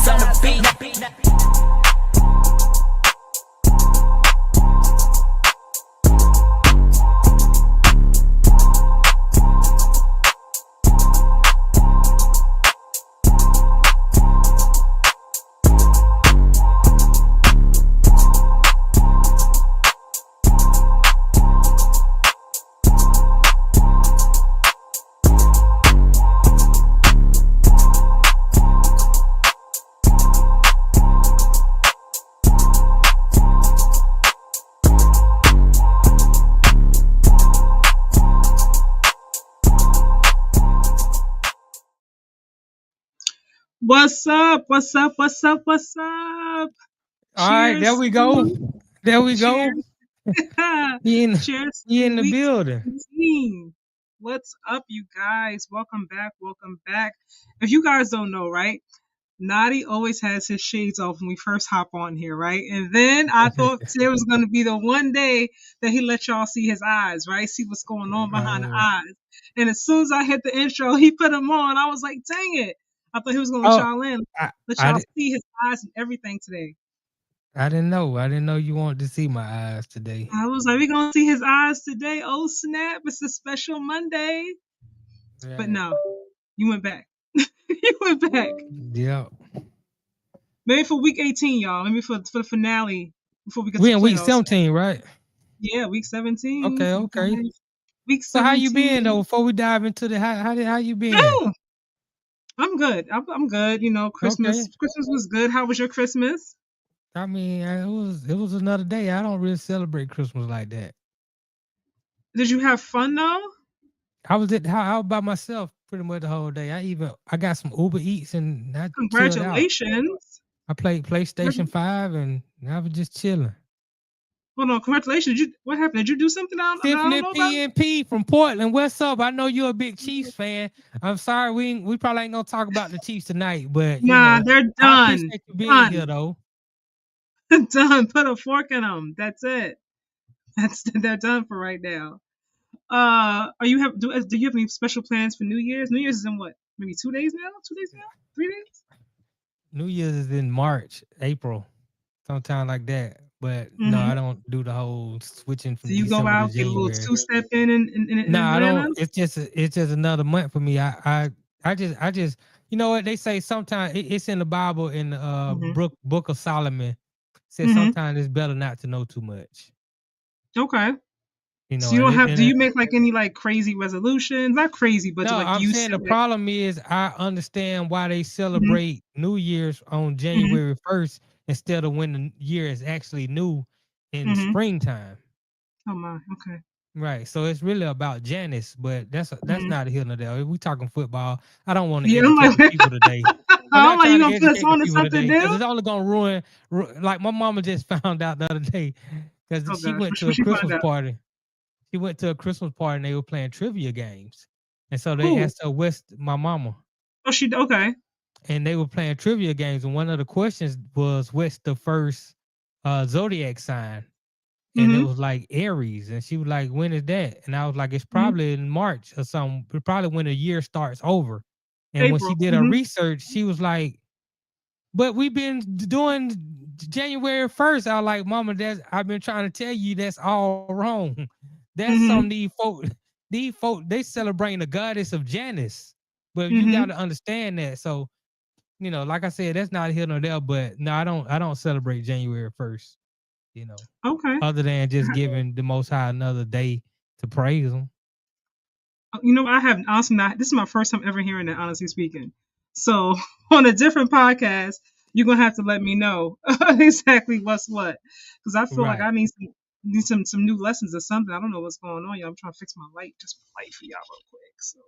Nas on the beat. What's up? What's up? What's up? What's up? All right, there we go. There we go. Cheers He to in the week building. 17. What's up, you guys? Welcome back. Welcome back. If you guys don't know, right? Notty always has his shades off when we first hop on here, right? And then I thought today was going to be the one day that he let y'all see his eyes, right? See what's going on behind the eyes. And as soon as I hit the intro, he put them on. I was like, dang it. I thought he was going to let y'all in. Let y'all see his eyes and everything today. I didn't know. I didn't know you wanted to see my eyes today. I was like, we're going to see his eyes today. Oh, snap. It's a special Monday. Yeah. But no, you went back. You went back. Yeah. Maybe for week 18, y'all. Maybe for the finale before we get we to in week 17, right? Yeah, week 17. Okay. Week 17. So how you been though? Before we dive into the how you been? Oh, I'm good. I'm good. You know, Christmas was good. How was your Christmas? I mean, it was another day. I don't really celebrate Christmas like that. Did you have fun though? How was it? How by myself pretty much the whole day. I got some Uber Eats and I congratulations. I played PlayStation 5 and I was just chilling. Hold on, congratulations. What happened? Did you do something out? Tiffany PNP from Portland. What's up? I know you're a big Chiefs fan. I'm sorry, we probably ain't gonna talk about the Chiefs tonight, but they're done. I appreciate you being here though. Done. Put a fork in them. That's it. They're done for right now. Do you have any special plans for New Year's? New Year's is in what? Maybe 2 days now? 2 days now? 3 days? New Year's is in March, April, sometime like that. But no, I don't do the whole switching from. So you December go out, to get a little 2-step in No, I don't. It's just another month for me. I just you know what they say. Sometimes it's in the Bible in the Book of Solomon. Says sometimes it's better not to know too much. Okay. You know, so you don't have. Do you make like any like crazy resolutions? Not crazy, but no. I'm saying the problem is I understand why they celebrate New Year's on January 1st instead of when the year is actually new in springtime. Oh my. Okay. Right. So it's really about Janice, but that's not here nor there. We talking football. I don't want to educate the people today. I'm like, you gonna put us on to something new? It's only gonna ruin. Like my mama just found out the other day because she went to a Christmas party. She went to a Christmas party and they were playing trivia games, and so they asked her what's my mama. Oh, okay. And they were playing trivia games, and one of the questions was what's the first zodiac sign, and it was like Aries, and she was like, when is that? And I was like, it's probably in March or something. Probably when the year starts over. And April. When she did her research, she was like, but we've been doing January 1st. I was like, Mama, I've been trying to tell you that's all wrong. That's some these folk, they celebrating the goddess of Janice. But you got to understand that. So, you know, like I said, that's not here nor there, but no, I don't celebrate January 1st, you know. Okay. Other than just giving the Most High another day to praise him. You know, I have honestly this is my first time ever hearing that, honestly speaking. So on a different podcast, you're gonna have to let me know exactly what's what. Because I feel like I need some new lessons or something. I don't know what's going on, y'all. I'm trying to fix my light for y'all real quick. So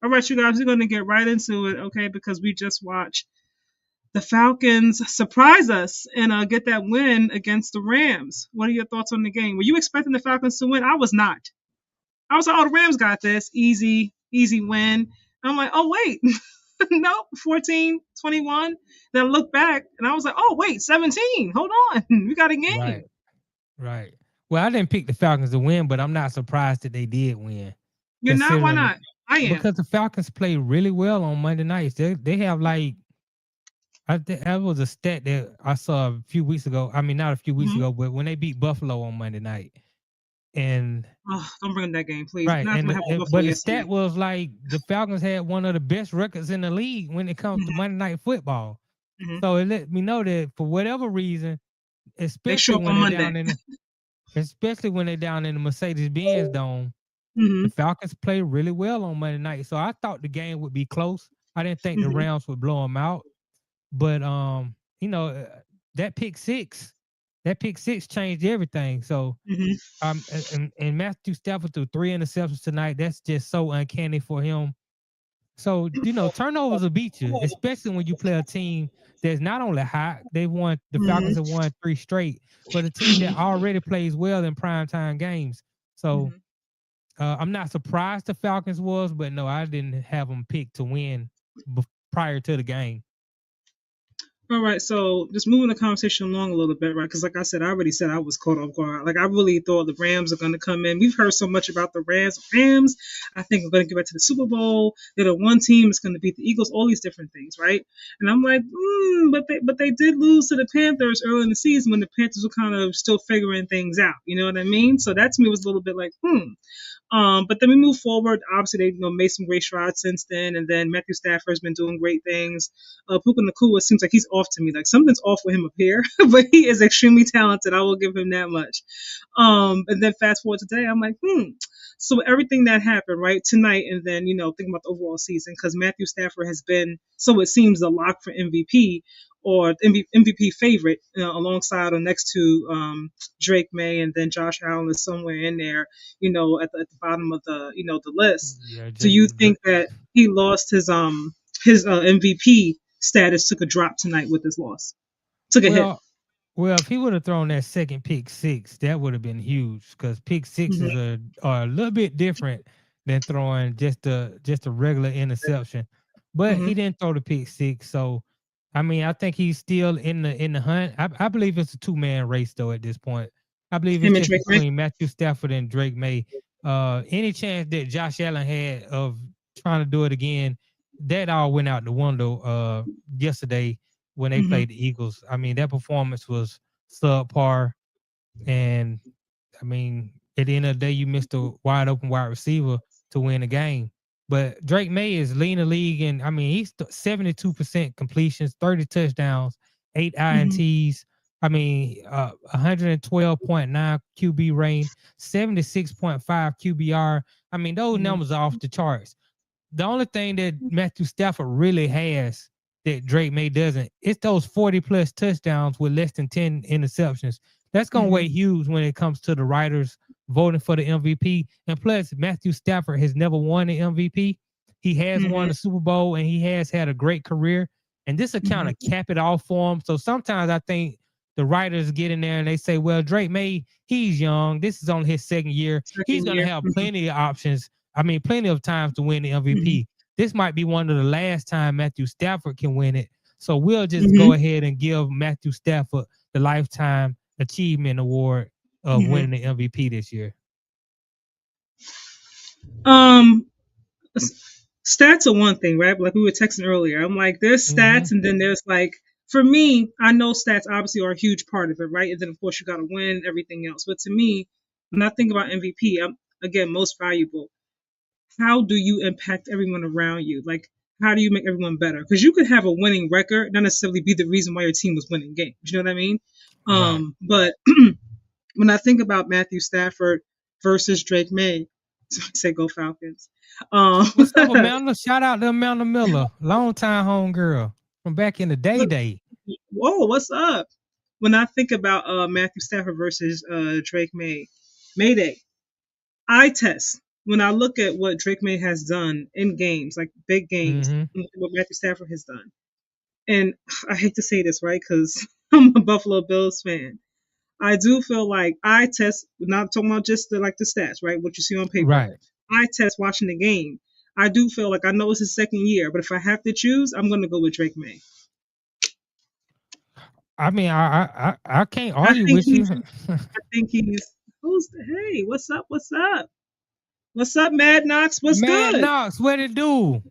all right, you guys, we're gonna get right into it, okay? Because we just watched the Falcons surprise us and get that win against the Rams. What are your thoughts on the game? Were you expecting the Falcons to win? I was not. I was like, oh, the Rams got this. Easy win. I'm like, oh, wait. No, 14-21. Then I look back, and I was like, oh, wait, 17. Hold on. We got a game. Right. Well, I didn't pick the Falcons to win, but I'm not surprised that they did win. You're not? Why not? I am. Because the Falcons play really well on Monday nights. They have, like, That was a stat that I saw a few weeks ago. I mean, not a few weeks Mm-hmm. ago, but when they beat Buffalo on Monday night, and Oh, don't bring up that game, please. right, Not and what happened to Buffalo but the yesterday. stat was like the Falcons had one of the best records in the league when it comes to Mm-hmm. Monday Night Football. Mm-hmm. So it let me know that for whatever reason, They show especially up when on they're Monday. down in the, especially when they're down in the Mercedes-Benz Dome, Mm-hmm. the Falcons play really well on Monday night. So I thought the game would be close. I didn't think the Mm-hmm. Rams would blow them out, but you know, that pick six, that pick six changed everything. So Mm-hmm. and Matthew Stafford threw 3 interceptions tonight. That's just so uncanny for him. So, you know, turnovers will beat you, especially when you play a team that's not only hot, the Mm-hmm. Falcons have won 3 straight, but a team that already plays well in primetime games. So Mm-hmm. I'm not surprised the Falcons was, but no, I didn't have them picked to win prior to the game. All right, so just moving the conversation along a little bit, right? Because, like I said, I already said I was caught off guard. Like, I really thought the Rams are going to come in. We've heard so much about the Rams. Rams, I think, are going to get back to the Super Bowl. They're the one team that's going to beat the Eagles. All these different things, right? And I'm like, but they did lose to the Panthers early in the season when the Panthers were kind of still figuring things out. You know what I mean? So that to me was a little bit like, But then we move forward. Obviously, they made some great strides since then. And then Matthew Stafford's been doing great things. Puka Nakua seems like he's off to me. Like something's off with him up here, but he is extremely talented. I will give him that much. And then fast forward today, I'm like, So everything that happened right tonight, and then thinking about the overall season, because Matthew Stafford has been, so it seems, the lock for MVP or MVP favorite, alongside or next to Drake May, and then Josh Allen is somewhere in there, at the bottom of the list. Yeah, Do you think that he lost his MVP status, took a drop tonight with this loss? Took a hit. well, if he would have thrown that second pick six, that would have been huge because pick Hmm. sixes are a little bit different than throwing just a regular interception. But Hmm. he didn't throw the pick six, so I mean, I think he's still in the hunt. I believe it's a 2-man race though at this point. I believe it's Him and just Drake May. between Matthew Stafford and Drake May. Any chance that Josh Allen had of trying to do it again, that all went out the window yesterday when they Hmm. played the Eagles. I mean, that performance was subpar. And I mean, at the end of the day, you missed a wide open wide receiver to win the game. But Drake May is leading the league, and I mean, he's 72% completions, 30 touchdowns, 8 INTs. I mean, 112.9 QB range, 76.5 QBR. I mean, those Hmm. numbers are off the charts. The only thing that Matthew Stafford really has that Drake May doesn't, it's those 40 plus touchdowns with less than 10 interceptions. That's gonna Hmm. weigh huge when it comes to the writers voting for the MVP. And plus, Matthew Stafford has never won the MVP. He has won Hmm. the Super Bowl and he has had a great career. And this will kind of Hmm. cap it off for him. So sometimes I think the writers get in there and they say, well, Drake May, he's young. This is only his second year. He's Second gonna year. have Hmm. plenty of options. I mean, plenty of times to win the Hmm. MVP. This might be one of the last time Matthew Stafford can win it. So we'll just Hmm. go ahead and give Matthew Stafford the lifetime achievement award of Hmm. winning the MVP this year. Um, Stats are one thing, right? Like we were texting earlier. I'm like, there's Mm-hmm. stats, and then there's like, for me, I know stats obviously are a huge part of it, right? And then of course you got to win everything else. But to me, when I think about MVP, I'm again most valuable. How do you impact everyone around you? Like, how do you make everyone better? Because you could have a winning record, not necessarily be the reason why your team was winning games. You know what I mean? Right. But when I think about Matthew Stafford versus Drake May, I say go Falcons. Um, What's up, Amanda? Shout out to Amanda Miller, longtime home girl from back in the day. Whoa, what's up? When I think about Matthew Stafford versus Drake May, Mayday, eye test. When I look at what Drake May has done in games, like big games, Mm-hmm. and what Matthew Stafford has done, and I hate to say this, right? Because I'm a Buffalo Bills fan. I do feel like eye test, not talking about just the stats, right? What you see on paper. Right. Eye test watching the game. I do feel like I know it's his second year, but if I have to choose, I'm going to go with Drake May. I mean, I can't I argue think with you. he's. I think he's. Hey, what's up? What's up? What's up, Mad Knox? What's Mad good? Knox, what it do?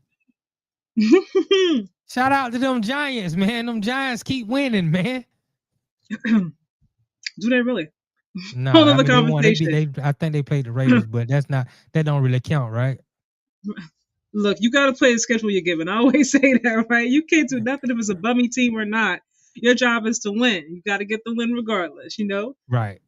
Shout out to them Giants, man. Them Giants keep winning, man. Do they really? Nah, Whole I other mean they won. conversation. I think they played the Raiders, but that don't really count, right? Look, you got to play the schedule you're given. I always say that, right? You can't do nothing if it's a bummy team or not. Your job is to win. You got to get the win regardless, you know? Right.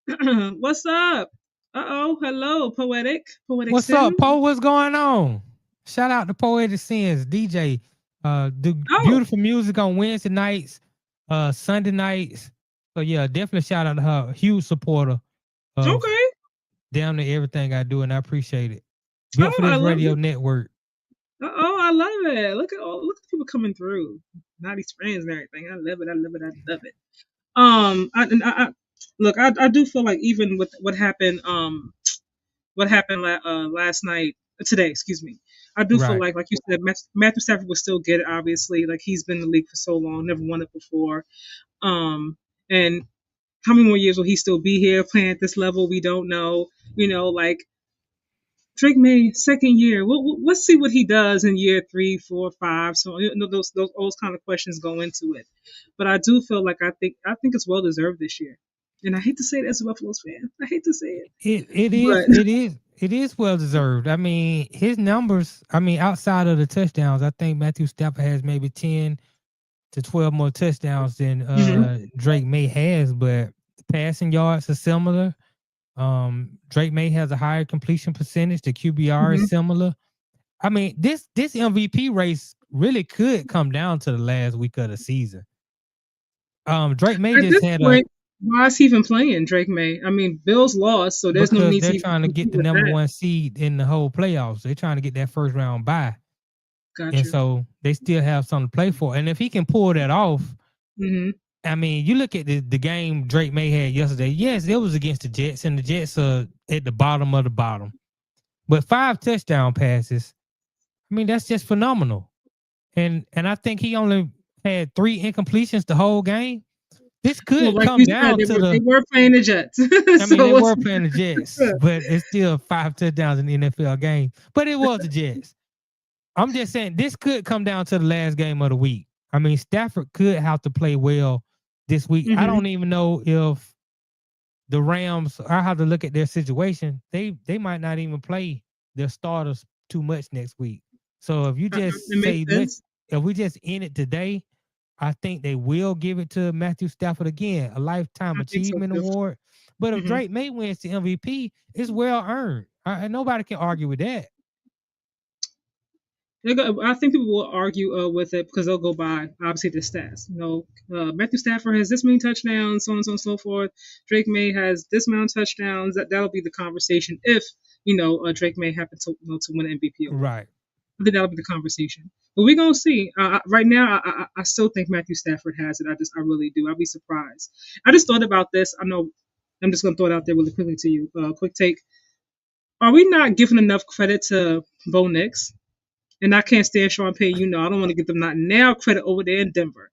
What's up? Hello, Poetic What's up, Sims. Poe? What's going on? Shout out to Poetic Sins, DJ. Do Oh, beautiful music on Wednesday nights, Sunday nights. So yeah, definitely shout out to her. Huge supporter of okay. damn near everything I do, and I appreciate it. Built Oh, for I this love radio it. network. I love it. Look at people coming through. Notty's friends and everything. I love it. I love it. I love it. Look, I do feel like even with what happened last night, today, excuse me. I do feel Right. like you said, Matthew Stafford will still get it. Obviously, like he's been in the league for so long, never won it before. And how many more years will he still be here playing at this level? We don't know. You know, like Drake May second year. Let's see what he does in year 3, 4, 5. So you know, those kind of questions go into it. But I do feel like I think it's well deserved this year. And I hate to say it as a Buffaloes fan. I hate to say it, but It is well deserved. I mean, his numbers. I mean, outside of the touchdowns, I think Matthew Stafford has maybe 10 to 12 more touchdowns than hmm Drake May has, but passing yards are similar. Drake May has a higher completion percentage. The QBR is hmm similar. I mean, this MVP race really could come down to the last week of the season. Drake May at just this had a point, why is he even playing Drake May? I mean, Bills lost, so there's no because need they're to even trying to get compete the with number that. one seed in the whole playoffs. They're trying to get that first round bye. Got And you. so they still have something to play for. And if he can pull that off, hmm I mean, you look at the game Drake May had yesterday. Yes, it was against the Jets, and the Jets are at the bottom of the bottom. But 5 touchdown passes, I mean, that's just phenomenal. And I think he only had 3 incompletions the whole game. This Well, could like you come said, down they to were they the were playing the Jets, I mean, so they what's were playing the Jets, but it's still 5 touchdowns in the NFL game. But it was the Jets. I'm just saying this could come down to the last game of the week. I mean, Stafford could have to play well this week. I hmm don't even know if the Rams, I have to look at their situation. They might not even play their starters too much next week. So if you It just makes say sense. if we just end it today, I think they will give it to Matthew Stafford again, a lifetime I think so achievement too. award. But if hmm Drake May wins the MVP, it's well earned. Nobody can argue with that. I think people will argue with it because they'll go by obviously the stats. You know, Matthew Stafford has this many touchdowns, so on and so on and so forth. Drake May has this amount of touchdowns. That'll be the conversation if Drake May happen to win an MVP award. Right. I think that'll be the conversation. But we're gonna see. Right now, I still think Matthew Stafford has it. I really do. I'll be surprised. I just thought about this. I know. I'm just gonna throw it out there really quickly to you. Quick take. Are we not giving enough credit to Bo Nix? And I can't stand Sean Payton. I don't want to give them not now credit over there in Denver.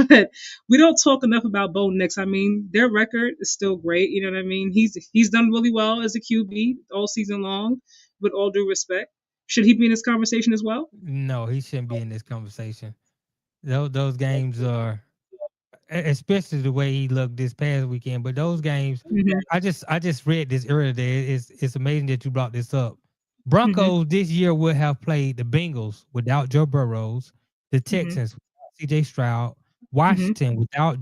But we don't talk enough about Bo Nix. I mean, their record is still great. You know what I mean? He's done really well as a QB all season long. With all due respect, should he be in this conversation as well? No, he shouldn't be in this conversation. Those games are especially the way he looked this past weekend. But those games, hmm I just read this earlier today. It's amazing that you brought this up. hmm Broncos this year would have played the Bengals without Joe Burrows, the hmm Texans without C.J. Stroud, hmm Washington without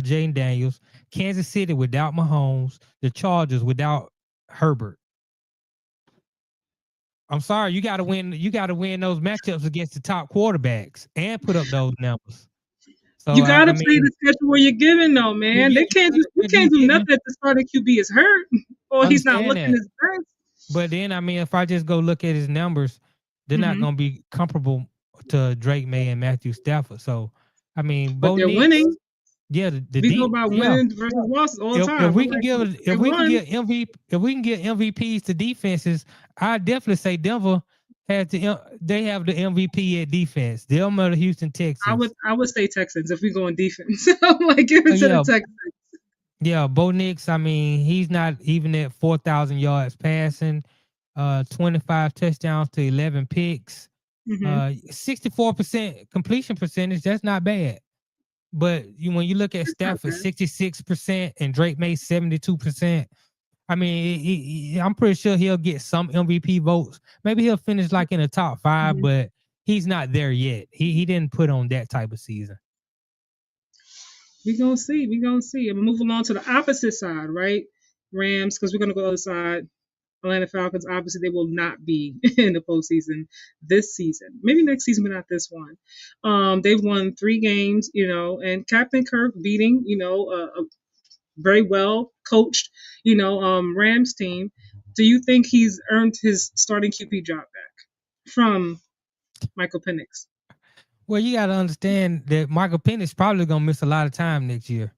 Jane Daniels, Kansas City without Mahomes, the Chargers without Herbert. I'm sorry, you got to win. You got to win those matchups against the top quarterbacks and put up those numbers. So You got I to play mean, the schedule where you're given, though, man. yeah, They can't you do got to you win can't these do given. nothing if the starting QB is hurt or he's not Understand looking that. his best. But then, I mean, if I just go look at his numbers, they're not hmm going to be comparable to Drake May and Matthew Stafford. So, I mean, But Bo they're Nix, winning. yeah, the We go deep, about yeah. winning versus losses all the If time. we We're can like, give they if we can won. get if we can get MVPs to defenses, I definitely say Denver has they have the MVP at defense. Them are the Houston Texans. I would say Texans if we go on defense. I'm like, give it to the Yeah, Texans. yeah, Bo Nix, I mean, he's not even at 4,000 yards passing, 25 touchdowns to 11 picks. Mm-hmm. 64% completion percentage. That's not bad. But when you look at It's not Stafford, bad. 66% and Drake May 72%. I mean, I'm pretty sure he'll get some MVP votes. Maybe he'll finish like in the top 5, Mm-hmm. but he's not there yet. He didn't put on that type of season. We gonna see. We gonna see. And we move along to the opposite side, right? Rams, because we're gonna go to the other side. Atlanta Falcons, obviously, they will not be in the postseason this season. Maybe next season, but not this one. They've won 3 games, and Captain Kirk beating, a very well coached, Rams team. Do you think he's earned his starting QB job back from Michael Penix? Well, you got to understand that Michael Penix probably gonna miss a lot of time next year.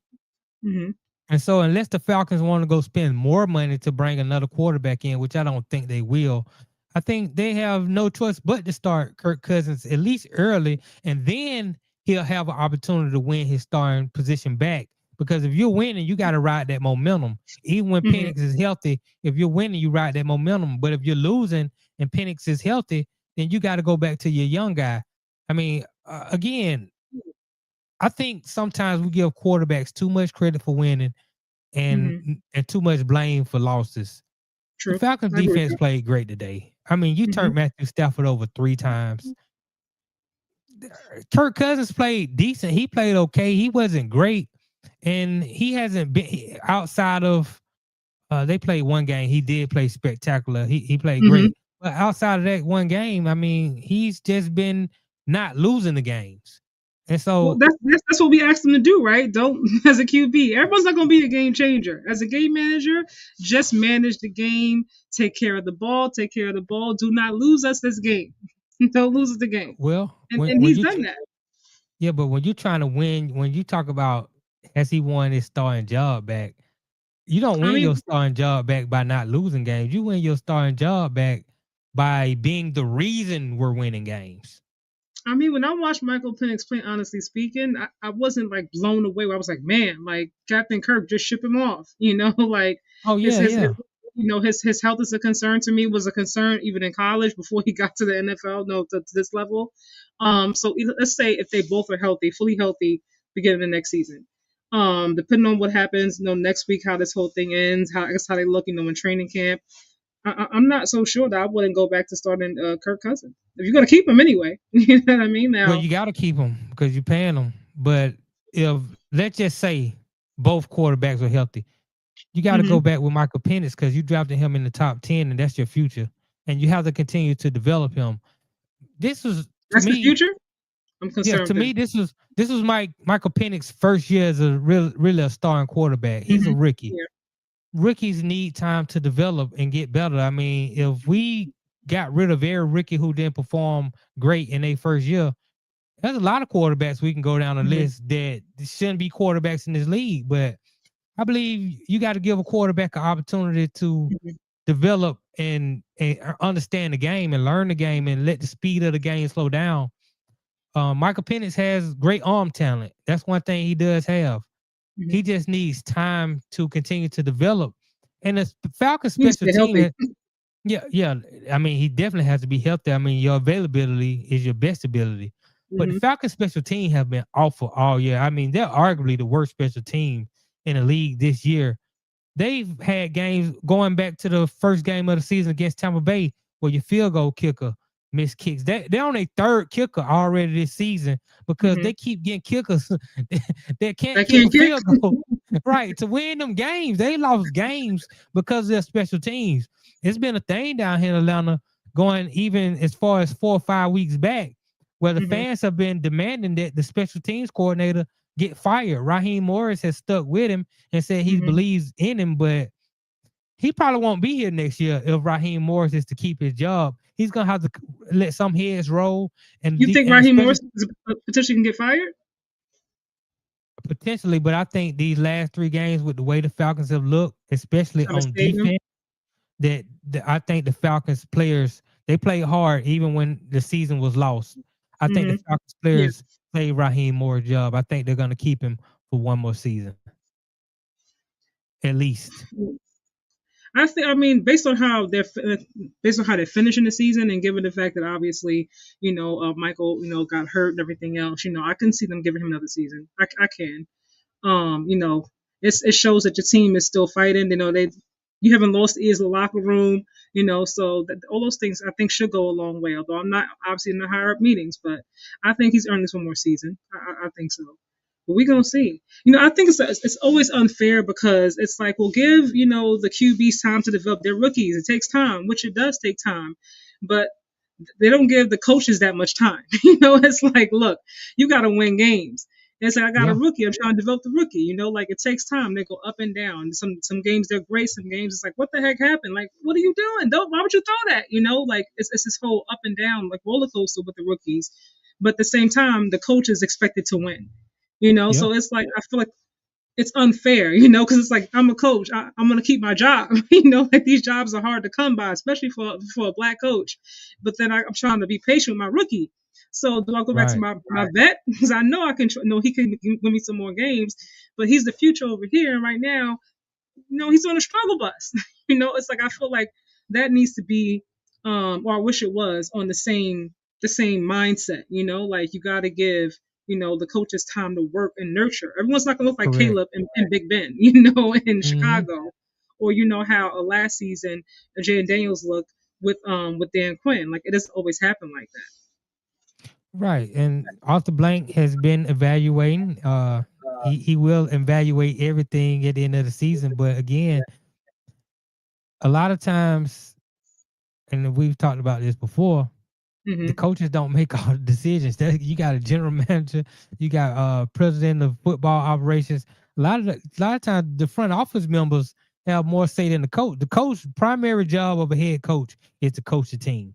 Mm-hmm. And so, unless the Falcons want to go spend more money to bring another quarterback in, which I don't think they will, I think they have no choice but to start Kirk Cousins at least early, and then he'll have an opportunity to win his starting position back. Because if you're winning, you got to ride that momentum. Even when Mm-hmm. Penix is healthy, if you're winning, you ride that momentum. But if you're losing and Penix is healthy, then you got to go back to your young guy. I mean, again, I think sometimes we give quarterbacks too much credit for winning Mm-hmm. and too much blame for losses. The True. Falcons I agree with defense that. played great today. I mean, you Mm-hmm. turned Matthew Stafford over 3 times. Kirk Cousins played decent. He played okay. He wasn't great, and he hasn't been outside of. They played one game. He did play spectacular. He played Mm-hmm. great, but outside of that one game, I mean, he's just been not losing the games, and Well, so that's what we asked them to do, right? Don't as a QB. Everyone's not going to be a game changer. As a game manager, just manage the game, take care of the ball, take care of the ball. Do not lose us this game. Don't lose us the game. well, And when he's you done that. yeah, but when you're trying to win, when you talk about has he won his starting job back, you don't I win your mean, starting job back by not losing games. You win your starting job back by being the reason we're winning games. when I watched Michael Penix play, honestly speaking, I wasn't like blown away. Where I was like, man, like Captain Kirk, just ship him off. Like Oh his yeah, his, his yeah. his health is a concern to me. Was a concern even in college before he got to the NFL. No, to this level. So let's say if they both are healthy, fully healthy, beginning of next season. Depending on what happens, next week how this whole thing ends, how I guess how they look, in training camp. I'm not so sure that I wouldn't go back to starting Kirk Cousins if you're gonna keep him anyway. You know what I mean? Well, Now, you got to keep them because you're paying them. But if let's just say both quarterbacks are healthy, you got to hmm go back with Michael Penix because you drafted him in the top 10, and that's your future. And you have to continue to develop him. This was to that's the me, future. I'm yeah, concerned to then. me, this was Michael Penix's first year as a really a starting quarterback. He's a rookie. Yeah. Rookies need time to develop and get better. I mean, if we got rid of every rookie who didn't perform great in their first year, there's a lot of quarterbacks we can go down the hmm list that shouldn't be quarterbacks in this league. But I believe you got to give a quarterback an opportunity to hmm develop and understand the game and learn the game and let the speed of the game slow down. Michael Penix has great arm talent. That's one thing he does have. hmm He just needs time to continue to develop. And the Falcons He needs to special get team, healthy. yeah, yeah. I mean, he definitely has to be healthy. I mean, your availability is your best ability. But the hmm Falcons special team have been awful all year. I mean, they're arguably the worst special team in the league this year. They've had games going back to the first game of the season against Tampa Bay where your field goal kicker missed kicks. They're on their third kicker already this season because hmm they keep getting kickers that can't I kick a can't kick. field goal. Right. To win them games, they lost games because of their special teams. It's been a thing down here in Atlanta going even as far as 4 or 5 weeks back where the hmm fans have been demanding that the special teams coordinator get fired. Raheem Morris has stuck with him and said he hmm believes in him, but he probably won't be here next year if Raheem Morris is to keep his job. He's gonna have to let some heads roll and You think and Raheem especially Morris potentially can get fired potentially, but I think these last 3 games with the way the Falcons have looked, especially trying to on save him? defense, that I think the Falcons players they played hard even when the season was lost. I think the hmm Falcons Yeah. players saved Raheem Morris' job. I think they're gonna keep him for one more season, at least. I mean, based on how they're finishing the season, and given the fact that obviously, Michael, got hurt and everything else, I can see them giving him another season. I can. You know, it shows that your team is still fighting. You haven't lost ears in the locker room. So that all those things I think should go a long way. Although I'm not obviously in the higher up meetings, but I think he's earned this one more season. I think so. But we're gonna see. I think it's always unfair because it's like, well, give the QBs time to develop their rookies. It takes time, which it does take time, but they don't give the coaches that much time. It's like, look, you got to win games. And it's like, I got a Yeah, rookie. I'm trying to develop the rookie. Like it takes time. They go up and down. Some games they're great. Some games it's like, what the heck happened? Like, what are you doing? Don't. Why would you throw that? Like it's this whole up and down like roller coaster with the rookies. But at the same time, the coach is expected to win. yeah, So it's like I feel like it's unfair, because it's like I'm a coach. I'm gonna keep my job. Like these jobs are hard to come by, especially for a black coach. But then I'm trying to be patient with my rookie. So do I go back to right, my vet because I know I can? No, he can win me some more games, but he's the future over here. And right now, he's on a struggle bus. It's like I feel like that needs to be, or I wish it was on the same mindset. Like you got to give the coaches time to work and nurture. Everyone's not gonna look like correct. Caleb and Big Ben, in Hmm. Chicago, or how last season Jay and Daniels looked with Dan Quinn. Like it doesn't always happen like that. Right. And Arthur Blank has been evaluating. He will evaluate everything at the end of the season. But again, a lot of times, and we've talked about this before, the Mhm. coaches don't make all the decisions. You got a general manager, you got president of football operations. A lot of times the front office members have more say than the coach. The coach primary job of a head coach is to coach the team.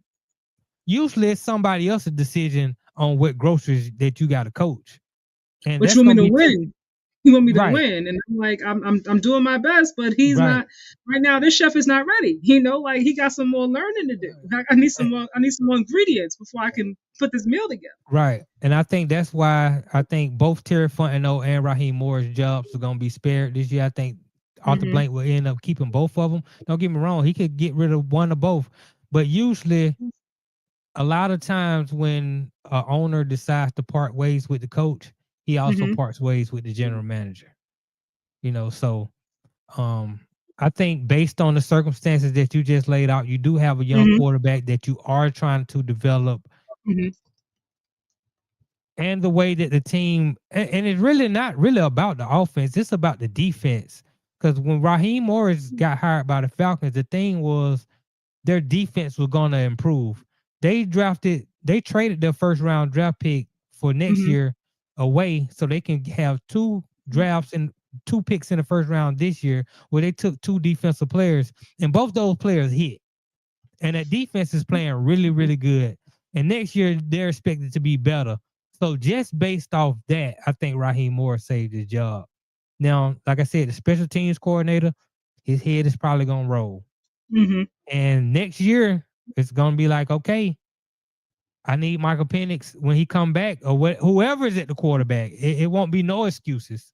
Usually it's somebody else's decision on what groceries that you got to coach. And But you that's want me gonna to be win? You want me to right, win? And I'm like, I'm doing my best, but he's right, not right now. This chef is not ready. Like he got some more learning to do. I need eh, some more. I need some more ingredients before I can put this meal together. right. And I think that's why I think both Terry Fontenot and Raheem Morris jobs are gonna be spared this year. I think Arthur Mhm. Blank will end up keeping both of them. Don't get me wrong, he could get rid of one or both, but usually a lot of times when a owner decides to part ways with the coach, he also Mhm. parts ways with the general manager. So Um, I think based on the circumstances that you just laid out, you do have a young Mhm. quarterback that you are trying to develop, Mhm. and the way that the team, and it's really not really about the offense, it's about the defense. Because when Raheem Morris got hired by the Falcons, the thing was their defense was going to improve. They traded their first round draft pick for next Mhm. year away so they can have two drafts and two picks in the first round this year where they took two defensive players and both those players hit. And that defense is playing really, really good. And next year they're expected to be better. So just based off that, I think Raheem Morris saved his job. Now, like I said, the special teams coordinator, his head is probably gonna roll. Mhm. And next year, it's gonna be like, okay, I need Michael Penix when he come back, or whoever is at the quarterback. It won't be no excuses.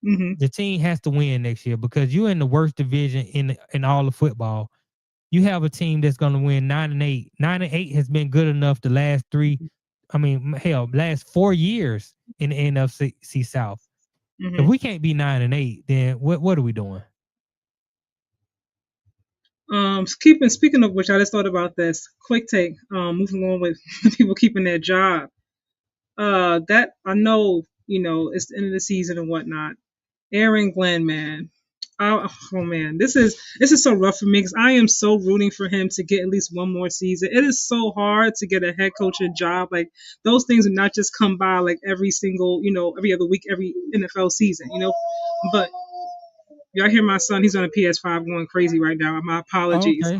Mhm. The team has to win next year because you're in the worst division in all of football. You have a team that's gonna win 9-8. 9-8 has been good enough the last three. I mean, hell, last 4 years in the NFC South. If Mhm. we can't be 9-8, then what are we doing? Speaking of which, I just thought about this quick take. Moving on with people keeping their job. That I know, it's the end of the season and whatnot. Aaron Glenn, man. Oh man, this is so rough for me because I am so rooting for him to get at least one more season. It is so hard to get a head coaching job. Like those things would not just come by like every single, every other week, every NFL season. But y'all hear my son? He's on a PS5 going crazy right now. My Oh, apologies. okay.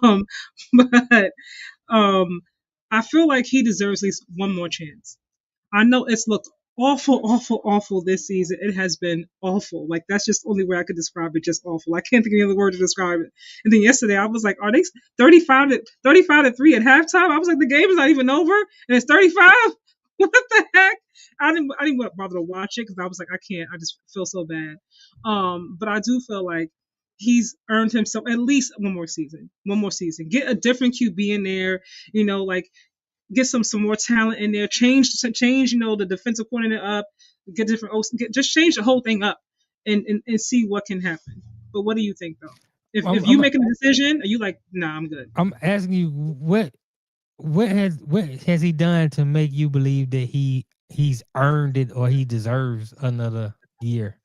um, but I feel like he deserves at least one more chance. I know it's looked awful, awful, awful this season. It has been awful. Like that's just the only way I could describe it. Just awful. I can't think of any other word to describe it. And then yesterday I was like, are they 35-3 at halftime? I was like, the game is not even over, and it's 35. What the heck? I didn't bother to watch it because I was like, I can't. I just feel so bad. But I do feel like he's earned himself at least one more season. One more season. Get a different QB in there. Like get some more talent in there. Change. The defensive coordinator up. Get different. Just change the whole thing up, and see what can happen. But what do you think though? If you making a decision, are you like, nah, I'm good? I'm asking you what has he done to make you believe that he's earned it or he deserves another year?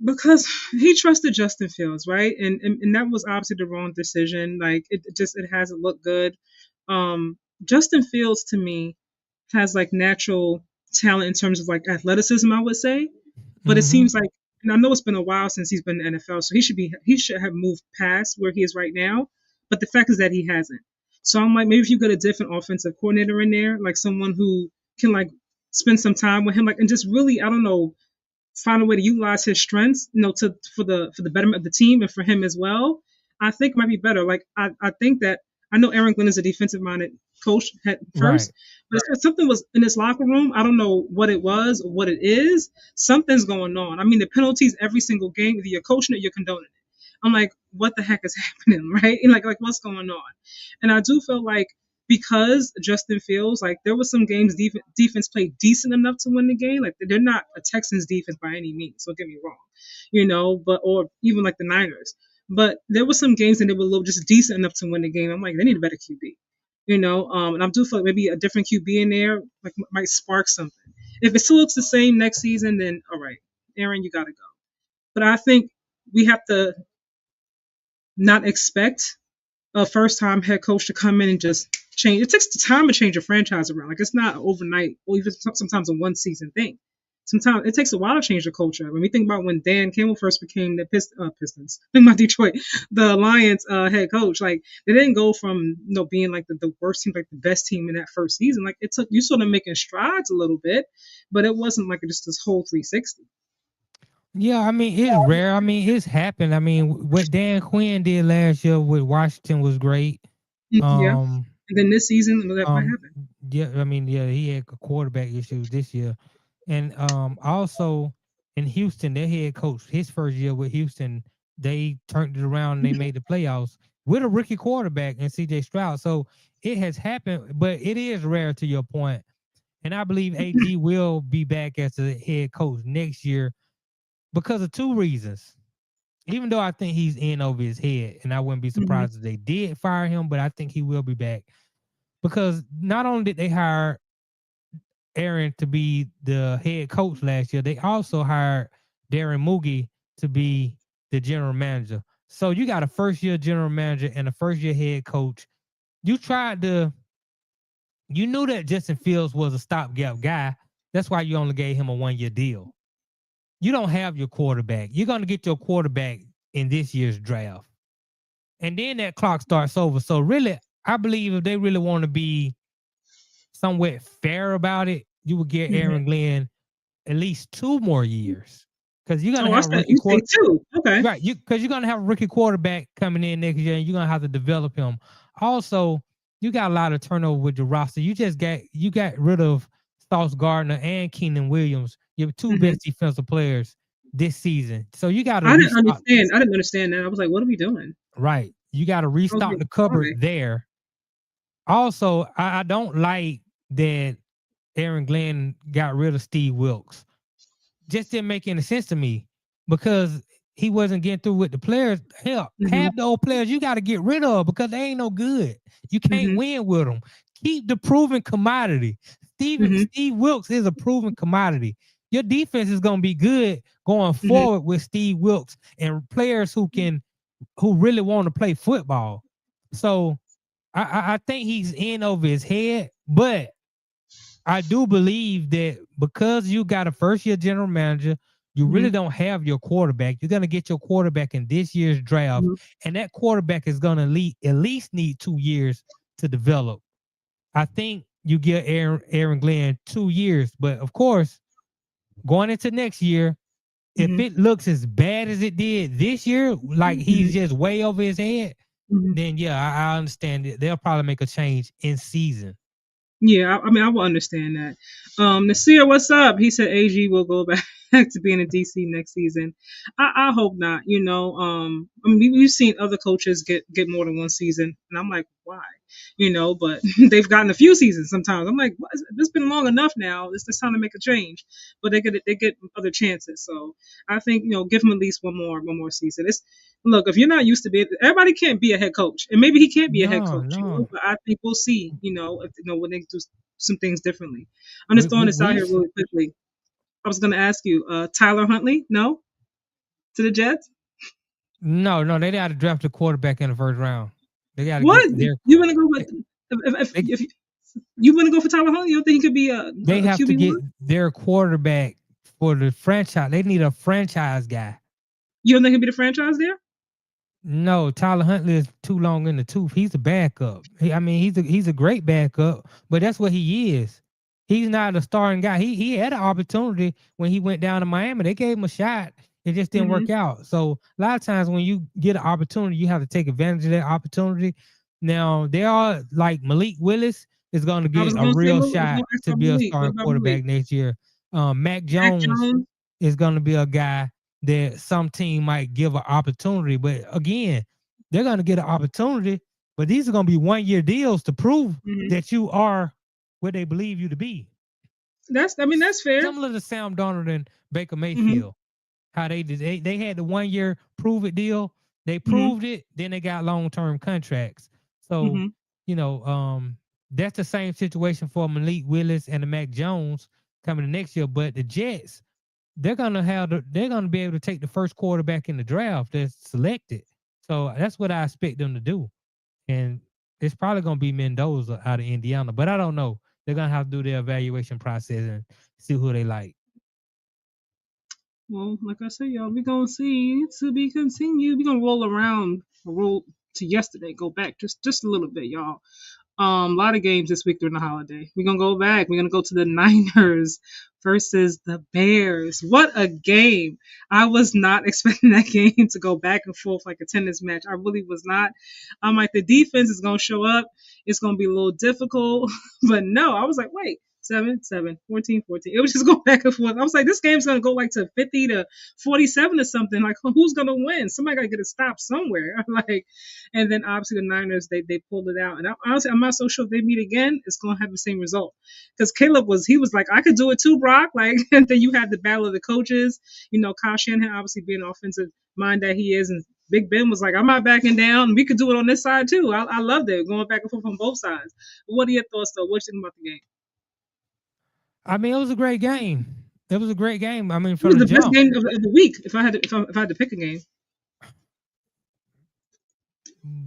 Because he trusted Justin Fields, right? And that was obviously the wrong decision. Like it hasn't looked good. Justin Fields to me has like natural talent in terms of like athleticism, I would say. But it seems like, and I know it's been a while since he's been in the NFL, so he should have moved past where he is right now. But the fact is that he hasn't. So I'm like, maybe if you get a different offensive coordinator in there, like someone who can like spend some time with him, like, and just really, I don't know, find a way to utilize his strengths, for the betterment of the team and for him as well. I think it might be better. Like I think that I know Aaron Glenn is a defensive minded coach at first, but something was in this locker room. I don't know what it was or what it is. Something's going on. I mean, the penalties every single game, either you're coaching it, you're condoning it. I'm like, what the heck is happening, right? And like what's going on? And I do feel like because Justin Fields, like there were some games defense played decent enough to win the game. Like they're not a Texans defense by any means. Don't get me wrong, but or even like the Niners. But there were some games that they were a little just decent enough to win the game. I'm like, they need a better QB, and I do feel like maybe a different QB in there like might spark something. If it still looks the same next season, then all right, Aaron, you got to go. But I think we have to not expect a first-time head coach to come in and just change. It takes time to change a franchise around. Like it's not overnight, or even sometimes a one-season thing. Sometimes it takes a while to change the culture. When we think about when Dan Campbell first became the Pistons, think about Detroit, the Lions head coach, like they didn't go from being like the worst team, like the best team in that first season. Like it took you sort of making strides a little bit, but it wasn't like just this whole 360. Yeah, I mean it's rare. I mean it's happened. I mean what Dan Quinn did last year with Washington was great. Yeah, and then this season that might happen. Yeah, I mean he had quarterback issues this year, and also in Houston, their head coach, his first year with Houston, they turned it around and they made the playoffs with a rookie quarterback and C.J. Stroud. So it has happened, but it is rare to your point, and I believe AG will be back as the head coach next year because of two reasons. Even though I think he's in over his head, and I wouldn't be surprised if they did fire him, but I think he will be back because not only did they hire Aaron to be the head coach last year, they also hired Darren Moogie to be the general manager. So you got a first-year general manager and a first-year head coach. You knew that Justin Fields was a stopgap guy. That's why you only gave him a one-year deal. You don't have your quarterback. You're going to get your quarterback in this year's draft. And then that clock starts over. So really, I believe if they really want to be somewhat fair about it, you would get Aaron Glenn at least 2 more years. Because you're going to have a rookie quarterback. Okay. Right. Because you're going to have a rookie quarterback coming in next year, and you're going to have to develop him. Also, you got a lot of turnover with your roster. You got rid of Sauce Gardner and Keenan Williams, your 2 best defensive players this season. So you got to I didn't understand that. I was like, what are we doing? Right. You got to restock the cupboard there. Also, I don't like that Aaron Glenn got rid of Steve Wilks. Just didn't make any sense to me because he wasn't getting through with the players. Hell, half the old players you got to get rid of because they ain't no good. You can't win with them. Keep the proven commodity. Steve Wilks is a proven commodity. Your defense is going to be good going forward with Steve Wilks and players who really want to play football. So I think he's in over his head, but I do believe that because you got a first-year general manager, you really don't have your quarterback. You're going to get your quarterback in this year's draft, and that quarterback is going to at least need 2 years to develop. I think you get Aaron Glenn 2 years, but of course, going into next year, if it looks as bad as it did this year, like he's just way over his head, then yeah, I understand it. They'll probably make a change in season. Yeah, I mean, I will understand that. Nasir, what's up? He said AG will go back. back to being in DC next season. I hope not. I mean, we've seen other coaches get more than one season, and I'm like, why? But they've gotten a few seasons sometimes. I'm like, this been long enough now. It's time to make a change. But they get other chances. So I think give him at least one more season. Look, if you're not used to being, everybody can't be a head coach, and maybe he can't be a head No, coach. no. But I think we'll see. When they do some things differently. I'm just throwing this out here We really quickly. I was going to ask you, Tyler Huntley, no, to the Jets. no, they got to draft a quarterback in the first round. They got to What get their. you want to go with? If you want to go for Tyler Huntley, you don't think he could be a They have to get QB1? their quarterback for the franchise. They need a franchise guy. You don't think he'll be the franchise there? No, Tyler Huntley is too long in the tooth. He's a backup. He's a great backup, but that's what he is. He's not a starting guy. He had an opportunity when he went down to Miami. They gave him a shot. It just didn't work out. So a lot of times when you get an opportunity, you have to take advantage of that opportunity. Now they are like Malik Willis is going to get a real shot to be a starting quarterback next year. Mac Jones is going to be a guy that some team might give an opportunity, but again, they're going to get an opportunity. But these are going to be 1-year deals to prove that you are what they believe you to be. That's fair. Similar to Sam Darnold and Baker Mayfield. How they did, they had the 1-year prove it deal. They proved it, then they got long-term contracts. So, that's the same situation for Malik Willis and the Mac Jones coming next year. But the Jets, they're gonna be able to take the first quarterback in the draft that's selected. So that's what I expect them to do. And it's probably gonna be Mendoza out of Indiana, but I don't know. They're gonna have to do their evaluation process and see who they like. Well, like I said, y'all, we're gonna see. To be continued. We're gonna roll to yesterday, go back just a little bit, y'all. A lot of games this week during the holiday. We're gonna go back. We're gonna go to the Niners versus the Bears. What a game! I was not expecting that game to go back and forth like a tennis match. I really was not. I'm like, the defense is gonna show up. It's gonna be a little difficult, but no, I was like, wait. 7-7, 14-14. It was just go back and forth. I was like, this game's gonna go like to 50-47 or something. Like, who's gonna win? Somebody gotta get a stop somewhere. Like, and then obviously the Niners they pulled it out. And honestly, I'm not so sure if they meet again, it's gonna have the same result. Because Caleb was like, I could do it too, Brock. Like, and then you had the battle of the coaches. Kyle Shanahan obviously being an offensive mind that he is, and Big Ben was like, I'm not backing down. We could do it on this side too. I loved it going back and forth on both sides. But what are your thoughts though? What you think about the game? I mean, it was a great game. It was a great game. I mean, it was the best game of the week. If I had to pick a game.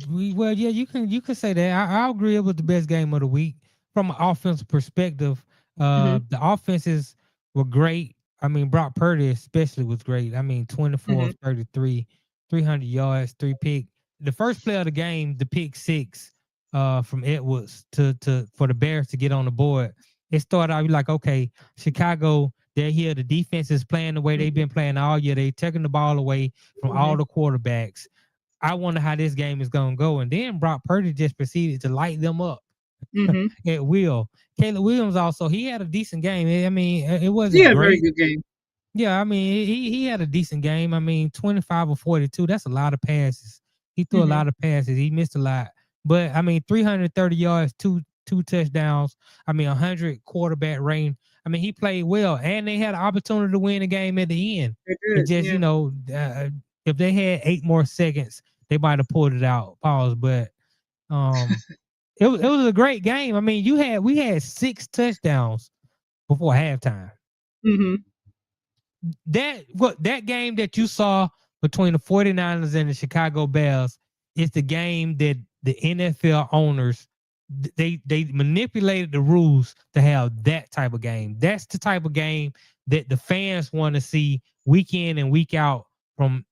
Well, yeah, you can say that. I agree it was the best game of the week from an offensive perspective. The offenses were great. I mean, Brock Purdy especially was great. I mean, 24 of 33, 300 yards, 3 picks. The first play of the game, the pick 6 from Edwards for the Bears to get on the board. It started out like, okay, Chicago, they're here. The defense is playing the way they've been playing all year. They're taking the ball away from all the quarterbacks. I wonder how this game is going to go. And then Brock Purdy just proceeded to light them up at will. Caleb Williams also, he had a decent game. I mean, it wasn't great. A very good game. Yeah, I mean, he had a decent game. I mean, 25 or 42, that's a lot of passes. He threw a lot of passes. He missed a lot. But, I mean, 330 yards, two touchdowns. I mean, 100 quarterback range. I mean, he played well. And they had an opportunity to win the game at the end. It just, if they had 8 more seconds, they might have pulled it out. Pause. But it was a great game. I mean, we had 6 touchdowns before halftime. That game that you saw between the 49ers and the Chicago Bears is the game that the NFL owners they manipulated the rules to have that type of game. That's the type of game that the fans want to see week in and week out from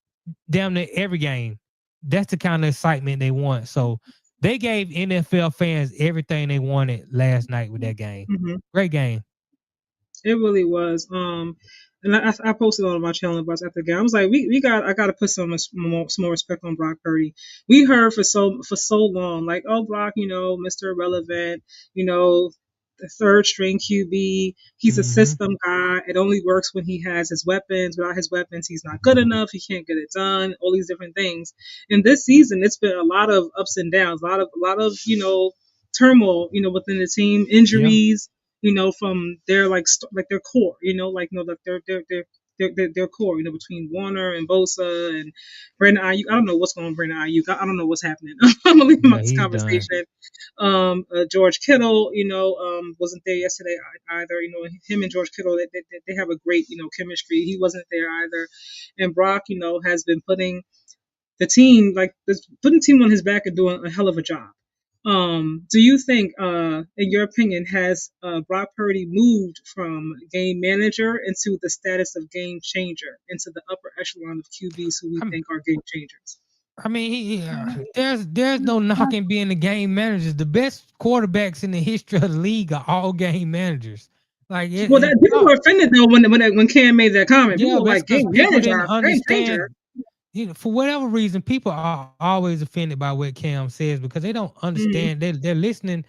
damn near every game. That's the kind of excitement they want. So they gave NFL fans everything they wanted last night with that game. Great game. It really was. And I posted on my channel about after the game. I was like, I got to put some more respect on Brock Purdy. We heard for so long, like, oh, Brock, Mr. Irrelevant, the third string QB. He's a Mm-hmm. system guy. It only works when he has his weapons. Without his weapons, he's not good enough. He can't get it done. All these different things. And this season, it's been a lot of ups and downs. A lot of turmoil. Within the team, Yeah. injuries. From their like their core. Like their core. Between Warner and Bosa and Brandon Ayuk. I don't know what's going on with Brandon Ayuk. I don't know what's happening. I'm gonna leave him out Yeah, this he's done. conversation. George Kittle, wasn't there yesterday either. Him and George Kittle, they have a great, chemistry. He wasn't there either. And Brock, has been putting the team on his back and doing a hell of a job. Do you think, in your opinion, has Brock Purdy moved from game manager into the status of game changer, into the upper echelon of QBs who we I'm, think are game changers? I mean, there's no knocking being the game managers. The best quarterbacks in the history of the league are all game managers. Like Well, that people were offended though when Cam made that comment. People yeah, were that's like, because "Game people didn't manager, game changer." understand. For whatever reason, people are always offended by what Cam says because they don't Mm-hmm. understand. They're listening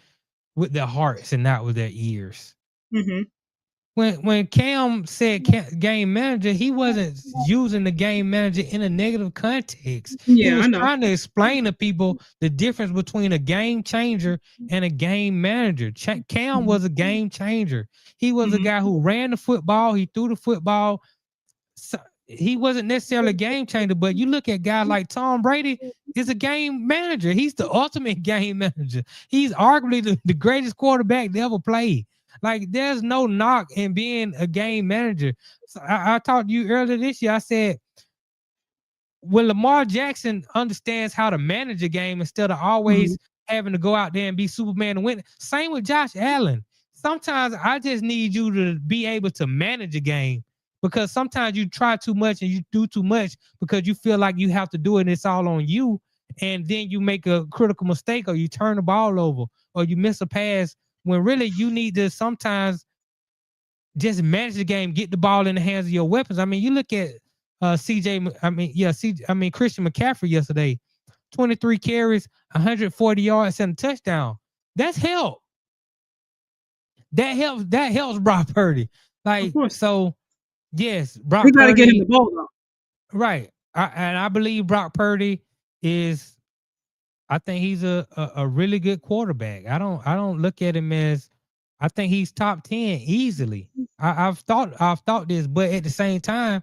with their hearts and not with their ears. Mm-hmm. When Cam said game manager, he wasn't using the game manager in a negative context. He Yeah, I was know. trying to explain to people the difference between a game changer and a game manager. Cam was a game changer. He was a Mm-hmm. guy who ran the football. He threw the football. So he wasn't necessarily a game changer, but you look at guys like Tom Brady is a game manager. He's the ultimate game manager. He's arguably the greatest quarterback to ever play. Like there's no knock in being a game manager. So I talked to you earlier this year. I said when Lamar Jackson understands how to manage a game instead of Mm-hmm. always having to go out there and be Superman and win. Same with Josh Allen. Sometimes I just need you to be able to manage a game because sometimes you try too much and you do too much because you feel like you have to do it and it's all on you. And then you make a critical mistake or you turn the ball over or you miss a pass when really you need to sometimes just manage the game, get the ball in the hands of your weapons. I mean, you look at Christian McCaffrey yesterday, 23 carries, 140 yards and a touchdown. That's help. That helps Brock Purdy. Of Like, course, so yes, we Brock got to get him the Purdy, ball though. right. And I believe Brock Purdy is I think he's a really good quarterback. I don't look at him as I think he's top 10 easily. I've thought this, but at the same time,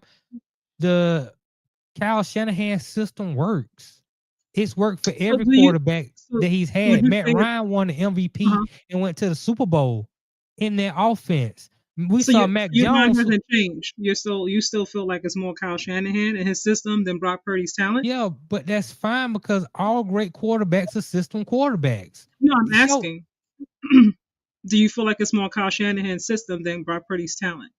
the Kyle Shanahan system works. It's worked for So every do you? quarterback So that he's would had. you Matt say? Ryan won the MVP Uh-huh. and went to the Super Bowl in their offense. We So saw you, Mac your mind Jones. hasn't changed. You still feel like it's more Kyle Shanahan and his system than Brock Purdy's talent. Yeah, but that's fine because all great quarterbacks are system quarterbacks. No, I'm So asking. Do you feel like it's more Kyle Shanahan's system than Brock Purdy's talent?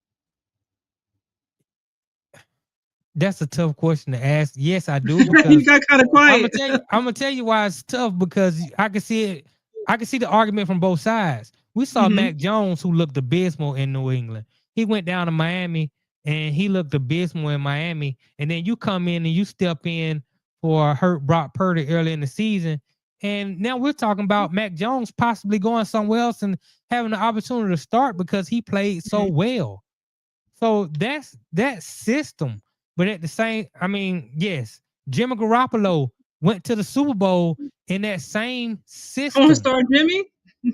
that's a tough question to ask. Yes, I do You because got kind of quiet. I'm gonna tell you why it's tough because I can see it. I can see the argument from both sides. We saw Mm-hmm. Mac Jones, who looked abysmal in New England. He went down to Miami and he looked abysmal in Miami. And then you come in and you step in for hurt Brock Purdy early in the season. And now we're talking about Mac Jones possibly going somewhere else and having the opportunity to start because he played so well. So that's that system. But at the same, I mean, yes, Jimmy Garoppolo went to the Super Bowl in that same Porn system. star Jimmy. I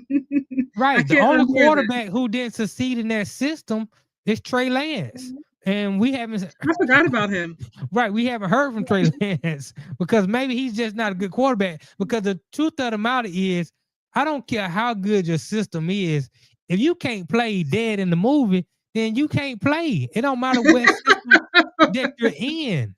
Right. The can't only unhear that. quarterback who didn't succeed in that system is Trey Lance. And we haven't I forgot about him. right, we haven't heard from Trey Lance because maybe he's just not a good quarterback. Because the truth of the matter is, I don't care how good your system is. If you can't play dead in the movie, then you can't play. It don't matter what system that you're in.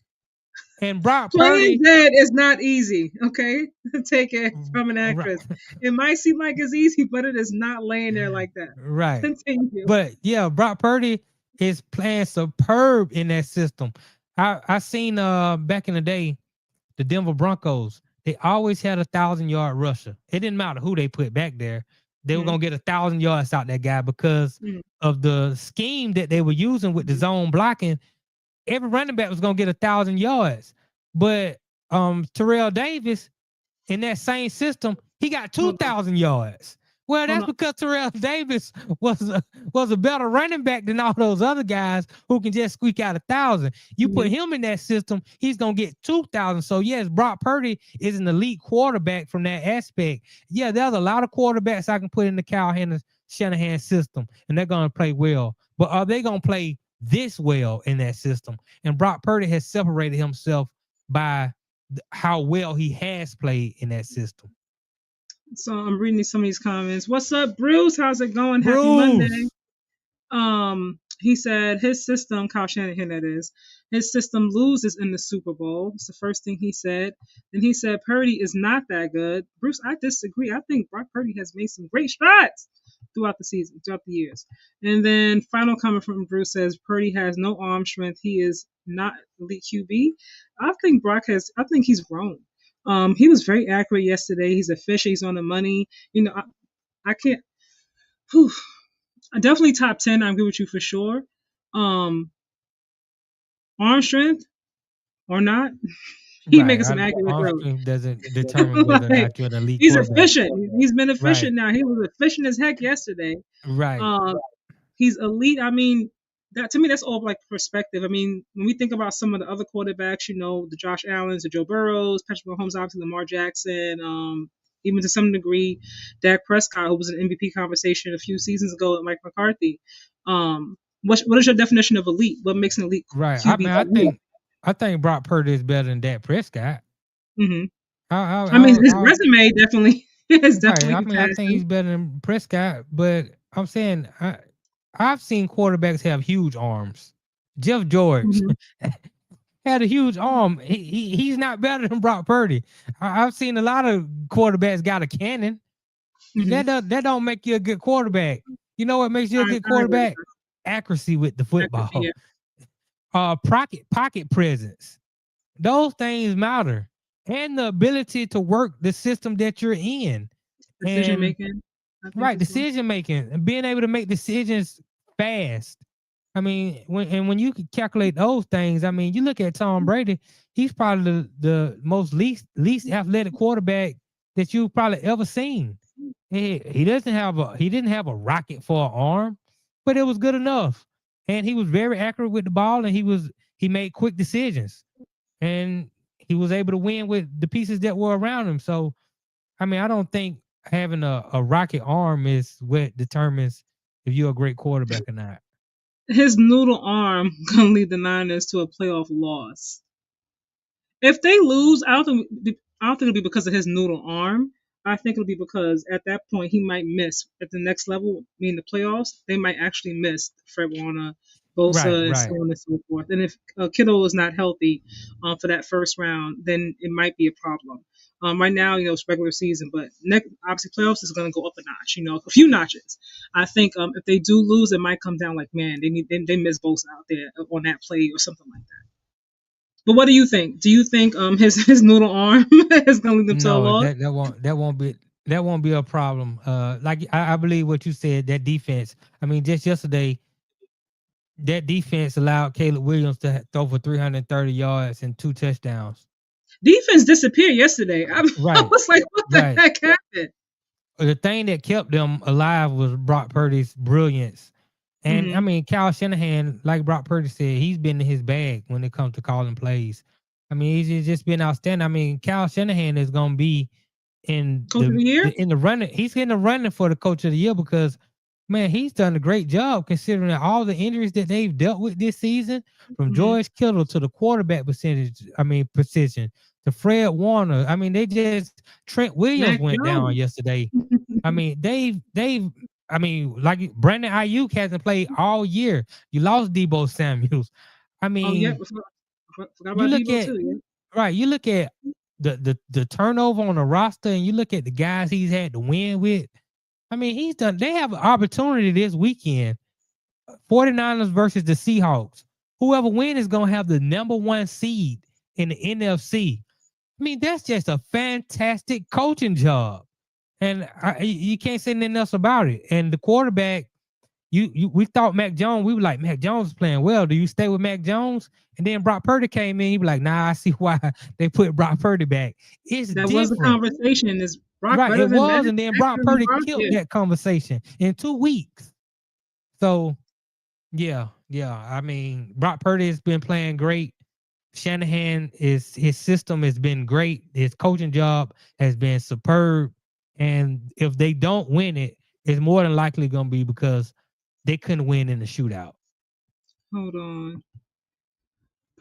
And Brock Playing Purdy, dead is not easy. Okay, take it from an right, actress. It might seem like it's easy, but it is not laying there like that. right. Continue. But yeah, Brock Purdy is playing superb in that system. I seen back in the day, the Denver Broncos, they always had 1,000-yard rusher. It didn't matter who they put back there. They were Mm-hmm. gonna get 1,000 yards out that guy because Mm-hmm. of the scheme that they were using with the zone blocking. Every running back was gonna get 1,000 yards. But Terrell Davis in that same system, he got 2,000 yards. Well, Oh that's no. because Terrell Davis was a better running back than all those other guys who can just squeak out 1,000. You put Mhm. him in that system, he's gonna get 2,000. So yes, Brock Purdy is an elite quarterback from that aspect. Yeah, there's a lot of quarterbacks I can put in the Shanahan system, and they're gonna play well. But are they gonna play this well in that system? And Brock Purdy has separated himself by how well he has played in that system. So I'm reading some of these comments. What's up, Bruce? How's it going? Happy Monday. Bruce. He said his system, Kyle Shanahan, that is, his system loses in the Super Bowl. It's the first thing he said. Then he said Purdy is not that good. Bruce, I disagree. I think Brock Purdy has made some great strides throughout the season, throughout the years. And then final comment from Bruce says Purdy has no arm strength. He is not elite QB. I think he's grown. He was very accurate yesterday. He's efficient. He's on the money. I can't. Whew, definitely top 10. I agree with you for sure. Um, Arm strength or not, he Right. making some accurate Arm throws. strength doesn't determine whether or Like, not you're an elite he's quarterback. efficient. He's been Right. efficient now. He was efficient as heck yesterday. Right. He's elite. I mean, that to me, that's all like perspective. I mean, when we think about some of the other quarterbacks, the Josh Allens, the Joe Burrows, Patrick Mahomes, obviously Lamar Jackson, even to some degree, Dak Prescott, who was an MVP conversation a few seasons ago with Mike McCarthy. What is your definition of elite? What makes an elite Right. I QB? mean, I think Brock Purdy is better than Dak Prescott. Mm-hmm. I I mean, his resume definitely is right. definitely. I mean, I think he's better than Prescott, but I'm saying I've seen quarterbacks have huge arms. Jeff George Mm-hmm. had a huge arm. He's not better than Brock Purdy. I've seen a lot of quarterbacks got a cannon. Mm-hmm. That don't make you a good quarterback. You know what makes you a good I agree with quarterback? Accuracy with the football. that. Pocket presence. Those things matter. And the ability to work the system that you're in. Decision And making. right, decision making and being able to make decisions fast. I mean, when you can calculate those things, I mean, you look at Tom Brady, he's probably the most least athletic quarterback that you've probably ever seen. He didn't have a rocket for an arm, but it was good enough. And he was very accurate with the ball, and he made quick decisions, and he was able to win with the pieces that were around him. So, I mean, I don't think having a rocket arm is what determines if you're a great quarterback or not. His noodle arm gonna lead the Niners to a playoff loss. If they lose, I don't think it'll be because of his noodle arm. I think it'll be because at that point he might miss at the next level, meaning the playoffs. They might actually miss Fred Warner, Right, Bosa, and so right. on and so forth. And if Kittle is not healthy for that first round, then it might be a problem. Right now, it's regular season, but next obviously playoffs is going to go up a notch. A few notches. I think if they do lose, it might come down like, man, they miss Bosa out there on that play or something like that. But what do you think? Do you think his noodle arm is going to lead them to a No, loss? that won't be a problem. Like I believe what you said, that defense. I mean, just yesterday, that defense allowed Caleb Williams to throw for 330 yards and 2 touchdowns. Defense disappeared yesterday. I Right, was like, what the right. heck happened? The thing that kept them alive was Brock Purdy's brilliance. And I Mm-hmm. mean, Kyle Shanahan, like Brock Purdy said, he's been in his bag when it comes to calling plays. I mean, he's just been outstanding. I mean, Kyle Shanahan is going to be Coach of the year? in the running. He's in the running for the coach of the year because, man, he's done a great job considering all the injuries that they've dealt with this season, from Mm-hmm. George Kittle to the quarterback precision to Fred Warner. I mean, Trent Williams Mac went down Jones. yesterday. I mean, I mean, like Brandon Ayuk hasn't played all year. You lost Debo Samuels. I Oh, yeah. mean, Forgot you about look Debo, at too. Yeah. right, you look at the turnover on the roster, and you look at the guys he's had to win with. I mean, they have an opportunity this weekend. 49ers versus the Seahawks. Whoever wins is gonna have the number 1 seed in the NFC. I mean, that's just a fantastic coaching job. And you can't say nothing else about it. And the quarterback, we thought Mac Jones, we were like, Mac Jones is playing well. Do you stay with Mac Jones? And then Brock Purdy came in. He was like, nah, I see why they put Brock Purdy back. It's That was the different. conversation. Is Brock Right, better it than was, Mac? and then Mac Brock better than Purdy Brock? killed Yeah. that conversation in 2 weeks. So, yeah. I mean, Brock Purdy has been playing great. Shanahan his system has been great. His coaching job has been superb. And if they don't win it, it's more than likely going to be because they couldn't win in the shootout. Hold on.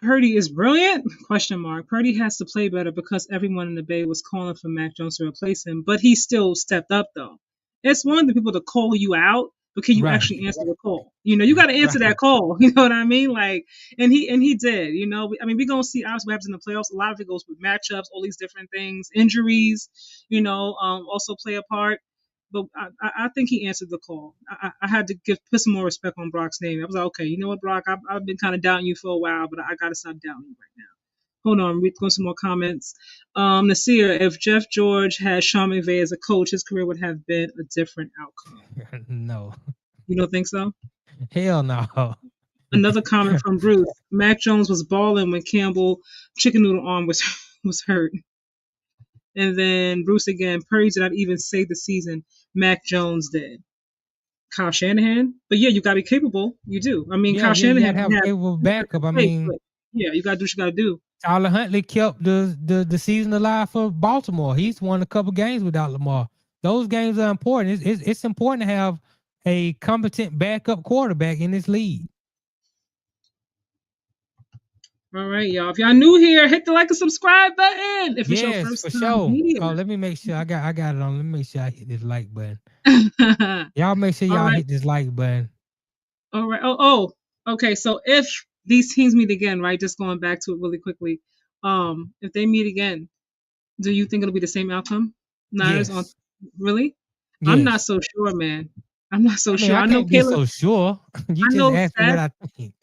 Purdy is brilliant? Question mark. Purdy has to play better because everyone in the Bay was calling for Mac Jones to replace him, but he still stepped up though. It's one of the people to call you out, but can you Right. actually answer the call? You got to answer that call. You know what I mean? Like, and he did. I mean, we're gonna see obviously what happens in the playoffs. A lot of it goes with matchups, all these different things, injuries. Also play a part. But I think he answered the call. I had to put some more respect on Brock's name. I was like, okay, you know what, Brock? I've been kind of doubting you for a while, but I got to stop doubting you right now. Hold on, read some more comments. Nasir, if Jeff George had Sean McVay as a coach, his career would have been a different outcome. No. You don't think so? Hell no. Another comment from Bruce. Mac Jones was balling when Campbell chicken noodle arm was hurt. And then Bruce again, Purdy did not even save the season. Mac Jones did. Kyle Shanahan. But yeah, you got to be capable. You do. I mean, Kyle You Shanahan gotta have a capable backup. I mean, yeah, you got to do what you got to do. Tyler Huntley kept the season alive for Baltimore. He's won a couple games without Lamar. Those games are important. It's important to have a competent backup quarterback in this league. All right, y'all. If y'all new here, hit the like and subscribe button. If it's your first for time sure. here. Oh, let me make sure I got it on. Let me make sure I hit this like button. Y'all make sure y'all hit this like button. All right. Oh, okay. So if these teams meet again, right? Just going back to it really quickly. If they meet again, do you think it'll be the same outcome? Niners on really? Yes. I'm not so sure, man. I'm not so sure. I know Caleb. Be so sure. You just asked me what I think.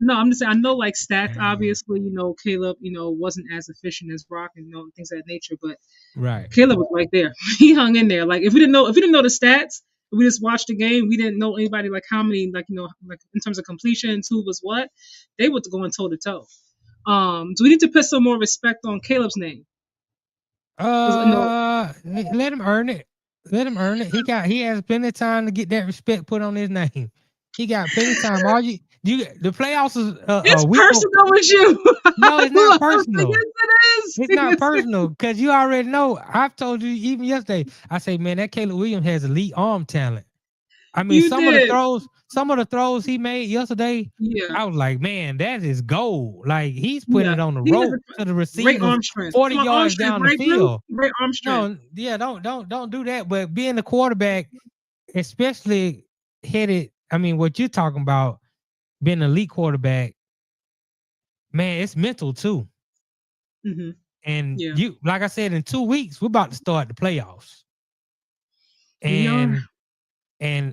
No, I'm just saying. I know, like stats. Obviously, Caleb, wasn't as efficient as Brock and things of that nature. But right, Caleb was right there. He hung in there. Like if we didn't know the stats, if we just watched the game. We didn't know anybody like how many like in terms of completions, who was what. They were going toe to toe. Do we need to put some more respect on Caleb's name? Let him earn it. Let him earn it. He has plenty of time to get that respect put on his name. He got plenty of time. The playoffs is it's personal with you. No, it's not personal. Yes, it is. It's not personal because you already know. I've told you even yesterday. I say, man, that Caleb Williams has elite arm talent. I mean, some of the throws he made yesterday, I was like, man, that is gold. Like he's putting it on the rope to the receiver 40 yards down the field. Great arm strength. No, yeah, don't do that. But being the quarterback, especially headed, I mean, what you're talking about, being an elite quarterback, man, it's mental too. Mm-hmm. And you, like I said, in 2 weeks, we're about to start the playoffs. And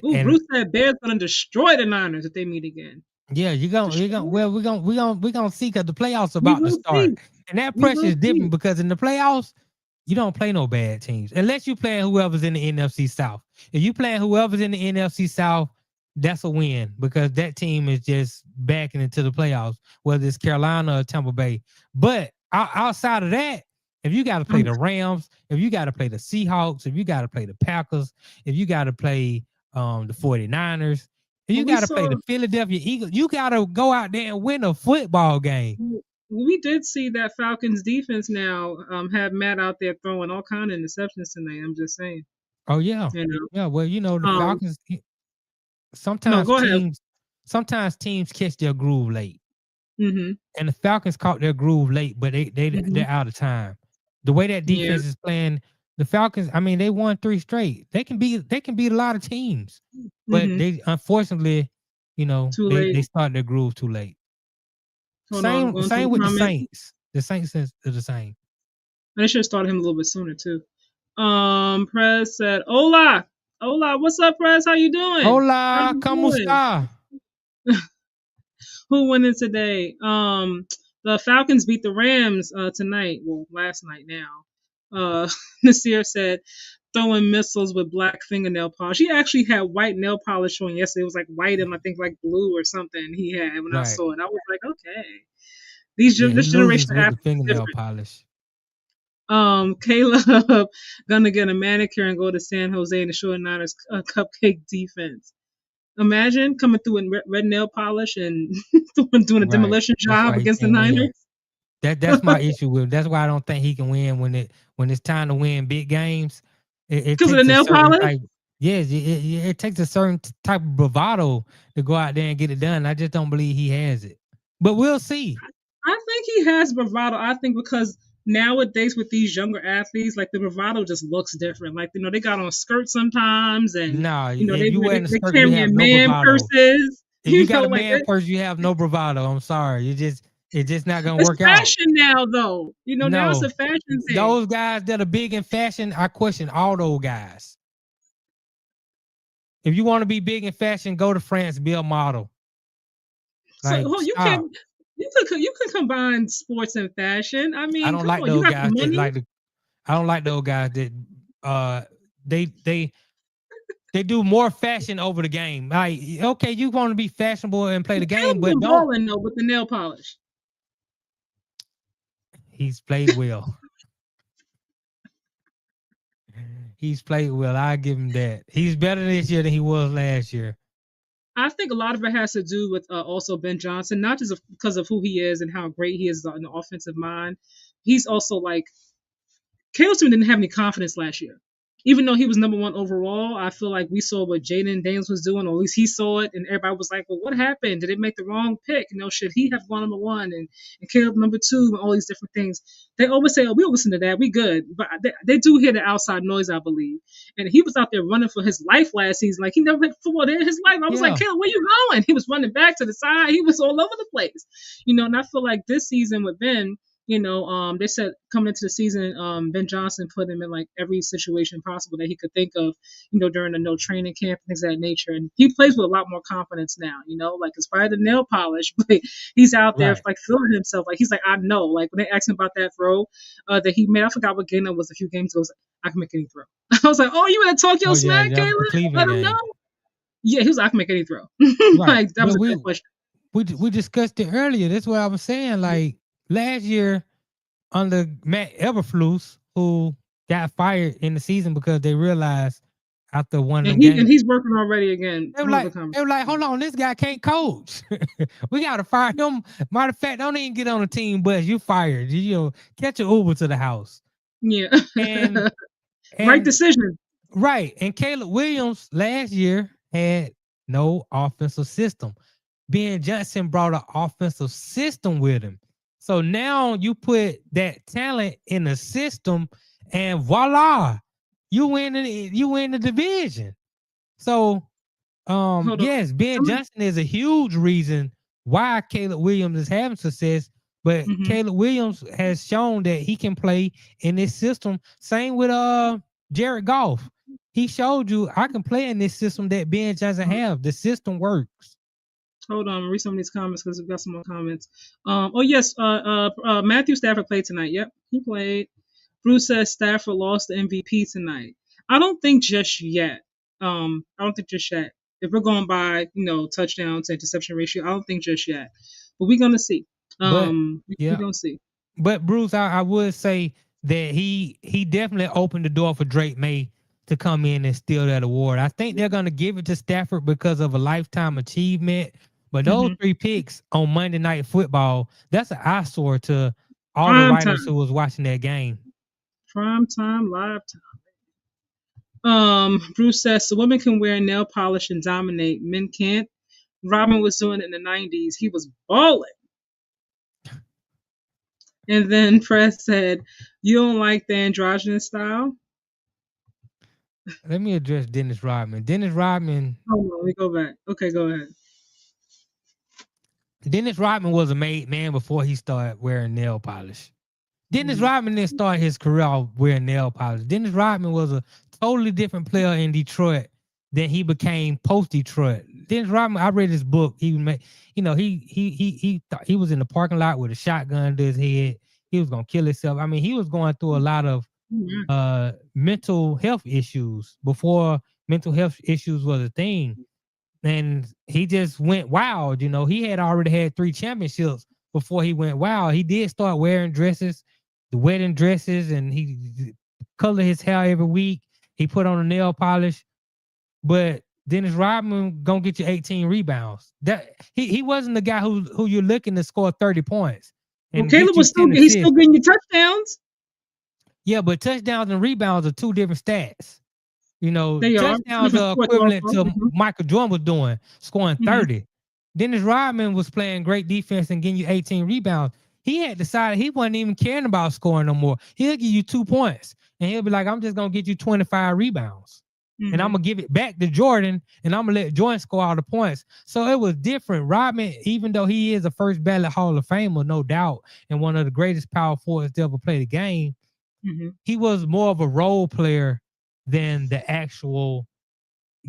Bruce said Bears gonna destroy the Niners if they meet again. Yeah, we're gonna see because the playoffs are about to start. And that pressure is different because in the playoffs, you don't play no bad teams unless you playing whoever's in the NFC South. If you playing whoever's in the NFC South, that's a win because that team is just backing into the playoffs, whether it's Carolina or Tampa Bay. But outside of that, if you got to play the Rams, if you got to play the Seahawks, if you got to play the Packers, if you got to play the 49ers, if you got to play the Philadelphia Eagles, you got to go out there and win a football game. We did see that Falcons defense now have Matt out there throwing all kind of interceptions tonight. I'm just saying. Oh yeah, yeah. Well, the Falcons. Sometimes teams catch their groove late, and the Falcons caught their groove late, but they're out of time. The way that defense is playing, the Falcons. I mean, they won 3 straight. They can beat a lot of teams, but they unfortunately, they start their groove too late. Same with the Saints. The Saints are the same. They should have started him a little bit sooner too. Prez said, "Hola, what's up, Prez? How you doing? Hola, ¿cómo está?" Who won it today? The Falcons beat the Rams tonight. Well, last night now. Nasir said, throwing missiles with black fingernail polish. He actually had white nail polish on yesterday. It was like white and I think like blue or something he had when I saw it. I was like, okay. This generation with the fingernail polish. Caleb gonna get a manicure and go to San Jose and show Niners cupcake defense. Imagine coming through in red nail polish and doing a Right. demolition That's job why he against the can't win. Niners. That's my issue with him. That's why I don't think he can win when it's time to win big games. It Because of the takes a nail certain polish? type. Yes, it takes a certain type of bravado to go out there and get it done. I just don't believe he has it. But we'll see. I think he has bravado. I think because nowadays with these younger athletes, like the bravado just looks different. Like they got on skirts sometimes, and No, they if you wearing a they skirt, you have carrying no man bravado. purses. If you got a Like man purse, you have no bravado. I'm sorry. It's just not gonna it's work out. fashion now, though. Now it's a No. fashion thing. Those guys that are big in fashion, I question all those guys. If you want to be big in fashion, go to France, be a model. So Like, you stop. can you can combine sports and fashion. I I mean, don't come like on, you those got the guys that money. I don't like those guys that uh they they do more fashion over the game. Like, okay, you want to be fashionable and play the game, Caleb's but been don't. balling though with the nail polish. He's played well. He's played well. I give him that. He's better this year than he was last year. I think a lot of it has to do with also Ben Johnson, not just because of who he is and how great he is in the offensive mind. He's also like Caleb didn't have any confidence last year. Even though he was number one overall, I feel like we saw what Jaden Daniels was doing, or at least he saw it, and everybody was like, well, what happened? Did it make the wrong pick? Should he have gone number one and Caleb number two and all these different things? They always say, oh, we'll listen to that. We good. But they do hear the outside noise, I believe. And he was out there running for his life last season. Like, he never played football in his life. I was like, Yeah. Caleb, where you going? He was running back to the side. He was all over the place. And I feel like this season with Ben, they said coming into the season, Ben Johnson put him in like every situation possible that he could think of, during the no training camp and things of that nature. And he plays with a lot more confidence now, like in spite of the nail polish, but he's out there Right. like feeling himself. Like he's like, I know. Like when they asked him about that throw that he made, I forgot what game that was a few games ago. I can make any throw. I was like, oh, you want to talk your smack, That was Caleb? the Cleveland Let him game. know. Yeah, he was like, I can make any throw. Right. Like that was a good question. We discussed it earlier. That's what I was saying. Like last year under Matt Eberflus, who got fired in the season because they realized after one of them games, and he's working already again. they were like, hold on, this guy can't coach. We gotta fire him. Matter of fact, don't even get on the team bus. You fired. Catch an Uber to the house. Yeah. And right decision. Right. And Caleb Williams last year had no offensive system. Ben Johnson brought an offensive system with him. So now you put that talent in the system and voila, you win the division. So yes, Ben Johnson is a huge reason why Caleb Williams is having success, but Caleb Williams has shown that he can play in this system. Same with Jared Goff. He showed you I can play in this system that Ben Johnson have. The system works. Hold on, read some of these comments because we've got some more comments. Oh yes, Matthew Stafford played tonight. Yep, he played. Bruce says Stafford lost the MVP tonight. I don't think just yet. I don't think just yet. If we're going by touchdown to interception ratio, I don't think just yet. But we're gonna see. We're gonna see. But Bruce, I would say that he definitely opened the door for Drake May to come in and steal that award. I think they're gonna give it to Stafford because of a lifetime achievement. But those 3 picks on Monday Night Football, that's an eyesore to all the writers who was watching that game. Prime time, live time. Bruce says so women can wear nail polish and dominate. Men can't. Robin was doing it in the 90s. He was balling. And then Press said, you don't like the androgynous style? Let me address Dennis Rodman. Dennis Rodman. Oh, no, let me go back. Okay, go ahead. Dennis Rodman was a made man before he started wearing nail polish. Dennis Rodman didn't start his career off wearing nail polish. Dennis Rodman was a totally different player in Detroit than he became post Detroit. Dennis Rodman, I read his book. He was in the parking lot with a shotgun to his head. He was gonna kill himself. I mean, he was going through a lot of mental health issues before mental health issues was a thing. And he just went wild. He had already had 3 championships before he went wild. He did start wearing dresses the wedding dresses, and he color his hair every week. He put on a nail polish, but Dennis Rodman gonna get you 18 rebounds. That he wasn't the guy who you're looking to score 30 points Well, and get Caleb you was 10 he's still assists. getting you touchdowns. Yeah, but touchdowns and rebounds are two different stats. You know, They are touchdowns different are sports equivalent also. to Michael Jordan was doing, scoring 30. Dennis Rodman was playing great defense and getting you 18 rebounds. He had decided he wasn't even caring about scoring no more. He'll give you 2 points, and he'll be like, I'm just going to get you 25 rebounds. And I'm going to give it back to Jordan, and I'm going to let Jordan score all the points. So it was different. Rodman, even though he is a first ballot Hall of Famer, no doubt, and one of the greatest power forwards to ever play the game, he was more of a role player than the actual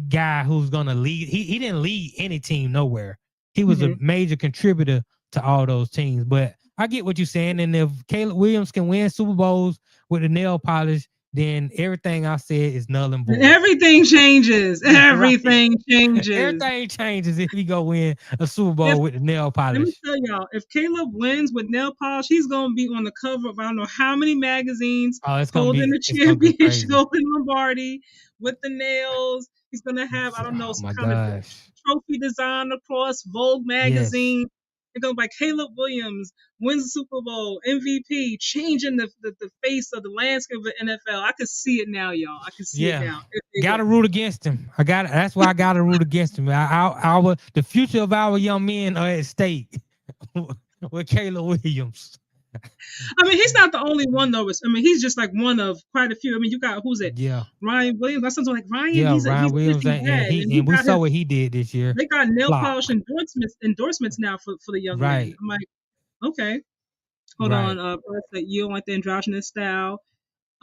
guy who's going to lead. He didn't lead any team nowhere. He was a major contributor to all those teams. But I get what you're saying. And if Caleb Williams can win Super Bowls with the nail polish, then everything I said is null and void. Everything changes. Everything changes. Everything changes if he go win a Super Bowl with the nail polish. Let me tell y'all, if Caleb wins with nail polish, he's gonna be on the cover of I don't know how many magazines, holding the championship, holding Lombardi with the nails. He's gonna have I don't know some kind of trophy design across Vogue magazine. They're gonna be like Caleb Williams wins the Super Bowl, MVP, changing the face of the landscape of the NFL. I can see it now, y'all. I can see it now. Gotta root against him. That's why I gotta root against him. The future of our young men are at stake with Caleb Williams. I mean, he's not the only one though. I mean, he's just like one of quite a few. I mean, you got who's it? Yeah, Ryan Williams. That's something like Ryan. Yeah, Ryan Williams, and we saw what he did this year. They got nail polish endorsements now for the young man. I'm like, okay, hold on. You don't like the androgynous style.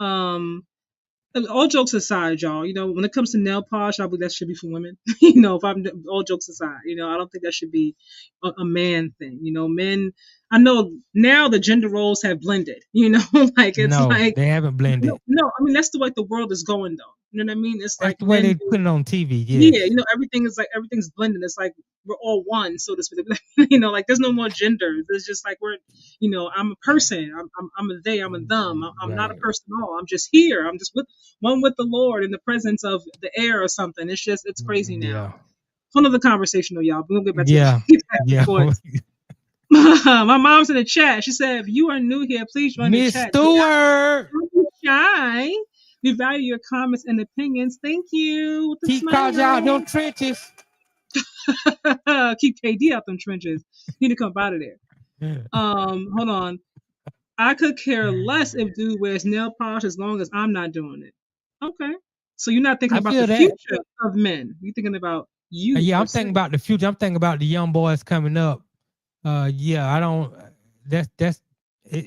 All jokes aside, y'all, you know, when it comes to nail polish, I believe that should be for women. You know, if I'm all jokes aside, you know, I don't think that should be a man thing. You know, men. I know now the gender roles have blended. You know, like it's like they haven't blended. No, I mean that's the way the world is going, though. You know what I mean? It's that's like the way they put it on TV. Yeah, you know, everything's blended. It's like we're all one, so to speak. You know, like there's no more genders. It's just like you know, I'm a person. I'm a they. I'm a them. I'm not a person at all. I'm just here. I'm just with the Lord in the presence of the air or something. It's crazy now. Yeah. Whole other conversation, though, y'all. We'll get back to My mom's in the chat. She said, if you are new here, please join the chat. Stewart. Don't be shy. We value your comments and opinions. Thank you. Keep Katja out them trenches. Keep KD out them trenches. Need to come out of there. Hold on. I could care less if dude wears nail polish as long as I'm not doing it. Okay. So you're not thinking about the future of men. You're thinking about you. Yeah, I'm thinking about the future. I'm thinking about the young boys coming up. I don't.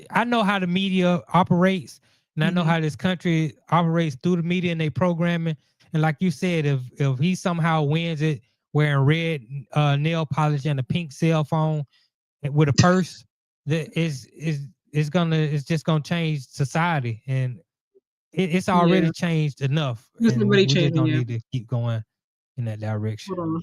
I know how the media operates, and I know how this country operates through the media and they programming. And like you said, if he somehow wins it wearing red nail polish and a pink cell phone with a purse, it's just gonna change society, and it's already changed enough. It's already changed. We don't need to keep going in that direction. Hold on.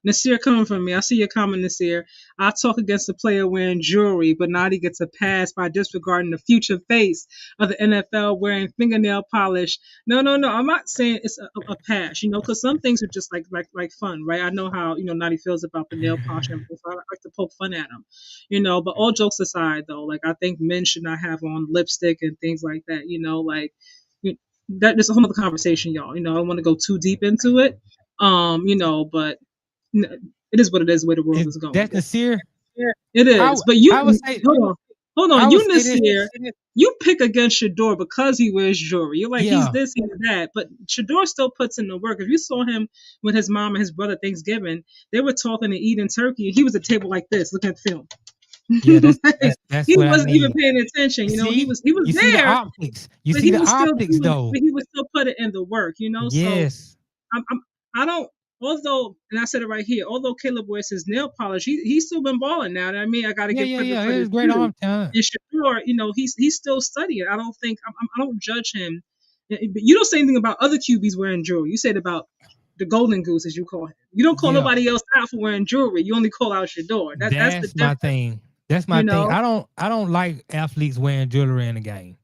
Nasir coming from me. I see your comment, Nasir. I talk against a player wearing jewelry, but Notty gets a pass by disregarding the future face of the NFL wearing fingernail polish. No. I'm not saying it's a pass, you know, because some things are just like fun, right? I know how, you know, Notty feels about the nail polish and everything, so I like to poke fun at him, you know. But all jokes aside, though, like I think men should not have on lipstick and things like that, you know, like that is a whole other conversation, y'all. You know, I don't want to go too deep into it, you know, but. It is what it is. Where the world is going. That's Nasir. It is. But you hold on. You Nasir. You pick against Shedeur because he wears jewelry. You're like he's this, he's that. But Shedeur still puts in the work. If you saw him with his mom and his brother Thanksgiving, they were talking and eating turkey. He was at a table like this, looking at film. Yeah, that's he wasn't even paying attention. You know, he was there. See the optics. You see the optics, though. But he was still putting in the work. You know. Yes. So I don't. Although, and I said it right here, although Caleb wears his nail polish, he's still been balling now. I mean, I got to give credit. Yeah, it's great arm talent. And Shedeur, you know, he's still studying. I don't think I don't judge him. But you don't say anything about other QBs wearing jewelry. You said about the golden goose, as you call him. You don't call nobody else out for wearing jewelry. You only call out Shedeur. That's the my thing. That's my You thing. know, I don't like athletes wearing jewelry in the game.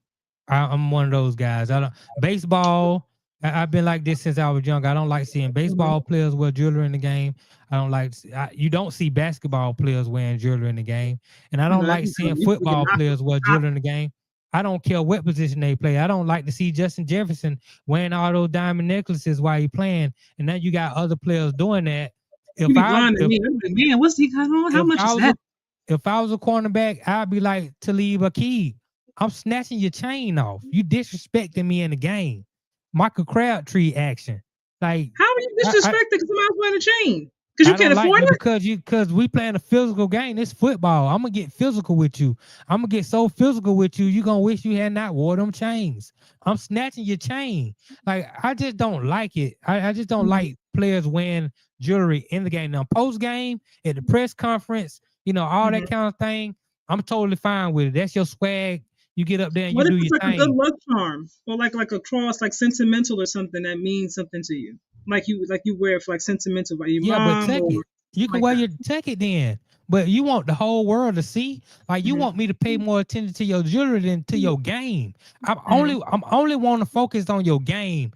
I'm one of those guys. I don't baseball. I've been like this since I was young. I don't like seeing Mhm. baseball players wear jewelry in the game. I don't like. You don't see basketball players wearing jewelry in the game, and I You don't know, like seeing you can get football knocked players wear out. jewelry in the game. I don't care what position they play. I don't like to see Justin Jefferson wearing all those diamond necklaces while he playing, and now you got other players doing that. You If be I blinding if me. I'm like, man, what's he got on? How if much I is was that? a cornerback, I'd be like Talib Akib. I'm snatching your chain off. You disrespecting me in the game. Michael Crabtree action. Like How are you I disrespected because somebody's wearing a chain? Because you I can't don't like afford that it? because we playing a physical game. It's football. I'm gonna get physical with you. I'm gonna get so physical with you. You gonna wish you had not wore them chains. I'm snatching your chain. Like I just don't like it. I just don't Mhm. like players wearing jewelry in the game. Now post game at the press conference, all that Mhm. kind of thing. I'm totally fine with it. That's your swag. You get up there and you What if do it's your like a good thing. luck charm, or like a cross, like sentimental or something that means something to you, like you wear it for like sentimental by your Yeah, but mom check or it. You can like wear that? your check it then. But you want the whole world to see. Like you Hmm. want me to pay more attention to your jewelry than to your game. Hmm. I'm only want to focus on your game.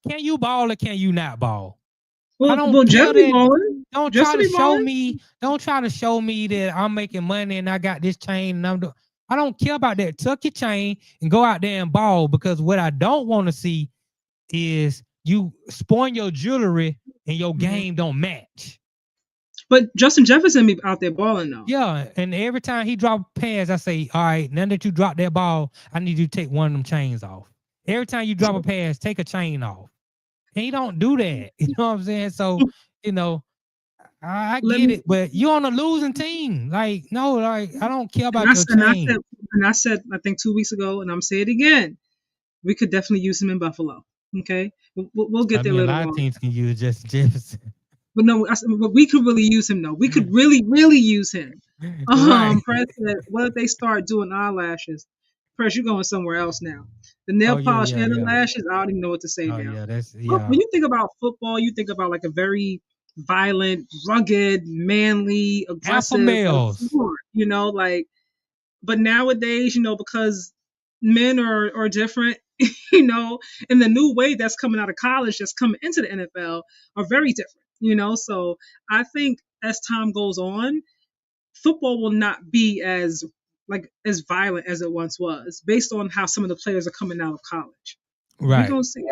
Can you ball or can you not ball? I don't Well, Jeff's care be that. balling. Don't Jeff's try to be show balling. me. Don't try to show me that I'm making money and I got this chain and I don't care about that. Tuck your chain and go out there and ball because what I don't want to see is you spoil your jewelry and your Hmm. game don't match. But Justin Jefferson be out there balling though. Yeah, and every time he drop a pass, I say, all right, now that you drop that ball, I need you to take one of them chains off. Every time you drop a pass, take a chain off. And he don't do that. You know what I'm saying? So, you know, I Let get me. it, but you're on a losing team. Like, no, like I don't care And I, about your and I said, chain. and I said, I think 2 weeks ago, and I'm saying it again. We could definitely use him in Buffalo. Okay, we'll get I there mean, a later lot of on. teams can use Justin Jefferson. But no, but we could really use him though. We could really, really use him. Right. Press said, what if they start doing eyelashes? Press, you're going somewhere else now. The nail Oh yeah, polish yeah, and the yeah. lashes, I don't even know what to say Oh now. yeah, that's But yeah. when you think about football, you think about like a very violent, rugged, manly, Alpha aggressive, like males. sport, like. But nowadays, because men are different, you know, and the new wave that's coming out of college, that's coming into the NFL, are very different. So I think as time goes on, football will not be as violent as it once was, based on how some of the players are coming out of college. We're Right. gonna see.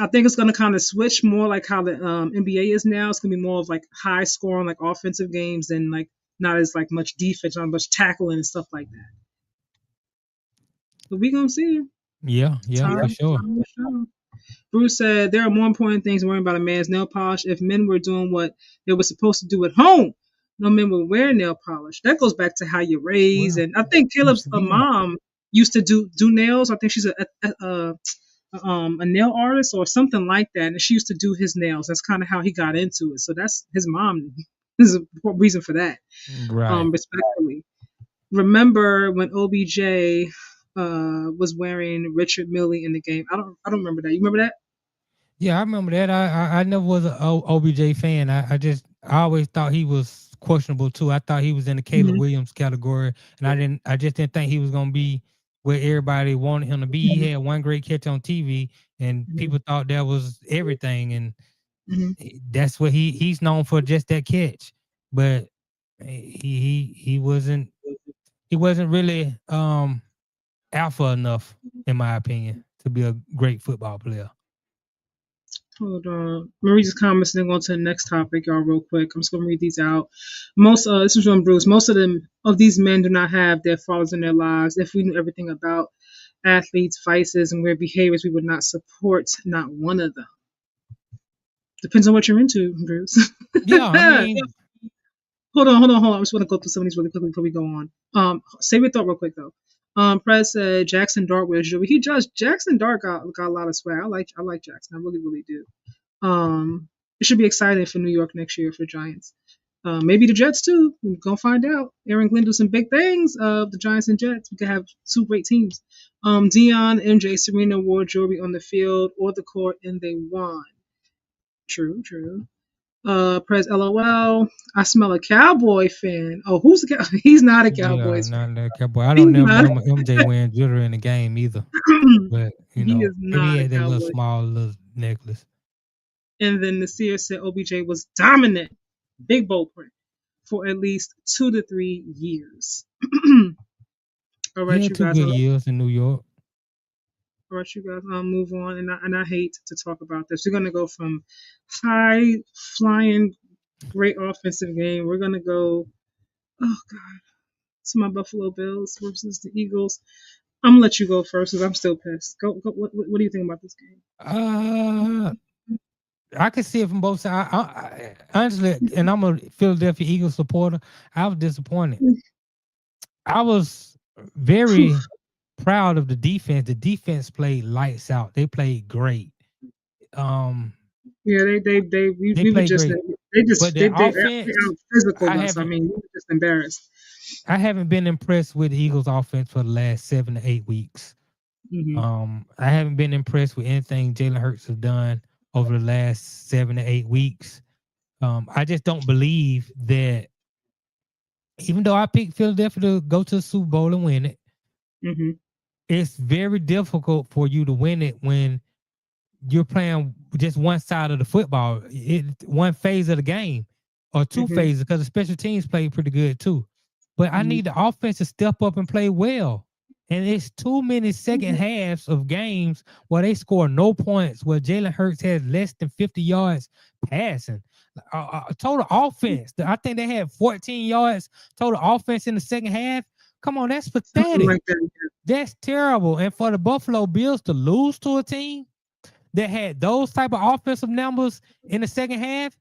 I think it's gonna kind of switch more like how the NBA is now. It's gonna be more of like high scoring, like offensive games, and like not as like much defense, not much tackling and stuff like that. But we gonna see. Yeah, yeah, for sure. Time will show. Bruce said there are more important things than worrying about a man's nail polish. If men were doing what they were supposed to do at home, no men would wear nail polish. That goes back to how you raise. Well, And I think once Caleb's again, mom used to do nails. I think she's a nail artist or something like that. And she used to do his nails. That's kind of how he got into it. So that's his mom is a reason for that. right. Respectfully. Remember when OBJ was wearing Richard Millie in the game? I don't remember that. You remember that? Yeah, I remember that. I never was a OBJ fan. I always thought he was questionable too. I thought he was in the Caleb Hmm. Williams category, and I just didn't think he was gonna be where everybody wanted him to be. He had one great catch on TV, and Hmm. people thought that was everything, and Hmm. that's what he's known for, just that catch. But he wasn't really alpha enough, in my opinion, to be a great football player. Hold on. Marie's comments, then go on to the next topic, y'all, real quick. I'm just gonna read these out. This was from Bruce. Most of these men do not have their fathers in their lives. If we knew everything about athletes, vices, and weird behaviors, we would not support not one of them. Depends on what you're into, Bruce. Yeah, I mean, Hold on. I just want to go through some of these really quickly before we go on. Save your thought real quick though. Press said Jackson Dart wears jewelry. He just Jackson Dart got a lot of swag. I like Jackson. I really really do. It should be exciting for New York next year for Giants. Maybe the Jets too. We're gonna find out. Aaron Glenn do some big things. The Giants and Jets. We could have two great teams. Dion, MJ, Serena wore jewelry on the field or the court, and they won. True, true. Press LOL. I smell a Cowboy fan. Oh, who's the He's not a Yeah, Cowboys fan. not that Cowboy. I He's don't never not. remember MJ wearing jewelry in the game either. But He is maybe he not a had that little Cowboy. small little necklace. And then the seer said OBJ was dominant, big bold print, for at least 2 to 3 years. All He right, had you two guys. good years in New York. All right, you guys. I'll move on, and I hate to talk about this. We're gonna go from high flying, great offensive game. We're gonna go. Oh God, to my Buffalo Bills versus the Eagles. I'm gonna let you go first because I'm still pissed. Go. What do you think about this game? Uh, I can see it from both sides. Honestly, and I'm a Philadelphia Eagles supporter. I was disappointed. I was very proud of the defense. The defense played lights out. They played great. Um, Yeah, they we were played just great. they But their out offense, physical I us. I haven't mean, we were just embarrassed. I haven't been impressed with the Eagles offense for the last 7 to 8 weeks. Hmm. I haven't been impressed with anything Jalen Hurts has done over the last 7 to 8 weeks. I just don't believe that even though I picked Philadelphia to go to the Super Bowl and win it, Hmm. it's very difficult for you to win it when you're playing just one side of the football, one phase of the game or two Hmm. phases, because the special teams played pretty good too. But I Hmm. need the offense to step up and play well. And it's too many second halves of games where they score no points, where Jalen Hurts has less than 50 yards passing. Total offense. I think they had 14 yards total offense in the second half. Come on, that's Something pathetic. like that. That's terrible. And for the Buffalo Bills to lose to a team that had those type of offensive numbers in the second half,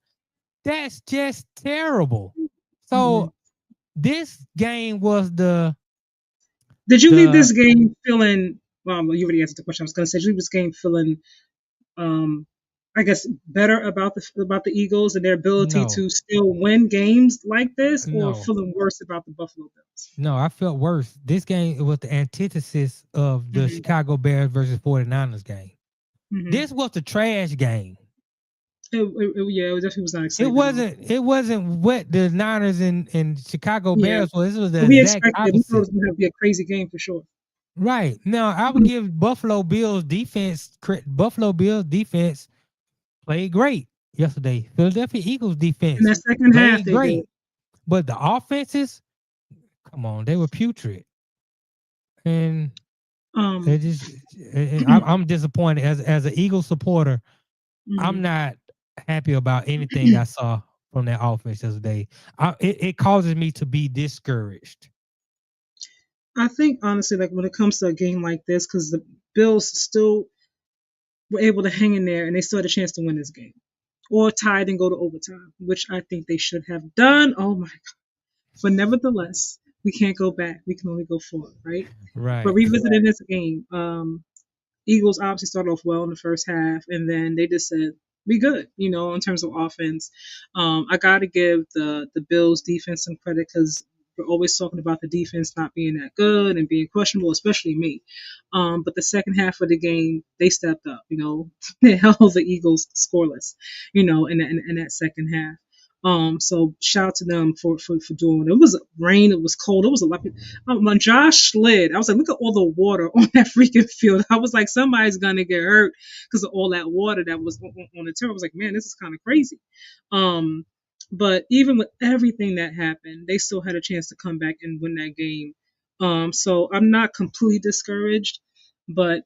that's just terrible. Hmm. So this game was Did you leave the this game feeling? Well, you already answered the question. I was going to say, did you leave this game feeling, um, I guess, better about the Eagles and their ability no, to still win games like this, or no, feeling worse about the Buffalo Bills? no. I felt worse. This game was the antithesis of the Hmm. Chicago Bears versus 49ers game. Hmm. This was the trash game. Yeah, it definitely was not It exciting at all. wasn't. It wasn't what the Niners and Chicago Yeah, Bears was. This was the but we exact expected. We thought it opposite. was going to be a crazy game for sure. Right. Now, I would give Buffalo Bills defense. Buffalo Bills defense played great yesterday. Philadelphia Eagles In defense that second half, played they did. great, but the offenses, come on, they were putrid. And Um, it just, I'm disappointed as an Eagles supporter. I'm mhm. not happy about anything I saw from that offense yesterday. It causes me to be discouraged. I think honestly, like when it comes to a game like this, because the Bills still were able to hang in there and they still had a chance to win this game or tied and go to overtime, which I think they should have done. Oh my God. But nevertheless, we can't go back. We can only go forward, right? But Right. revisiting this game, Eagles obviously started off well in the first half, and then they just said, "We good," in terms of offense. I got to give the Bills defense some credit because we're always talking about the defense not being that good and being questionable, especially me. But the second half of the game, they stepped up. They held the Eagles scoreless. In that second half. So shout out to them for doing it. It was rain, it was cold, it was a lot. When Josh slid, I was like, look at all the water on that freaking field. I was like, somebody's gonna get hurt because of all that water that was on the turf. I was like, man, this is kind of crazy. Um, but even with everything that happened, they still had a chance to come back and win that game. So I'm not completely discouraged, but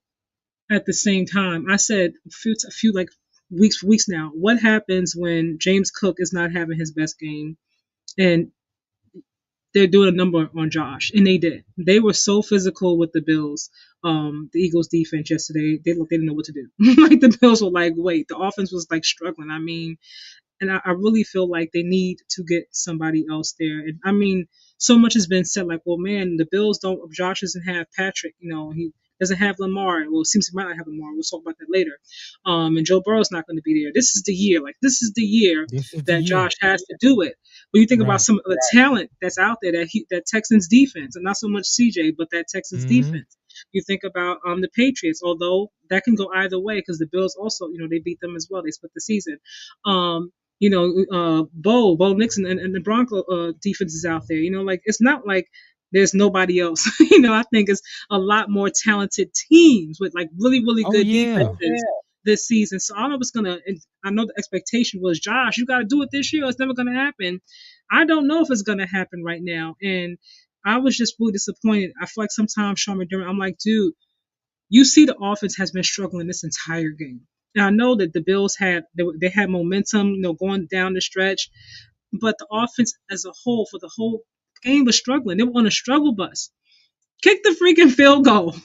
at the same time, I said a few like weeks now. What happens when James Cook is not having his best game and they're doing a number on Josh, and they did. They were so physical with the Bills, the Eagles defense yesterday. They didn't know what to do. Like the Bills were like, wait, the offense was like struggling. I mean, and I really feel like they need to get somebody else there. And I mean, so much has been said, like, well, man, the Bills don't. Josh doesn't have Patrick. He doesn't have Lamar. Well, it seems he might not have Lamar. We'll talk about that later. And Joe Burrow's not going to be there. This is the year. Like, this is the year This is the that year. Josh has to do it. When you think about Right. some of the talent that's out there, that Texans defense, and not so much CJ, but that Texans Hmm. defense. You think about the Patriots, although that can go either way because the Bills also, they beat them as well. They split the season. Bo Nixon and the Bronco defense is out there. Like it's not like there's nobody else. I think it's a lot more talented teams with like really, really Oh good yeah. defenses this season. So I don't know if it's gonna. I know the expectation was Josh, you got to do it this year. Or it's never gonna happen. I don't know if it's gonna happen right now, and I was just really disappointed. I feel like sometimes Sean McDermott, I'm like, dude, you see the offense has been struggling this entire game. And I know that the Bills they had momentum, going down the stretch, but the offense as a whole for the whole game was struggling. They were on a struggle bus. Kick the freaking field goal.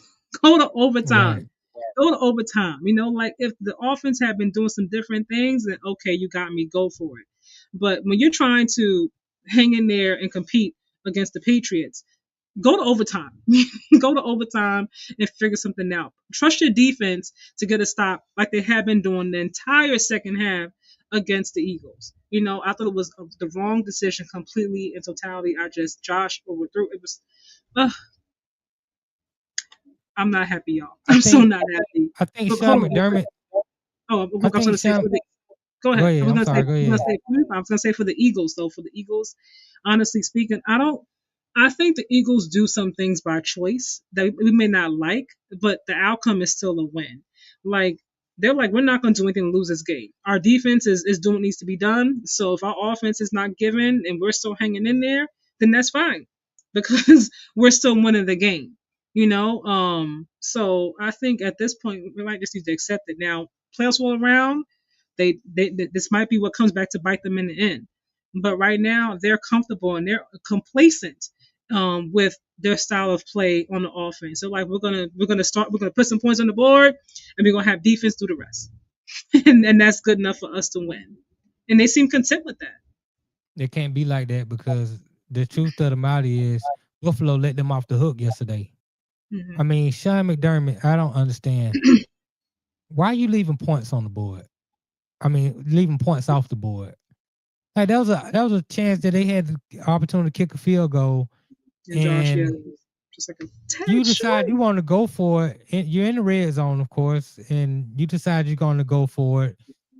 Go to Right. overtime. Go to overtime. Like if the offense had been doing some different things, then okay, you got me, go for it. But when you're trying to hang in there and compete against the Patriots, go to overtime. Go to overtime and figure something out. Trust your defense to get a stop like they have been doing the entire second half against the Eagles. I thought it was the wrong decision completely in totality. Josh overthrew. It was, uh, I'm not happy, y'all. I I'm so think not happy. I think But Sean hold on. McDermott. Oh, I I was going think to say Sean. for the Go Go ahead. ahead. I'm sorry. Go ahead. I was gonna say for the Eagles though. For the Eagles, honestly speaking, I don't. I think the Eagles do some things by choice that we may not like, but the outcome is still a win. Like they're like, we're not gonna do anything to lose this game. Our defense is doing what needs to be done. So if our offense is not given and we're still hanging in there, then that's fine because we're still winning the game. So I think at this point we might just need to accept it. Now playoffs roll around, this might be what comes back to bite them in the end. But right now they're comfortable and they're complacent with their style of play on the offense. So like we're gonna put some points on the board and we're gonna have defense do the rest. And that's good enough for us to win. And they seem content with that. It can't be like that because the truth of the matter is Buffalo let them off the hook yesterday. Mm-hmm. I mean, Sean McDermott, I don't understand. Why are you leaving points on the board? I mean, leaving points off the board. Like that was a chance that they had the opportunity to kick a field goal, And Josh, yeah, and just like a tad you decide short. you want to go for it. You're in the red zone, of course, and you decide you're going to go for it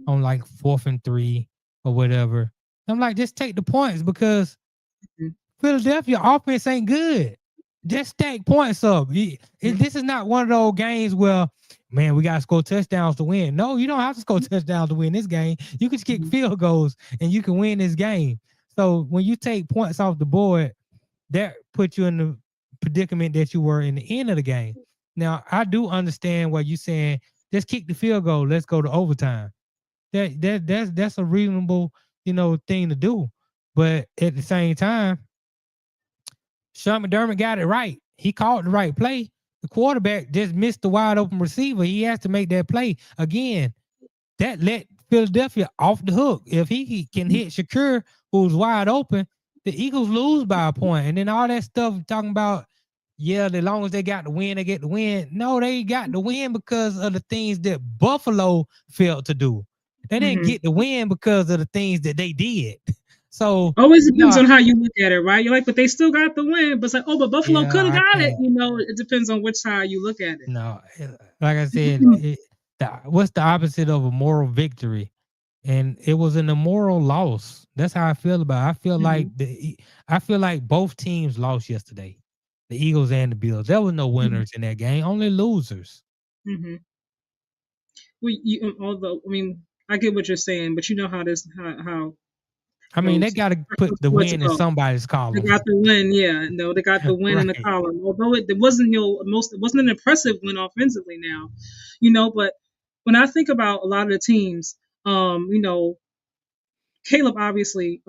on like 4th and 3 or whatever. I'm like, just take the points because Mm-hmm. Philadelphia offense ain't good. Just stack points up. This is not one of those games where, man, we got to score touchdowns to win. No, you don't have to score touchdowns to win this game. You can kick field goals and you can win this game. So when you take points off the board, that puts you in the predicament that you were in the end of the game. Now, I do understand what you're saying. Just kick the field goal. Let's go to overtime. That's a reasonable, thing to do. But at the same time, Sean McDermott got it right. He called the right play. The quarterback just missed the wide open receiver. He has to make that play again. That let Philadelphia off the hook. If he can hit Shedeur, who's wide open, the Eagles lose by a point. And then all that stuff talking about, yeah, as long as they got the win, they get the win. No, they got the win because of the things that Buffalo failed to do. They didn't get the win because of the things that they did. So Always depends on how you look at it, right? You're like, but they still got the win. But it's like, oh, but Buffalo yeah, could have I got it. can't. It depends on which side you look at it. No, like I said, what's the opposite of a moral victory? And it was an immoral loss. That's how I feel about it. I feel like both teams lost yesterday, the Eagles and the Bills. There was no winners in that game, only losers. Mm-hmm. Although I mean, I get what you're saying, but you know how how I mean, they got to put the win in somebody's They column. got the win, yeah. No, they got the win in the Right. column. Although it wasn't it wasn't an impressive win offensively now, but when I think about a lot of the teams, Caleb obviously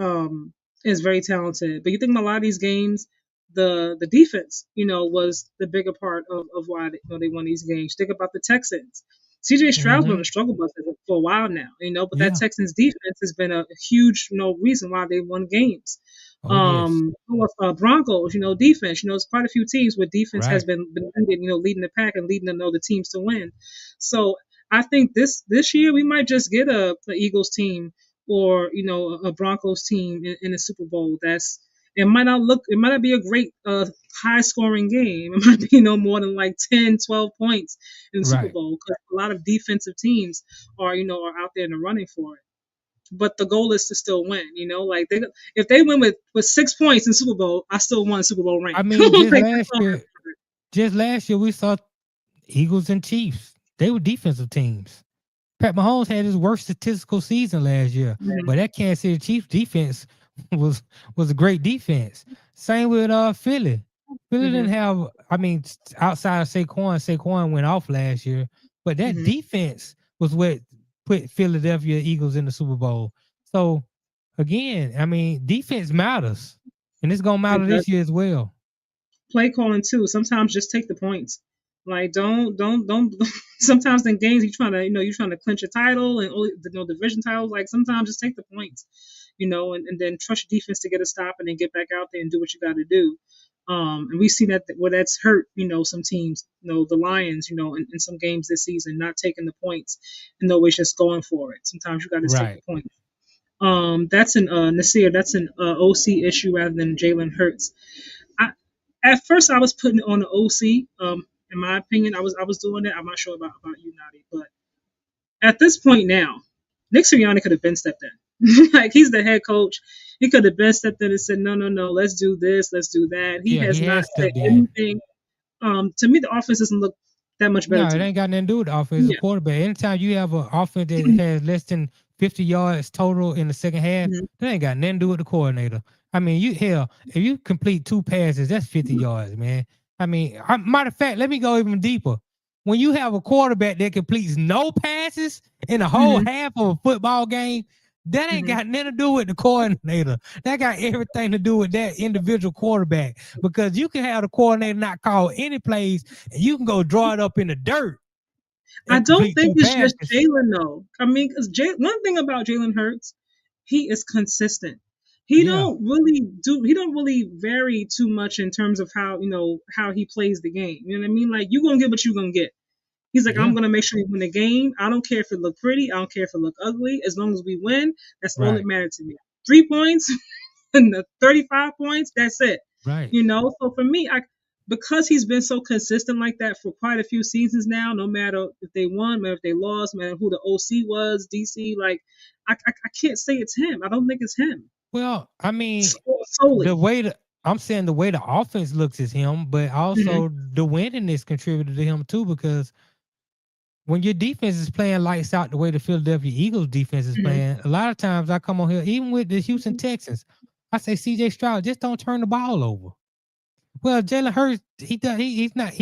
is very talented, but you think about a lot of these games, the defense, was the bigger part of why they won these games. Think about the Texans. CJ Stroud's been on a struggle bus for a while now, but that Yeah. Texans defense has been a huge, reason why they won games. Oh, yes. Broncos, defense. There's quite a few teams where defense has Right. been leading the pack and leading the teams to win. So I think this year we might just get a Eagles team or a Broncos team in the Super Bowl. It might not be a great high scoring game. It might be no more than like 10, 12 points in the Super Right. Bowl because a lot of defensive teams are out there in the running for it. but the goal is to still win. Like if they win with 6 points in Super Bowl, I still won a Super Bowl ring. I mean, Like, that's all. just last year we saw Eagles and Chiefs. They were defensive teams. Pat Mahomes had his worst statistical season last year, but that Kansas City Chiefs defense was a great defense. Same with Philly. Philly didn't have. I mean, outside of Saquon went off last year, but that defense was what put Philadelphia Eagles in the Super Bowl. So again, I mean, defense matters, and it's gonna matter this year as well. Play calling too. Sometimes just take the points. Like don't. Sometimes in games you're trying to clinch a title and division titles. Like sometimes just take the points, and then trust your defense to get a stop and then get back out there and do what you got to do. And we've seen that where that's hurt, some teams, the Lions, in some games this season, not taking the points and always just going for it. Sometimes you got to take the points. That's an Nasir. That's an OC issue rather than Jalen Hurts. At first, I was putting it on the OC. In my opinion, I was doing it. I'm not sure about you, Notty, but at this point now, Nick Sirianni could have been stepped in. Like he's the head coach, he could have been stepped in and said, no, let's do this, let's do that. He has not said anything. To me, the offense doesn't look that much better. No, it ain't got nothing to do with the offense. Yeah. Quarterback. Anytime you have an offense that has less than 50 yards total in the second half, that ain't got nothing to do with the coordinator. I mean, if you complete 2 passes, that's 50 yards, man. I mean, matter of fact, let me go even deeper. When you have a quarterback that completes no passes in the whole half of a football game, that ain't got nothing to do with the coordinator. That got everything to do with that individual quarterback. Because you can have the coordinator not call any plays, and you can go draw it up in the dirt. I don't think it's just Jalen, though. I mean, because one thing about Jalen Hurts, he is consistent. He don't really vary too much in terms of how he plays the game. You know what I mean? Like, you're gonna get what you're gonna get. He's like, I'm gonna make sure we win the game. I don't care if it look pretty. I don't care if it look ugly. As long as we win, that's all that matters to me. 3 points and the 35 points, that's it. Right. So for me, because he's been so consistent like that for quite a few seasons now, no matter if they won, no matter if they lost, no matter who the OC was, DC, like I can't say it's him. I don't think it's him. Well, I mean, solely. I'm saying the way the offense looks is him, but also the winningness contributed to him too, because when your defense is playing lights out the way the Philadelphia Eagles defense is playing, a lot of times I come on here, even with the Houston Texans, I say, CJ Stroud, just don't turn the ball over. Well, Jalen Hurts, he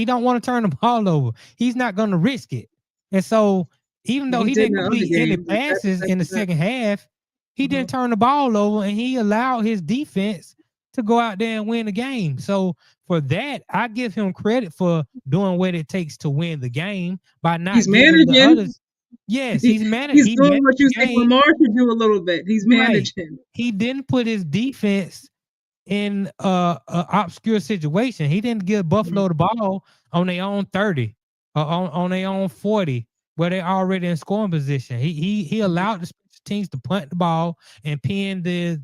don't want to turn the ball over. He's not going to risk it. And so even though he didn't complete any passes in the second half, he didn't turn the ball over, and he allowed his defense to go out there and win the game. So for that, I give him credit for doing what it takes to win the game by not giving the others. Yes, he's managing. He's doing what you think Lamar should do a little bit. He's managing. Right. He didn't put his defense in a obscure situation. He didn't give Buffalo the ball on their own 30 or on their own 40 where they're already in scoring position. He allowed the special teams to punt the ball and pin the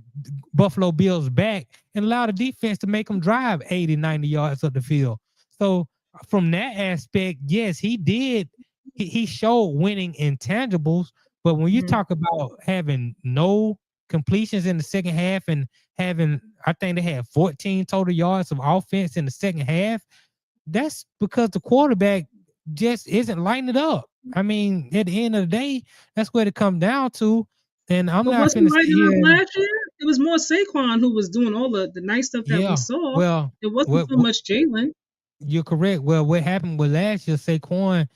Buffalo Bills back and allow the defense to make them drive 80, 90 yards up the field. So from that aspect, yes, he did. He showed winning intangibles, but when you talk about having no completions in the second half and having, I think they had 14 total yards of offense in the second half, that's because the quarterback just isn't lighting it up. I mean, at the end of the day, that's what it comes down to. And I'm not going to say last year. It was more Saquon who was doing all the nice stuff that we saw. Well, it wasn't so much Jalen. You're correct. Well, what happened with last year, Saquon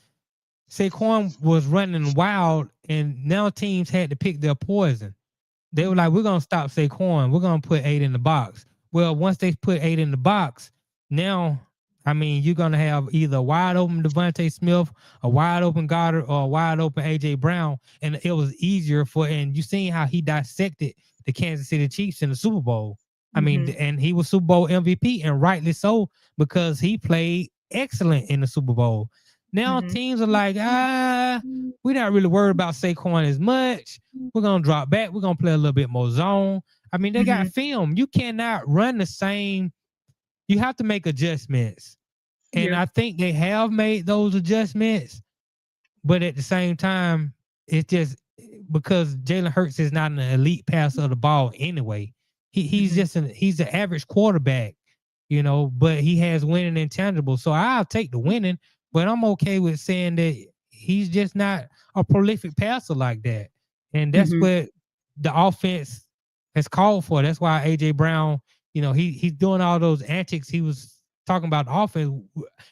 was running wild, and now teams had to pick their poison. They were like, we're going to stop Saquon. We're going to put 8 in the box. Well, once they put 8 in the box, now, I mean, you're going to have either a wide open Devontae Smith, a wide open Goddard, or a wide open A.J. Brown. And it was easier and you seen how he dissected the Kansas City Chiefs in the Super Bowl. I mean, and he was Super Bowl MVP, and rightly so, because he played excellent in the Super Bowl. Now teams are like, we're not really worried about Saquon as much. We're going to drop back. We're going to play a little bit more zone. I mean, they got film. You cannot run the same. You have to make adjustments. And I think they have made those adjustments. But at the same time, it's just because Jalen Hurts is not an elite passer of the ball anyway. He's Mhm. just he's an average quarterback, but he has winning intangibles. So I'll take the winning, but I'm okay with saying that he's just not a prolific passer like that. And that's Mhm. what the offense has called for. That's why AJ Brown, he's doing all those antics. He was talking about the offense.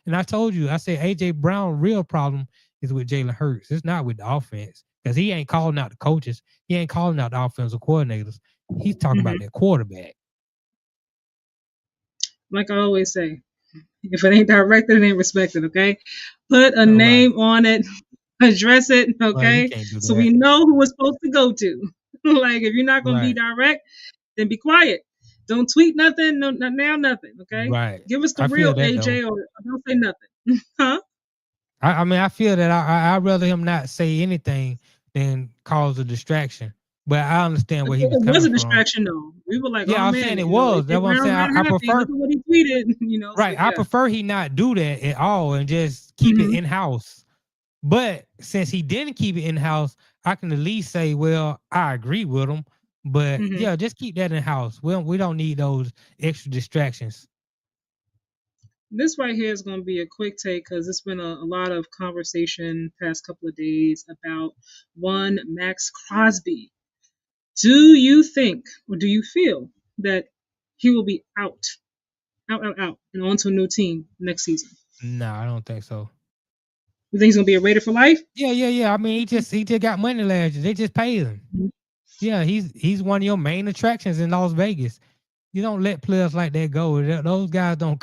And I told you, I said AJ Brown real problem is with Jalen Hurts. It's not with the offense. Because he ain't calling out the coaches. He ain't calling out the offensive coordinators. He's talking about Mhm. that quarterback. Like I always say, if it ain't directed, it ain't respected. Okay, put a All right. name on it, address it. Well, you Okay, can't do so we that. know who we're supposed to go to. Like if you're not gonna be Right. direct, then be quiet. Don't tweet nothing. No, not now, nothing. Okay, Right. give us the I feel real that though. AJ, or don't say nothing. Huh? I mean, I feel that I'd rather him not say anything than cause a distraction. But I understand where he was It was coming a from. distraction though. We were like, Yeah, oh I'm man, saying it was. AJ That's what I'm Brown saying. not I happy. Look prefer at what he tweeted. So right. I yeah. prefer he not do that at all and just keep it Hmm. in house. But since he didn't keep it in house, I can at least say, well, I agree with him. But Hmm. yeah, just keep that in house. We don't need those extra distractions. This right here is going to be a quick take because it's been a lot of conversation past couple of days about one Max Crosby. Do you think or do you feel that he will be out, and on to a new team next season? No, I don't think so. You think he's going to be a Raider for life? Yeah. I mean, he just got money last year. They just paid him. Mhm. Yeah, he's one of your main attractions in Las Vegas. You don't let players like that go. Those guys don't.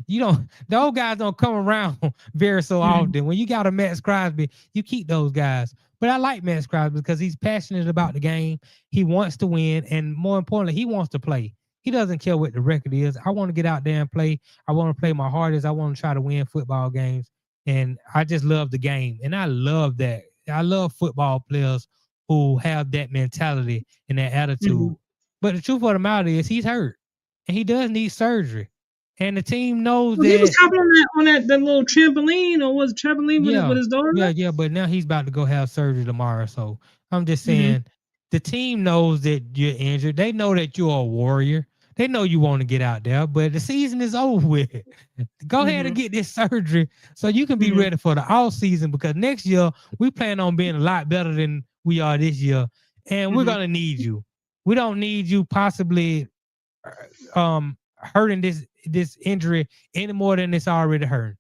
You don't. Those guys don't come around very so Mhm. often. When you got a Max Crosby, you keep those guys. But I like Max Crosby because he's passionate about the game. He wants to win, and more importantly, he wants to play. He doesn't care what the record is. I want to get out there and play. I want to play my hardest. I want to try to win football games, and I just love the game, and I love that. I love football players who have that mentality and that Mhm. attitude. But the truth of the matter is, he's hurt, and he does need surgery. And the team knows Well, he was that. hopping on that little trampoline, or was it trampoline with Yeah, his daughter? yeah. But now he's about to go have surgery tomorrow. So I'm just Hmm. saying, the team knows that you're injured. They know that you're a warrior. They know you want to get out there, but the season is over with. Go ahead and Hmm. get this surgery so you can be Hmm. ready for the off season, because next year we plan on being a lot better than we are this year, and we're Hmm. gonna need you. We don't need you possibly hurting this injury any more than it's already hurt.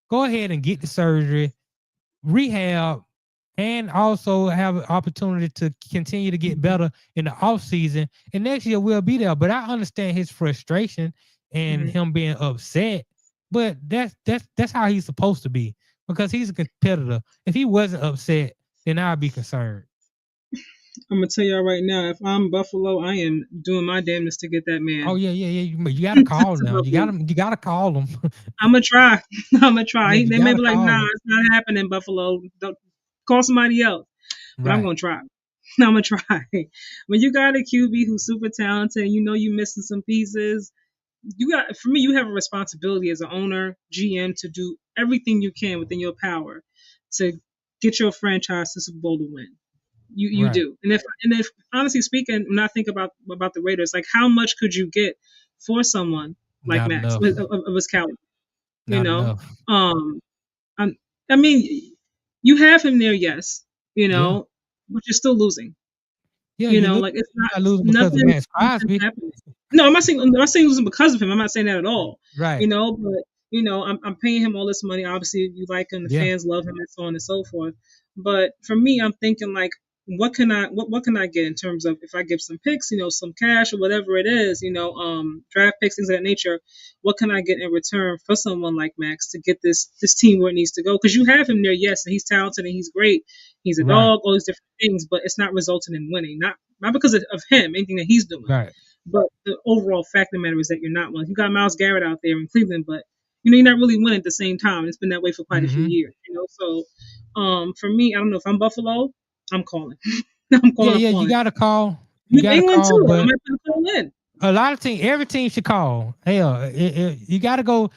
Go ahead and get the surgery, rehab, and also have an opportunity to continue to get Hmm. better in the off season. And next year we'll be there. But I understand his frustration and Hmm. him being upset. But that's how he's supposed to be, because he's a competitor. If he wasn't upset, then I'd be concerned. I'm gonna tell y'all right now, if I'm Buffalo, I am doing my damnedest to get that Oh man yeah. You got to call to now. You got Buffalo. to you got to call him. I'm gonna try. I'm gonna try. Yeah, you They got may to be like, call "Nah, him. it's not happening, Buffalo. Don't call somebody else." But I'm Right. gonna try. I'm gonna try. When you got a QB who's super talented, and you know you're missing some pieces. For me, you have a responsibility as an owner, GM, to do everything you can within your power to get your franchise to Super Bowl to win. You Right. do. And if honestly speaking, when I think about the Raiders, like how much could you get for someone like Not Max enough. of his caliber? You Not know, enough. um, I'm, I mean, you have him there, yes, Yeah. but you're still losing. Yeah, you lose. Like it's You're not not losing because of nothing. Max Nothing's Crosby. happening. No, I'm not saying losing because of him. I'm not saying that at all. Right. But I'm paying him all this money. Obviously, you like him, the Yeah. fans love him, and so on and so forth. But for me, I'm thinking like, what can I get in terms of if I give some picks, some cash or whatever it is, draft picks, things of that nature. What can I get in return for someone like Max to get this team where it needs to go? Because you have him there, yes, and he's talented and he's great. He's a Right. dog, all these different things, but it's not resulting in winning. Not because of him, anything that he's doing, Right. but the overall fact of the matter is that you're not winning. You got Miles Garrett out there in Cleveland, but you're not really winning at the same time. It's been that way for quite a few Mm-hmm. years. So for me, I don't know if I'm Buffalo, I'm calling. I'm Yeah, calling. I'm yeah. You calling. gotta call. You New gotta England call. too. I But might put a call in. a lot of team, every team should call. Hell, you gotta go.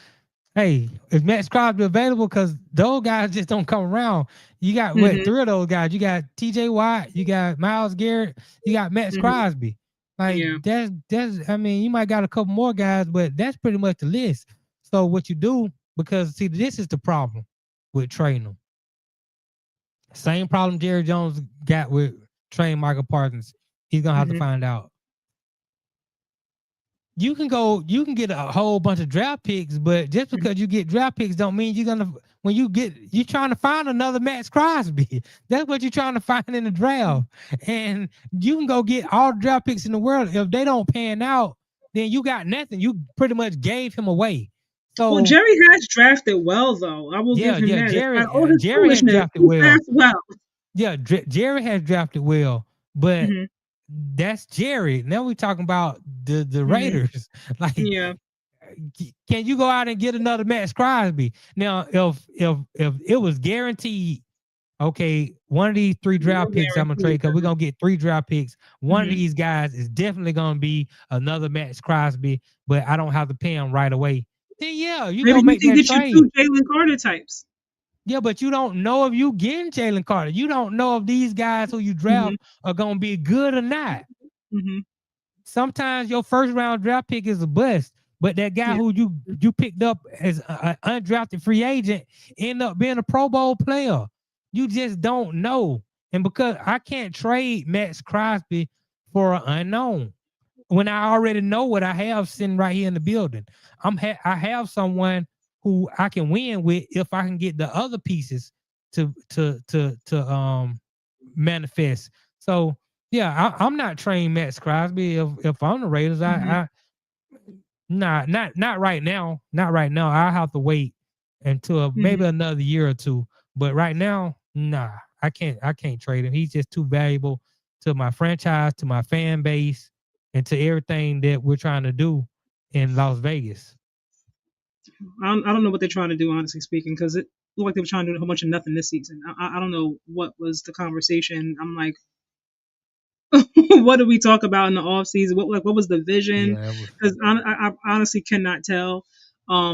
Hey, is Max Crosby available? Because those guys just don't come around. You got what, Mhm. three of those guys? You got T.J. Watt, you got Myles Garrett, you got Max Mhm. Crosby. Like Yeah. that's. I mean, you might got a couple more guys, but that's pretty much the list. So what you do, because see, this is the problem with trading them. Same problem Jerry Jones got with trading Michael Parsons. He's gonna have to Mhm. find out. You can get a whole bunch of draft picks, but just Mhm. because you get draft picks don't mean you're gonna when you're trying to find another Max Crosby. That's what you're trying to find in the draft. And you can go get all the draft picks in the world. If they don't pan out, then you got nothing. You pretty much gave him away. Well, So Jerry has drafted well, though. I will give yeah, him yeah, that. Despite all his Jerry has foolishness, drafted he well. drafts well. Yeah, Jerry has drafted well, but Mhm. that's Jerry. Now we're talking about the Mhm. Raiders. Like, Yeah. can you go out and get another Max Crosby? Now, if it was guaranteed, okay, one of these three No draft picks I'm gonna trade guarantee. because we're gonna get three draft picks. One of Mhm. these guys is definitely gonna be another Max Crosby, but I don't have to pay him right away. Then yeah, you Maybe go he make can that get you trade. two Jalen Carter types. Yeah, but you don't know if you getting Jalen Carter. You don't know if these guys who you Mhm. draft are gonna be good or not. Mhm. Sometimes your first round draft pick is a bust, but that guy Yeah. who you picked up as an undrafted free agent end up being a Pro Bowl player. You just don't know, and because I can't trade Max Crosby for an unknown when I already know what I have sitting right here in the building. I have someone who I can win with if I can get the other pieces to manifest. So yeah, I'm not trained Max Crosby. If I'm the Raiders, Mhm. I not right now. Not right now. I have to wait until maybe Mhm. another year or two. But right now, nah, I can't trade him. He's just too valuable to my franchise, to my fan base, and to everything that we're trying to do in Las Vegas. I don't know what they're trying to do, honestly speaking, because it looked like they were trying to do a whole bunch of nothing this season. I don't know what was the conversation. I'm like, what did we talk about in the off season? What was the vision? Yeah, it was. Because I honestly cannot tell,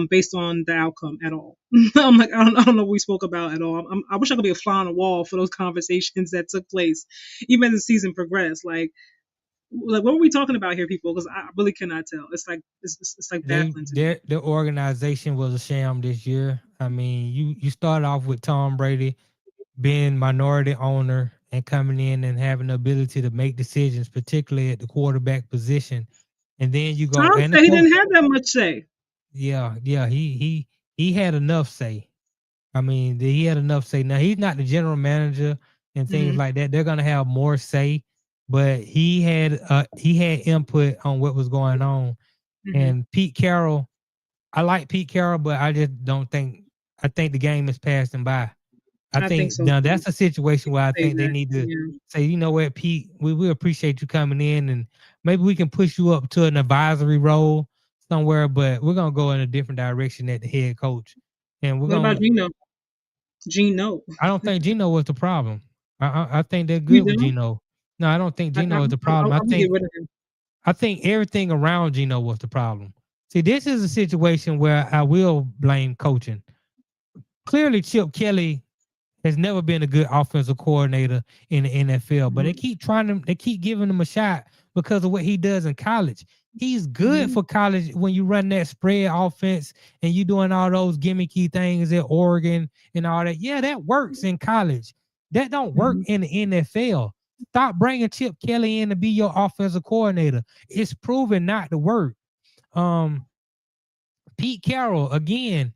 based on the outcome at all. I'm like, I don't know what we spoke about at all. I wish I could be a fly on the wall for those conversations that took place, even as the season progressed. Like what were we talking about here, people? Because I really cannot tell. It's like baffling to me. Their organization was a sham this year. I mean, you start off with Tom Brady being minority owner and coming in and having the ability to make decisions, particularly at the quarterback position. And then you go Tom and the said he coach. didn't have that much say. Yeah, he had enough say. I mean, he had enough say. Now he's not the general manager and things Hmm. like that. They're gonna have more say, but he had input on what was going on. Hmm. And Pete Carroll, I like Pete Carroll, but I just don't think I think the game is passing by. I I think think so now too. that's a situation where I Say think they that. need to Yeah. say, you know what, Pete, we appreciate you coming in and maybe we can push you up to an advisory role somewhere, but we're gonna go in a different direction at the head coach. And we're What about gonna Gino? Gino. I don't think Gino was the problem. I think they're You good with don't? Gino. No, I don't think I, I, Gino is the I'm problem. gonna get rid of him. I think everything around Gino was the problem. See, this is a situation where I will blame coaching. Clearly, Chip Kelly has never been a good offensive coordinator in the NFL, but Hmm. they keep giving him a shot because of what he does in college. He's good Hmm. for college when you run that spread offense and you doing all those gimmicky things at Oregon and all that. Yeah, that works in college. That don't work Hmm. in the NFL. Stop bringing Chip Kelly in to be your offensive coordinator. It's proven not to work. Um, Pete Carroll again.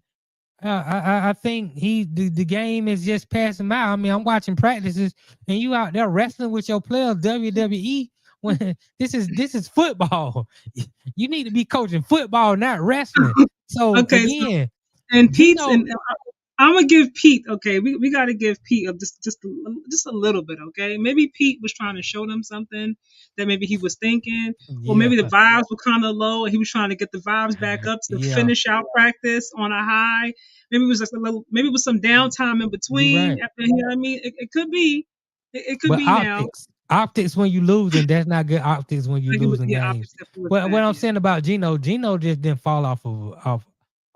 I think the game is just passing by. I mean, I'm watching practices and you out there wrestling with your players WWE when this is football. You need to be coaching football, not wrestling. So Okay, so again, and Pete's Gino, and I'm gonna give Pete. Okay, we got to give Pete just a little bit. Okay, maybe Pete was trying to show them something that maybe he was thinking, or yeah, maybe the vibes were kind of low, and he was trying to get the vibes back up to yeah, finish out practice on a high. Maybe it was just a little. Maybe it was some downtime in you're between. right. You know what I mean? It could be. It could But be now. optics when you lose, and that's not good optics when you Like it was, losing yeah, games. opposite was Well, what bad. I'm Yeah. saying about Gino just didn't fall off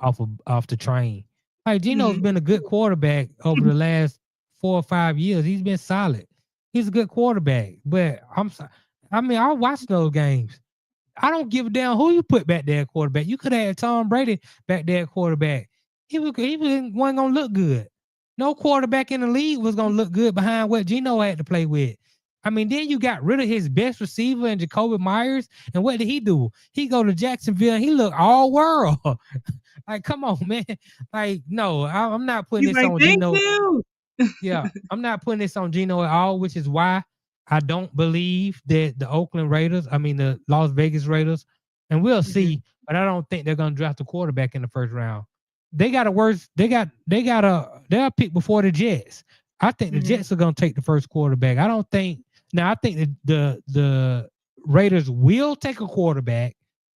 off the train. Like Gino's Mm-hmm. been a good quarterback over the last 4 or 5 years. He's been solid. He's a good quarterback. But I mean, I watch those games. I don't give a damn who you put back there at quarterback. You could have had Tom Brady back there at quarterback. Wasn't gonna look good. No quarterback in the league was gonna look good behind what Gino had to play with. I mean, then you got rid of his best receiver and Jacoby Myers, and what did he do? He go to Jacksonville and he looked all world. Like, come on, man. Like, no, I'm not putting He's this like, on thank Gino. you. Yeah, I'm not putting this on Gino at all, which is why I don't believe that the Las Vegas Raiders, and we'll Mm-hmm. see, but I don't think they're gonna draft a quarterback in the first round. They'll pick before the Jets. I think the Mm-hmm. Jets are gonna take the first quarterback. I think the Raiders will take a quarterback,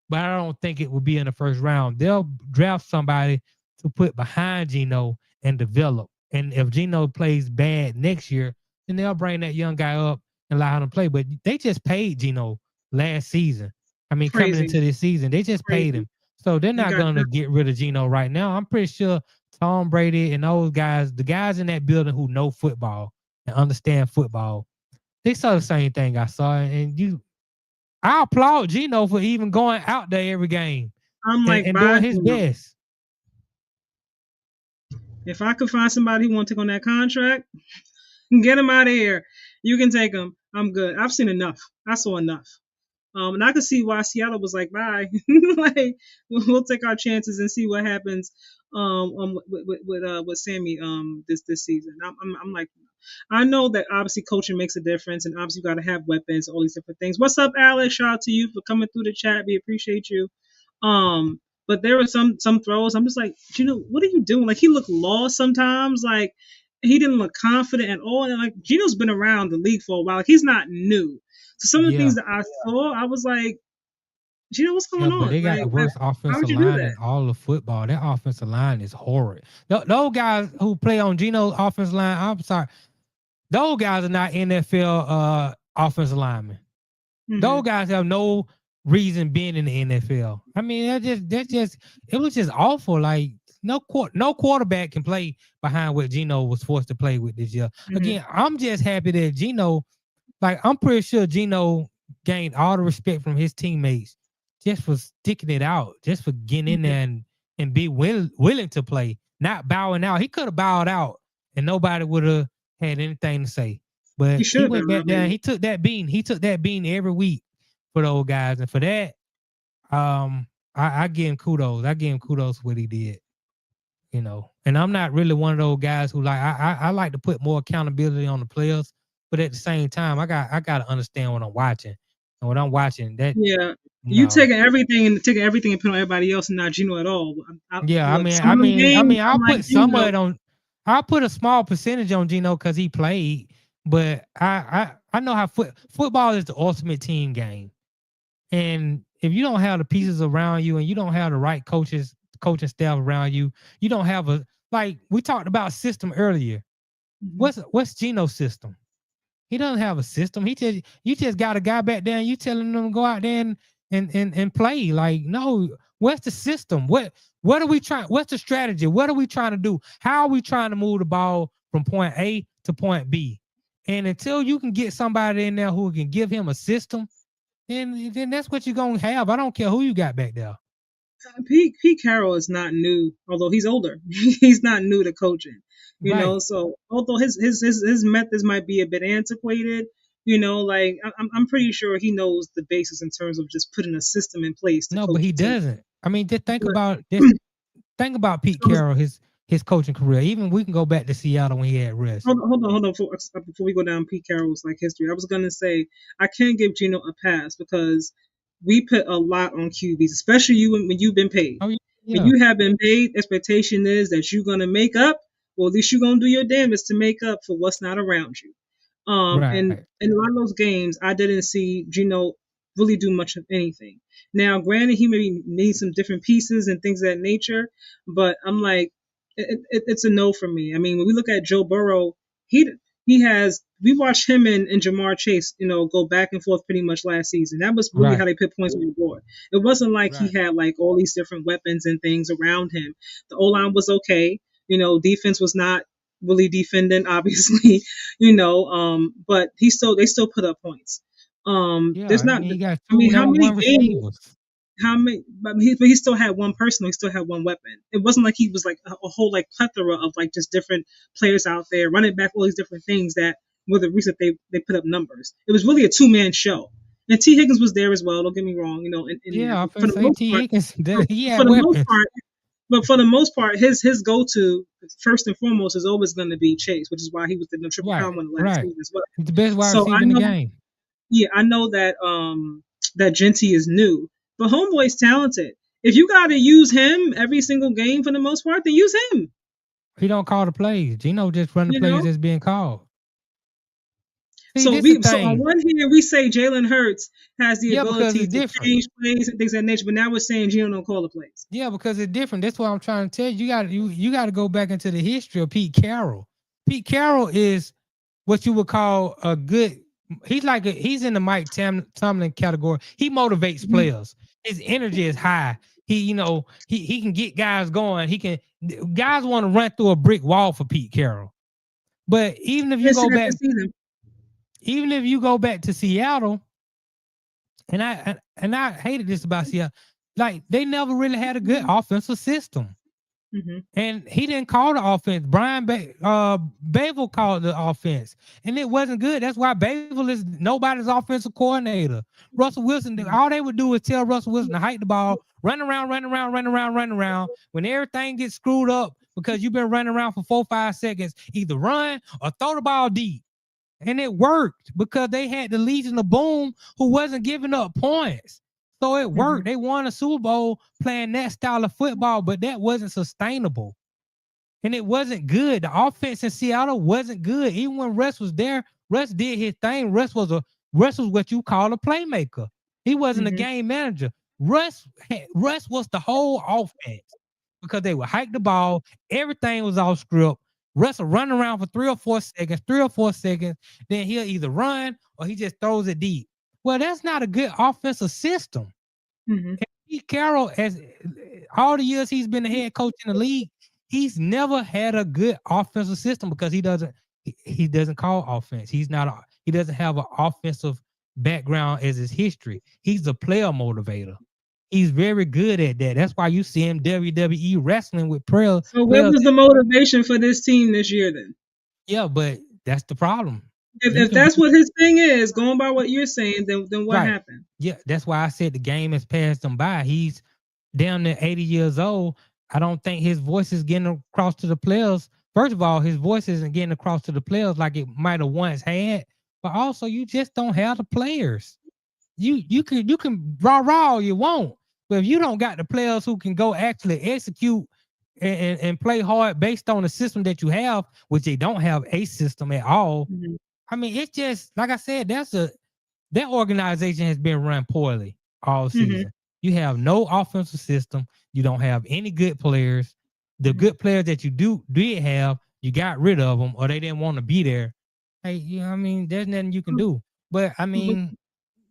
but I don't think it will be in the first round. They'll draft somebody to put behind Gino and develop. And if Gino plays bad next year, then they'll bring that young guy up and allow him to play. But they just paid Gino last season. I mean, coming Crazy. into this season, they just paid Crazy. him. So they're You not got going to get rid of Gino right now. I'm pretty sure Tom Brady and those guys, the guys in that building who know football and understand football, they saw the same thing I saw. I applaud Gino for even going out there every game I'm like, and bye, doing his Gino. best. If I could find somebody who want to take on that contract, get him out of here. You can take him. I'm good. I've seen enough. I saw enough. And I could see why Seattle was like, bye. Like, we'll take our chances and see what happens with Sammy this season. I'm like, I know that obviously coaching makes a difference, and obviously you got to have weapons, all these different things. What's up, Alex? Shout out to you for coming through the chat. We appreciate you. But there were some throws. I'm just like, what are you doing? Like, he looked lost sometimes. Like, he didn't look confident at all. And like, Gino's been around the league for a while. Like, he's not new. So some of the Yeah. things that I saw, I was like, Gino, what's Yeah, going but on? they got the Like, worst how offensive would you do line that? in all of football. That offensive line is horrid. Those guys who play on Gino's offensive line, I'm sorry, those guys are not NFL offensive linemen. Those Mm-hmm. guys have no reason being in the NFL. I mean, it was just awful. Like no quarterback can play behind what Gino was forced to play with this year. Mm-hmm. Again, I'm just happy that Gino, like I'm pretty sure Gino gained all the respect from his teammates just for sticking it out, just for getting in Mm-hmm. there and be willing to play, not bowing out. He could have bowed out and nobody would have had anything to say. He But should he have been went back around. down. He took that beating. He took that beating every week for those guys. And for that, I give him kudos. I give him kudos for what he did. And I'm not really one of those guys who I like to put more accountability on the players, but at the same time, I gotta understand what I'm watching. And what I'm watching, that Yeah. You no. taking everything and putting on everybody else and not Gino at all. Yeah, I Look, mean, some I of them mean, I games, mean, I'm I'll like, put some of Gino. it on. I'll put a small percentage on Gino because he played, but I know how football is the ultimate team game, and if you don't have the pieces around you and you don't have the right coaching staff around you, you don't have like we talked about system earlier. Mhm. What's Gino's system? He doesn't have a system. You just got a guy back there and you telling them to go out there and play. Like, no, what's the system? What are we trying? What's the strategy? What are we trying to do? How are we trying to move the ball from point A to point B? And until you can get somebody in there who can give him a system, then that's what you're gonna have. I don't care who you got back there. Pete Carroll is not new, although he's older. He's not new to coaching, Right. So although his methods might be a bit antiquated, like I'm pretty sure he knows the basis in terms of just putting a system in place to No, but coach he a team. doesn't. I mean, just But think about Pete I was, Carroll, his coaching career. Even we can go back to Seattle when he had rest. hold on before we go down Pete Carroll's like history. I was gonna say I can't give Gino a pass because we put a lot on QBs, especially you when you've been paid. Oh yeah, When yeah. you have been paid, expectation is that you're gonna make up, or at least you're gonna do your damnedest to make up for what's not around you. And Right. in a lot of those games, I didn't see Gino really do much of anything. Now, granted, he maybe needs some different pieces and things of that nature, but I'm like, it's a no for me. I mean, when we look at Joe Burrow, he We watched him and Jamar Chase, go back and forth pretty much last season. That was really how Right. they put points on the board. It wasn't like he Right. had like all these different weapons and things around him. The O line was okay. Defense was not really defending, obviously, but they still put up points. Yeah. There's I not, mean, he got I two mean, how number many one games? receivers. How many? But he still had one person. He still had one weapon. It wasn't like he was like a whole like plethora of like just different players out there running back, all these different things that were the reason they put up numbers. It was really a two-man show. And T Higgins was there as well. Don't get me wrong, in there. Yeah, I But finna say T Higgins. He for had the most weapons. part, for the most part, his go-to first and foremost is always going to be Chase, which is why he was the triple crown Right. winner last Right. season as well. He's the best wide So receiver in the game. I know that that Genty is new, but Homeboy's talented. If you got to use him every single game for the most part, then use him. He don't call the plays. Gino just run the You plays know. that's being called. See, So this the so on thing. one hand we say Jalen Hurts has the Yeah, because ability it's to different. change plays and things of that nature, but now we're saying Gino don't call the plays. Yeah, because it's different. That's what I'm trying to tell you. You got to go back into the history of Pete Carroll. Pete Carroll is what you would call a good. He's in the Mike Tomlin category. He motivates Mm-hmm. players. His energy is high. He can get guys going. Guys want to run through a brick wall for Pete Carroll. But even if you go back to Seattle, and I hated this about Seattle, like they never really had a good offensive system. Mm-hmm. And he didn't call the offense. Brian Bavel called the offense, and it wasn't good. That's why Bavel is nobody's offensive coordinator. Russell Wilson, all they would do is tell Russell Wilson to hike the ball, run around. When everything gets screwed up because you've been running around for 4-5 seconds, either run or throw the ball deep. And it worked because they had the Legion of Boom who wasn't giving up points. So it worked. Mm-hmm. They won a Super Bowl playing that style of football, but that wasn't sustainable. And it wasn't good. The offense in Seattle wasn't good. Even when Russ was there, Russ did his thing. Russ was what you call a playmaker. He wasn't a game manager. Russ was the whole offense because they would hike the ball. Everything was off script. Russ will run around for 3 or 4 seconds. Then he'll either run or he just throws it deep. Well, that's not a good offensive system. Mm-hmm. Pete Carroll, as all the years he's been the head coach in the league, he's never had a good offensive system because he doesn't call offense. He doesn't have an offensive background as his history. He's a player motivator. He's very good at that. That's why you see him WWE wrestling with players. So what was the motivation for this team this year then? Yeah, but that's the problem. If that's what his thing is, going by what you're saying, then what happened? Yeah, that's why I said the game has passed him by. He's down to 80 years old. I don't think his voice is getting across to the players. First of all, his voice isn't getting across to the players like it might have once had. But also, you just don't have the players. You can rah all you want, but if you don't got the players who can go actually execute and play hard based on the system that you have, which they don't have a system at all. Mm-hmm. I mean, it's just like I said, that organization has been run poorly all season. You have no offensive system. You don't have any good players. The good players that you did have, you got rid of them, or they didn't want to be there. Hey, I mean, there's nothing you can do. But I mean,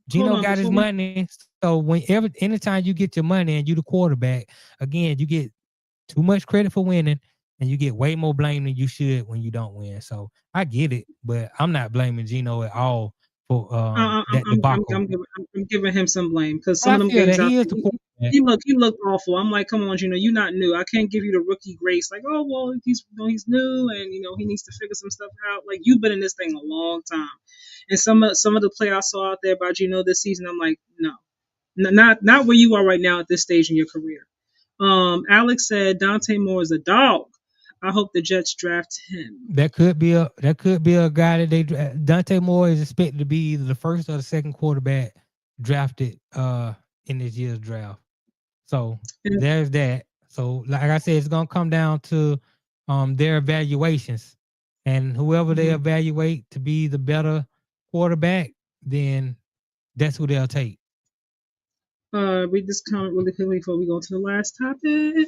Gino got his money. So anytime you get your money and you the quarterback, again, you get too much credit for winning, and you get way more blame than you should when you don't win. So I get it, but I'm not blaming Gino at all for that debacle. I'm giving him some blame because some of them games he looked awful. I'm like, come on, Gino, you're not new. I can't give you the rookie grace. Like, oh well, he's new and he needs to figure some stuff out. Like, you've been in this thing a long time, and some of the play I saw out there by Gino this season, I'm like, no, not where you are right now at this stage in your career. Alex said Dante Moore is a dog. I hope the Jets draft him. That could be a guy that Dante Moore is expected to be either the first or the second quarterback drafted in this year's draft. So there's that. So like I said, it's gonna come down to their evaluations, and whoever they evaluate to be the better quarterback, then that's who they'll take. Read this comment really quickly before we go to the last topic.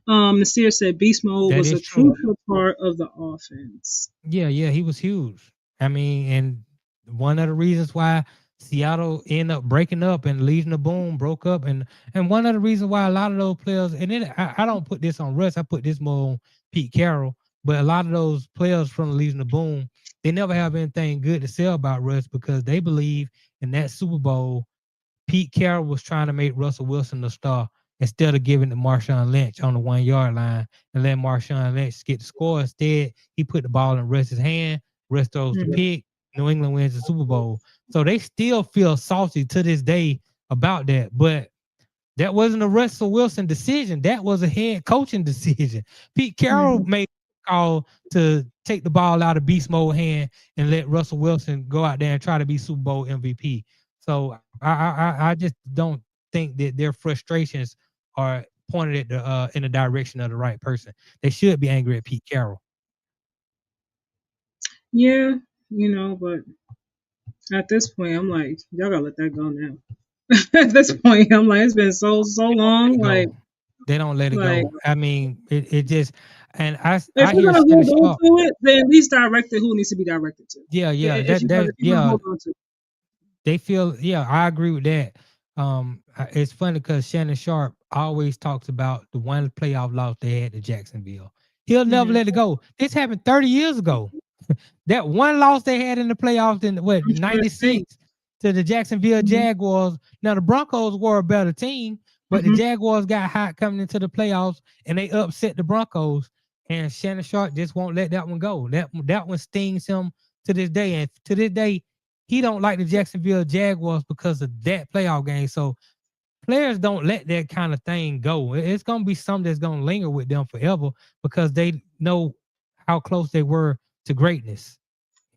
Nasir said Beast Mode That was is a true. crucial part of the offense. Yeah, he was huge. I mean, and one of the reasons why Seattle ended up breaking up and Legion of Boom broke up, and one of the reasons why a lot of those players, and then I don't put this on Russ, I put this more on Pete Carroll, but a lot of those players from the Legion of Boom, they never have anything good to say about Russ because they believe in that Super Bowl, Pete Carroll was trying to make Russell Wilson the star instead of giving to Marshawn Lynch on the 1 yard line and let Marshawn Lynch get the score. Instead, he put the ball in Russ's hand. Russ throws the pick. New England wins the Super Bowl. So they still feel salty to this day about that. But that wasn't a Russell Wilson decision. That was a head coaching decision. Pete Carroll made a call to take the ball out of beast mode hand and let Russell Wilson go out there and try to be Super Bowl MVP. So I just don't think that their frustrations are pointed at the in the direction of the right person. They should be angry at Pete Carroll. Yeah, but at this point, I'm like, y'all gotta let that go now. At this point, I'm like, it's been so long. Like they don't let it go. I mean, it just, and I if hear you're gonna hold on Sharp. to it, then at least direct it who needs to be directed to. Yeah, they feel, I agree with that. It's funny because Shannon Sharp always talks about the one playoff loss they had to Jacksonville. He'll never let it go. This happened 30 years ago. That one loss they had in the playoffs in 96 to the Jacksonville Jaguars. Now the Broncos were a better team, but the Jaguars got hot coming into the playoffs and they upset the Broncos. And Shannon Sharp just won't let that one go. That one stings him to this day. And to this day, he don't like the Jacksonville Jaguars because of that playoff game. So players don't let that kind of thing go. It's going to be something that's going to linger with them forever because they know how close they were to greatness.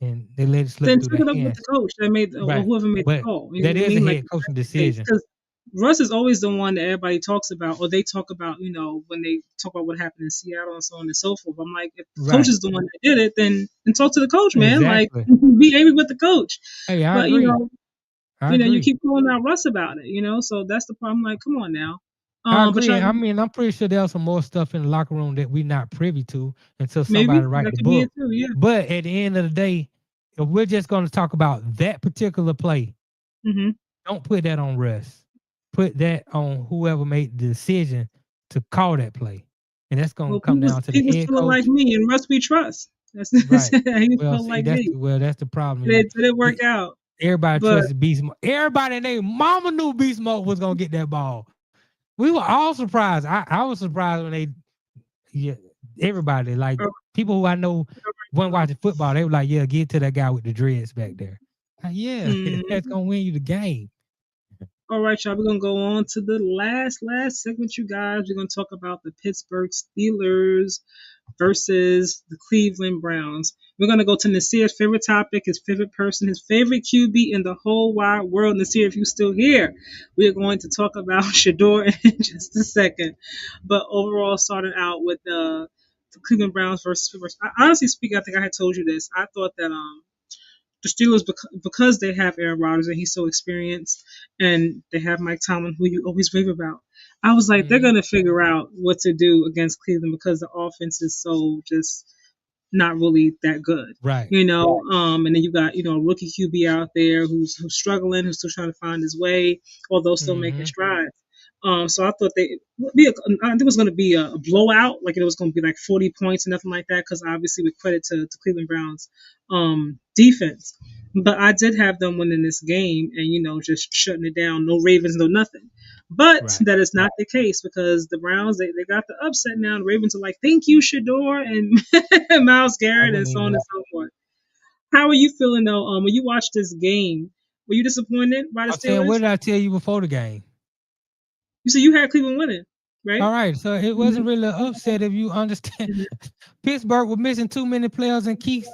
And they let it slip through their hands. The coach that made whoever made the call. That is a head coaching decision. Because Russ is always the one that everybody talks about, or they talk about, when they talk about what happened in Seattle and so on and so forth. I'm like, if the coach is the one that did it, then talk to the coach, man. Exactly. Like, be angry with the coach. Hey, I agree. You keep calling out Russ about it, so that's the problem. Like, come on now. I agree. I mean, I'm pretty sure there's some more stuff in the locker room that we're not privy to until somebody writes the book. Too, yeah. But at the end of the day, if we're just going to talk about that particular play, don't put that on Russ. Put that on whoever made the decision to call that play. And that's going to come down to the head coach. He was feeling like me, and Russ we trust. That's right. He was feeling like me. That's the problem. It didn't work out. Everybody trusted Beast Mode. Everybody and their mama knew Beast Mode was going to get that ball. We were all surprised. I was surprised when everybody, like people who I know weren't watching football, they were like, yeah, get to that guy with the dreads back there. Like, that's going to win you the game. All right, y'all, we're going to go on to the last segment, you guys. We're going to talk about the Pittsburgh Steelers versus the Cleveland Browns. We're going to go to Nasir's favorite topic, his favorite person, his favorite QB in the whole wide world. Nasir, if you're still here, we are going to talk about Shedeur in just a second. But overall, starting out with the Cleveland Browns versus honestly speaking, I think I had told you this. I thought that the Steelers, because they have Aaron Rodgers and he's so experienced, and they have Mike Tomlin, who you always rave about, I was like, they're going to figure out what to do against Cleveland because the offense is so just not really that good. Right. And then you got, a rookie QB out there who's struggling, who's still trying to find his way, although still making strides. So I thought I think it was going to be a blowout, like it was going to be like 40 points and nothing like that, because obviously with credit to Cleveland Browns defense. But I did have them winning this game and, just shutting it down. No Ravens, no nothing. But that is not the case because the Browns, they got the upset now. The Ravens are like, thank you, Shedeur and Myles Garrett and so on and so forth. How are you feeling, though, when you watched this game? Were you disappointed by the Steelers? What did I tell you before the game? You said you had Cleveland winning, right? All right, so it wasn't really an upset if you understand. Pittsburgh was missing too many players in key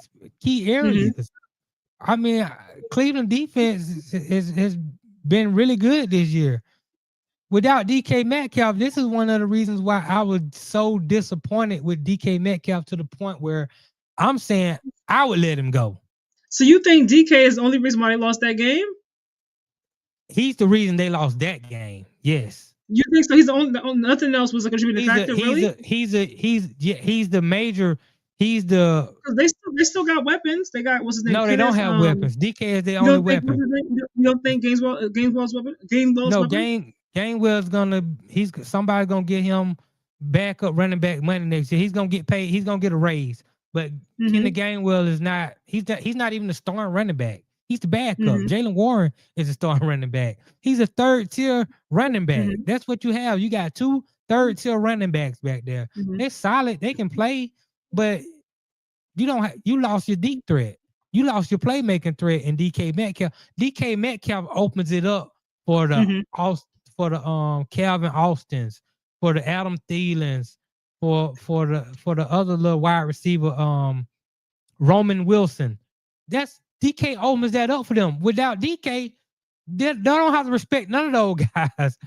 areas. I mean, Cleveland defense has been really good this year. Without DK Metcalf, this is one of the reasons why I was so disappointed with DK Metcalf to the point where I'm saying I would let him go. So you think DK is the only reason why they lost that game? He's the reason they lost that game. Yes. You think so? He's the only nothing else was a contributing factor, really? He's the major. He's the. Because they still got weapons. They got what's his name, No, they don't Kenneth. have weapons. DK is their You only don't think weapon. you don't think Gainwell's weapon? Gainwell's No, weapon? Gainwell's somebody's gonna get him backup running back money next year. He's gonna get paid. He's gonna get a raise. But Kenny Gainwell is not. He's not even the starting running back. He's the backup. Jalen Warren is a starting running back. He's a third tier running back. That's what you have. You got 2 third tier running backs back there. They're solid. They can play, but you lost your deep threat. You lost your playmaking threat in DK Metcalf. DK Metcalf opens it up for the Calvin Austins, for the Adam Thielens, for the other little wide receiver, Roman Wilson. That's DK opens that up for them. Without DK, they don't have to respect none of those guys.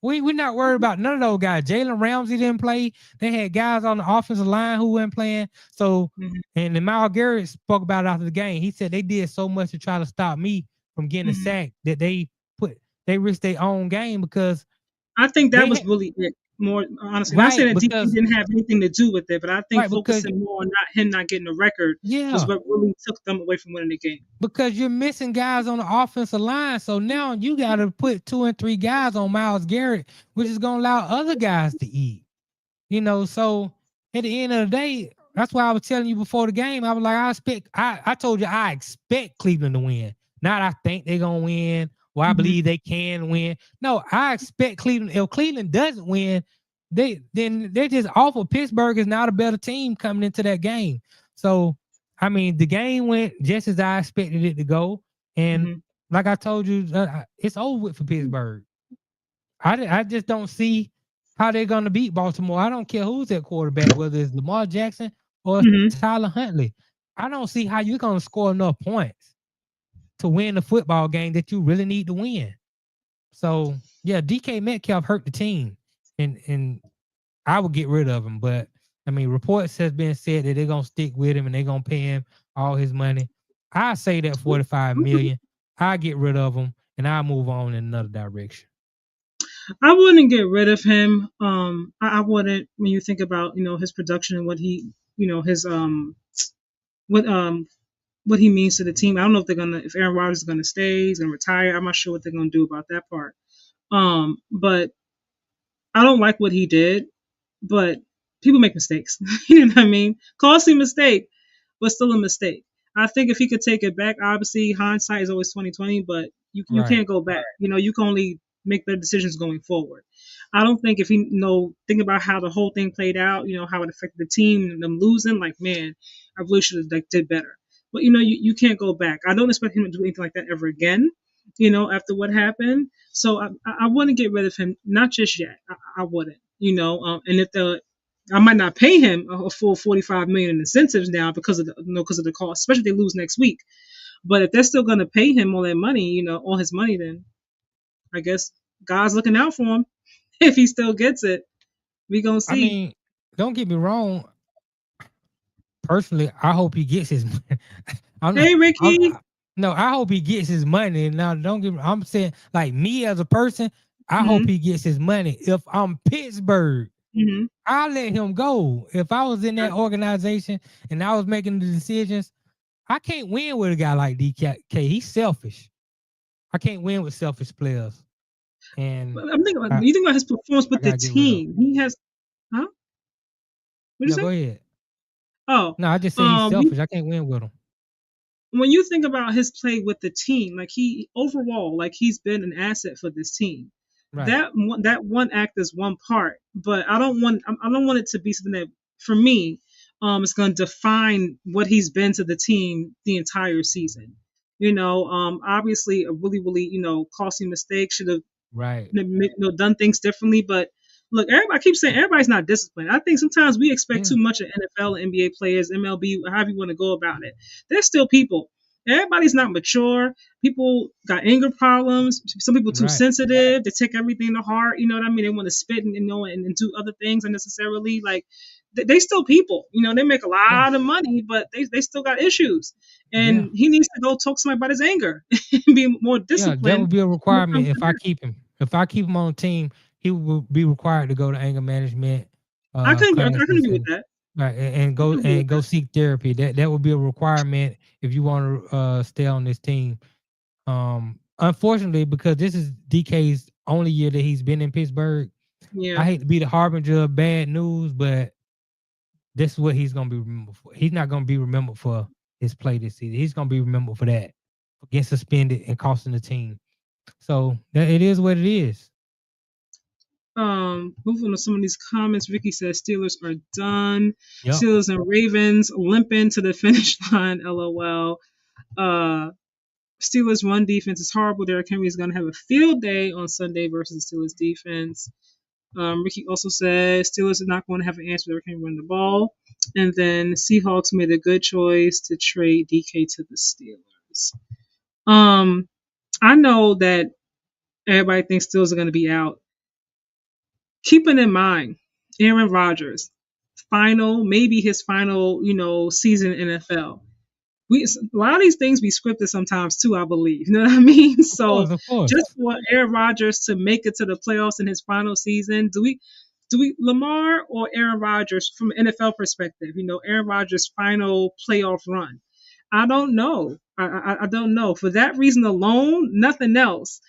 We're not worried about none of those guys. Jalen Ramsey didn't play. They had guys on the offensive line who weren't playing. So, and then Myles Garrett spoke about it after the game. He said they did so much to try to stop me from getting a sack that they risked their own game because I think that was really it. More honestly, not saying that DK didn't have anything to do with it, but I think focusing more on him not getting a record was what really took them away from winning the game. Because you're missing guys on the offensive line, so now you got to put 2 and 3 guys on Myles Garrett, which is going to allow other guys to eat. So at the end of the day, that's why I was telling you before the game. I was like, I told you I expect Cleveland to win. Not I think they're gonna win. Well, I believe they can win. No, I expect Cleveland. If Cleveland doesn't win, they're just awful. Pittsburgh is not a better team coming into that game. So, I mean, the game went just as I expected it to go. And like I told you, it's over with for Pittsburgh. I just don't see how they're going to beat Baltimore. I don't care who's at quarterback, whether it's Lamar Jackson or Tyler Huntley. I don't see how you're going to score enough points to win the football game that you really need to win. So, yeah, DK Metcalf hurt the team, and I would get rid of him. But, I mean, reports has been said that they're going to stick with him and they're going to pay him all his money. I say that $45 million. I get rid of him, and I move on in another direction. I wouldn't get rid of him. I wouldn't when you think about, his production and what he, his what he means to the team. I don't know if Aaron Rodgers is gonna stay, he's gonna retire. I'm not sure what they're gonna do about that part. But I don't like what he did, but people make mistakes. You know what I mean? Costly mistake, but still a mistake. I think if he could take it back, obviously hindsight is always 20/20, but you can't go back. You can only make better decisions going forward. I don't think if he think about how the whole thing played out, how it affected the team and them losing, like, man, I really should have did better. But you can't go back. I don't expect him to do anything like that ever again, after what happened. So I wouldn't get rid of him, not just yet. I wouldn't, and if I might not pay him a full $45 million in incentives now because of the cost, especially if they lose next week. But if they're still going to pay him all that money, all his money, then I guess God's looking out for him. If he still gets it, we gonna see. I mean, don't get me wrong. Personally, I hope he gets his money. Hey, Ricky. I hope he gets his money. Now, I'm saying, like, me as a person, I hope he gets his money. If I'm Pittsburgh, I'll let him go. If I was in that organization and I was making the decisions, I can't win with a guy like DK. He's selfish. I can't win with selfish players. And I'm thinking about you think about his performance with the team. He has, huh? What you say? Go ahead. Oh no, I just say he's selfish. I can't win with him. When you think about his play with the team, like he's been an asset for this team. Right. That one act is one part, but I don't want it to be something that for me, is going to define what he's been to the team the entire season. Obviously a really, really, costly mistake, should have done things differently. But look, I keep saying everybody's not disciplined. I think sometimes we expect too much of NFL and NBA players, MLB, however you want to go about it. They're still people. Everybody's not mature. People got anger problems. Some people too sensitive. They take everything to heart. You know what I mean? They want to spit and do other things unnecessarily. Like, they still people. They make a lot of money, but they still got issues. And he needs to go talk to somebody about his anger and be more disciplined. Yeah, that would be a requirement if I keep him. If I keep him on the team, he will be required to go to anger management I can classes agree with and that. right and I can agree with go that. seek therapy. That would be a requirement if you want to stay on this team. Unfortunately, because this is DK's only year that he's been in Pittsburgh, I Yeah. hate to be the harbinger of bad news, but this is what he's gonna be remembered for. He's not gonna be remembered for his play this season. He's gonna be remembered for that, for getting suspended and costing the team. So it is what it is. Moving on to some of these comments. Vicky says Steelers are done. Yep. Steelers and Ravens limping to the finish line. LOL. Uh, Steelers run defense is horrible. Derrick Henry is going to have a field day on Sunday versus the Steelers defense. Ricky also says Steelers are not going to have an answer for Derrick Henry running the ball. And then Seahawks made a good choice to trade DK to the Steelers. I know that everybody thinks Steelers are going to be out. Keeping in mind, Aaron Rodgers, maybe his final, season in NFL. A lot of these things be scripted sometimes too, I believe. You know what I mean? So Of course. just for Aaron Rodgers to make it to the playoffs in his final season, do we Lamar or Aaron Rodgers from an NFL perspective? Aaron Rodgers' final playoff run. I don't know. I don't know. For that reason alone, nothing else.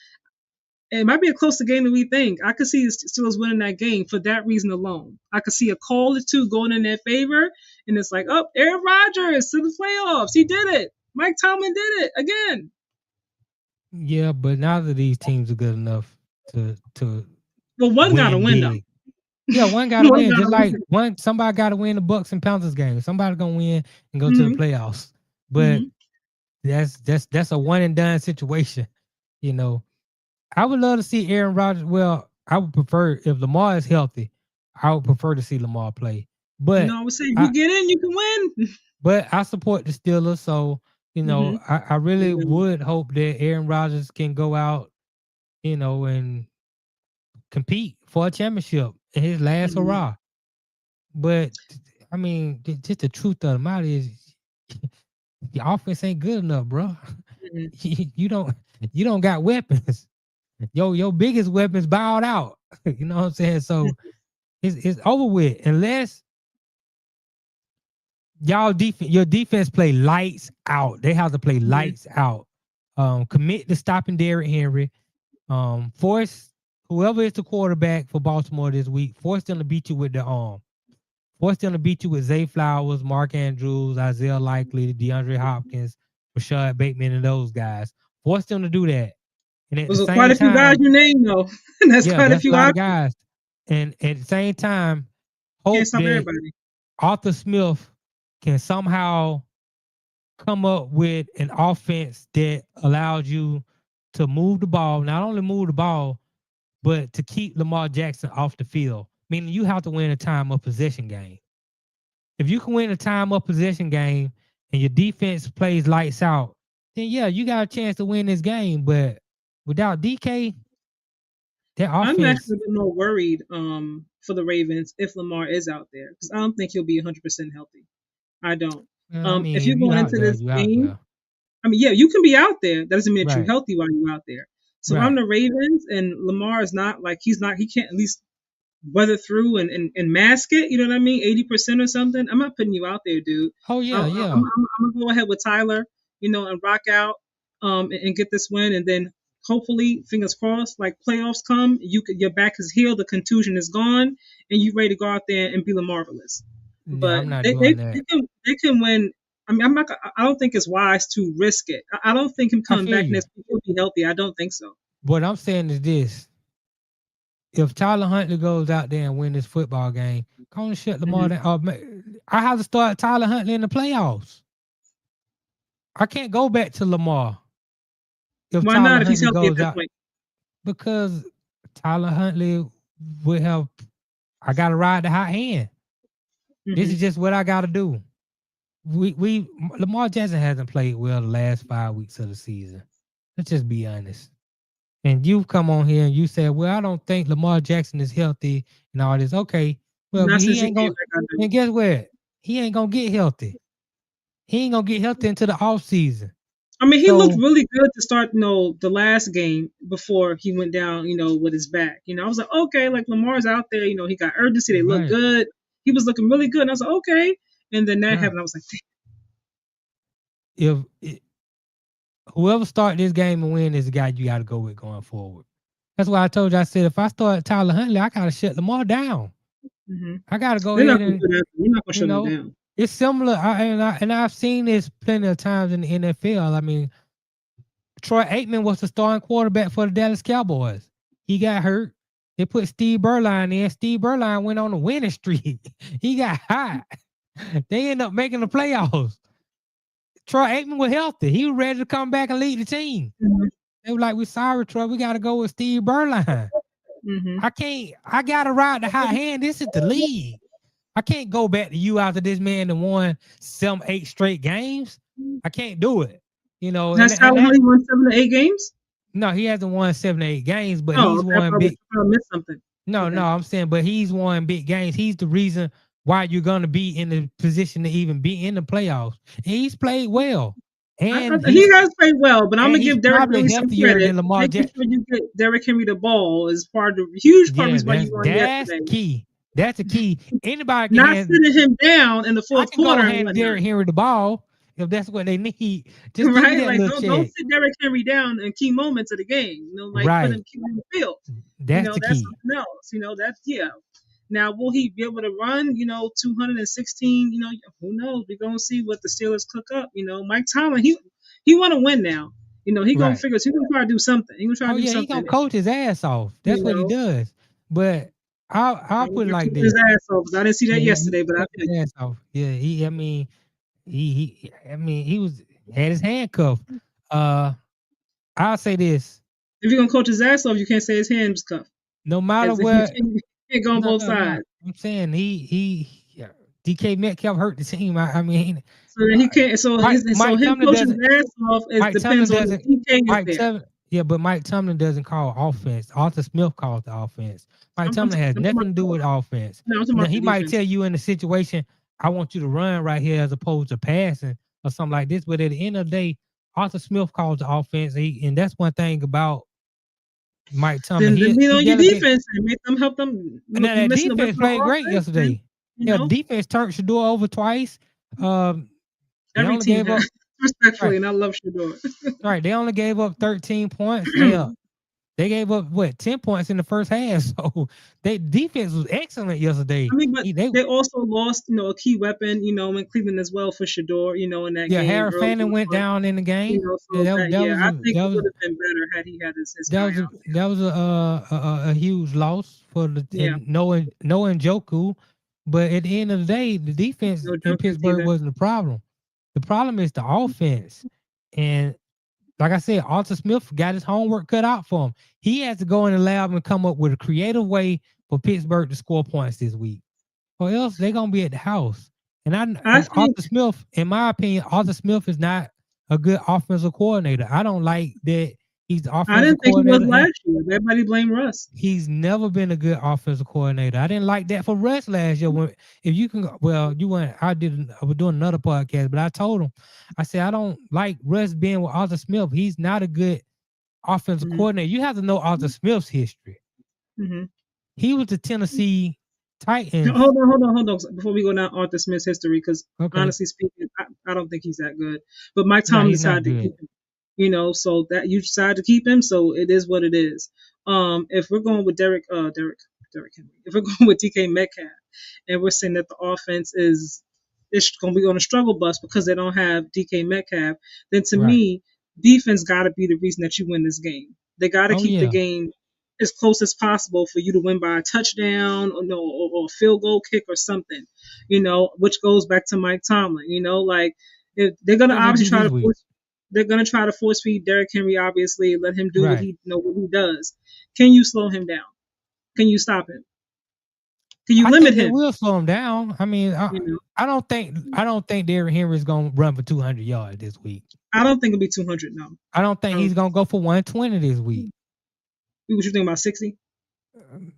It might be a closer game than we think. I could see the Steelers winning that game for that reason alone. I could see a call or two going in their favor, and it's like, oh, Aaron Rodgers to the playoffs. He did it. Mike Tomlin did it again. Yeah, but neither of these teams are good enough to Well, one got to win though. Yeah, one got to win. Just like somebody got to win the BUCS and Panthers game. Somebody gonna win and go to the playoffs. But that's a one and done situation. I would love to see Aaron Rodgers. Well, I would prefer if Lamar is healthy. I would prefer to see Lamar play. But I would say if you get in, you can win. But I support the Steelers, so I really would hope that Aaron Rodgers can go out, and compete for a championship in his last hurrah. But I mean, just the truth of the matter is, the offense ain't good enough, bro. You don't got weapons. Your biggest weapons bowed out. You know what I'm saying? So it's over with unless your defense play lights out. They have to play lights out. Commit to stopping Derrick Henry. Force whoever is the quarterback for Baltimore this week, force them to beat you with the arm. Force them to beat you with Zay Flowers, Mark Andrews, Isaiah Likely, DeAndre Hopkins, Rashad Bateman, and those guys. Force them to do that. And at the same quite a few guys you name though. That's quite a few guys. And at the same time, hope that everybody. Arthur Smith can somehow come up with an offense that allows you to move the ball, not only move the ball, but to keep Lamar Jackson off the field. Meaning you have to win a time of possession game. If you can win a time of possession game and your defense plays lights out, then yeah, you got a chance to win this game. But without DK, that offense. I'm actually more worried for the Ravens if Lamar is out there because I don't think he'll be 100% healthy. I don't. If you're going into this game, you can be out there. That doesn't mean that you're healthy while you're out there. So I'm the Ravens, and Lamar is not like he can't at least weather through and mask it. You know what I mean? 80% or something. I'm not putting you out there, dude. Oh yeah, I'm gonna go ahead with Tyler, and rock out, and get this win, and then hopefully, fingers crossed, like playoffs come, your back is healed, the contusion is gone, and you ready to go out there and be the marvelous. Yeah, but I'm not doing that. They can win. I mean, I don't think it's wise to risk it. I don't think him coming back next week will be healthy. I don't think so. What I'm saying is this: if Tyler Huntley goes out there and win this football game, go and shut Lamar down. I have to start Tyler Huntley in the playoffs. I can't go back to Lamar. Why not if he's healthy at this point? Because Tyler Huntley would have. I got to ride the hot hand. This is just what I got to do. Lamar Jackson hasn't played well the last 5 weeks of the season. Let's just be honest. And you've come on here and you said, well, I don't think Lamar Jackson is healthy and all this. Okay. Well, he ain't going to. And guess what? He ain't going to get healthy. He ain't going to get healthy until the off season. I mean, he looked So really good to start, the last game before he went down, with his back. I was like, okay, like Lamar's out there, he got urgency. They look right, good. He was looking really good. And I was like, okay. And then that right. happened. I was like, If whoever start this game and win is the guy you got to go with going forward. That's why I told you. I said if I start Tyler Huntley, I gotta shut Lamar down. mm-hmm. I gotta go They're not ahead going to and do that. You're not going to you shut him know down. it's similar. And I've seen this plenty of times in the NFL. I mean, Troy Aikman was the starting quarterback for the Dallas Cowboys. He got hurt. They put Steve Berline in. Steve Berline went on a winning streak. He got hot. They ended up making the playoffs. Troy Aikman was healthy. He was ready to come back and lead the team. Mm-hmm. They were like, "We're sorry, Troy. We got to go with Steve Berline. Mm-hmm. I got to ride the hot hand. This is the league. I can't go back to you after this man that won 8 straight games. I can't do it. And Has Tyler Huntley won 7 to 8 games? no, he hasn't won 7 or 8 games, but Oh, he's okay. I won big. probably missed something. No, Okay. no, I'm saying, but he's won big games. He's the reason why you're gonna be in the position to even be in the playoffs. And he's played well, and He has played well, but I'm and gonna he's give Derrick probably Henry some healthier credit. than Lamar Making Jackson. sure you get Derrick Henry the ball is huge part of the Yeah, reason why you won that's yesterday. key. That's the key. Anybody can Not hand. sitting him down in the I fourth can go quarter and hand whatnot. Derrick Henry the ball if that's what they need. Just give me Right? that Like little don't check. sit Derrick Henry down in key moments of the game. Like put him Right. keep him in the field. That's the That's key. something else. That's Now will he be able to run, 216, who knows? We're gonna see what the Steelers cook up. Mike Tomlin, he wanna win now. He gonna Right. figure he's gonna try to do something. He's gonna try Oh to do yeah, he something. gonna coach his ass off. You That's what he know. does. But I'll I'm put it like keeping his this. ass off. I didn't see that Yeah, yesterday, but I coach his did. ass off. Yeah, he was had his handcuffed. I'll say this. If you're gonna coach his ass off, you can't say his hands cuffed. No matter You what, can't go on both no. sides. I'm saying yeah, DK Metcalf hurt the team. I mean, So then he can't. So Mike him Tomlin coaching doesn't. his ass off Mike Tomlin depends on doesn't. if DK is Mike there. Tomlin, yeah, but Mike Tomlin doesn't call offense. Arthur Smith calls the offense. Mike Tomlin has nothing to do with offense. No, I'm talking Now, about he the might defense. tell you in a situation, I want you to run right here as opposed to passing or something like this. But at the end of the day, Arthur Smith calls the offense, and that's one thing about Mike Tomlin. Then lean on your delegates. defense and make them help them. Now that Missing the defense played great yesterday. You know, defense turned Shedeur over twice. They every only team gave up has respectfully, right. and I love Shedeur. Right, they only gave up 13 points. They gave up 10 points in the first half. So their defense was excellent yesterday. I mean, but they also lost, a key weapon, in Cleveland as well for Shedeur, in that game. Harry Fanning went down in the game. I think it would have been better had he had his guy out there. That was a huge loss for the no Njoku. But at the end of the day, the defense in Pittsburgh wasn't the problem. The problem is the offense. And like I said, Arthur Smith got his homework cut out for him. He has to go in the lab and come up with a creative way for Pittsburgh to score points this week, or else they're gonna be at the house. And Arthur Smith, in my opinion, Arthur Smith is not a good offensive coordinator. I don't like that he's the offensive coordinator. I didn't think he was last year. Everybody blame Russ. He's never been a good offensive coordinator. I didn't like that for Russ last year. If you can, well, you went. I was doing another podcast, but I told him, I said I don't like Russ being with Arthur Smith. He's not a good offensive coordinator. You have to know Arthur Smith's history. Mm-hmm. He was the Tennessee Titans. Hold on. Before we go down Arthur Smith's history, because honestly speaking, I don't think he's that good. But Mike Tomlin decided to keep him. So that you decide to keep him, so it is what it is. If we're going with Derrick Henry, if we're going with DK Metcalf, and we're saying that the offense is going to be on a struggle bus because they don't have DK Metcalf, then to me, defense got to be the reason that you win this game. They got to keep the game as close as possible for you to win by a touchdown or a field goal kick or something, which goes back to Mike Tomlin. Like if they're going to obviously try to force. They're gonna try to force feed Derrick Henry, obviously, let him do what he does. Can you slow him down? Can you stop him? Can you limit him? They will slow him down. I mean, I don't think Derrick Henry is gonna run for 200 yards this week. I don't think it'll be 200. No. I don't think he's gonna go for 120 this week. What you think about 60?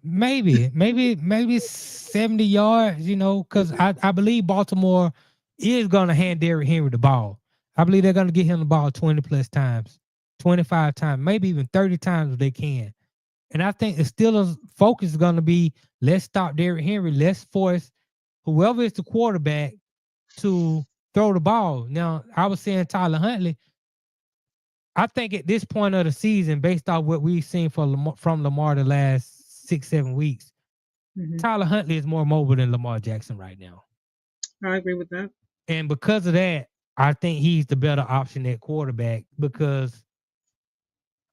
Maybe 70 yards. Because I believe Baltimore is gonna hand Derrick Henry the ball. I believe they're going to get him the ball 20 plus times, 25 times, maybe even 30 times if they can. And I think the Steelers' focus is going to be, let's stop Derrick Henry. Let's force whoever is the quarterback to throw the ball. Now, I was saying Tyler Huntley. I think at this point of the season, based off what we've seen from Lamar the last 6-7 weeks, Tyler Huntley is more mobile than Lamar Jackson right now. I agree with that. And because of that, I think he's the better option at quarterback because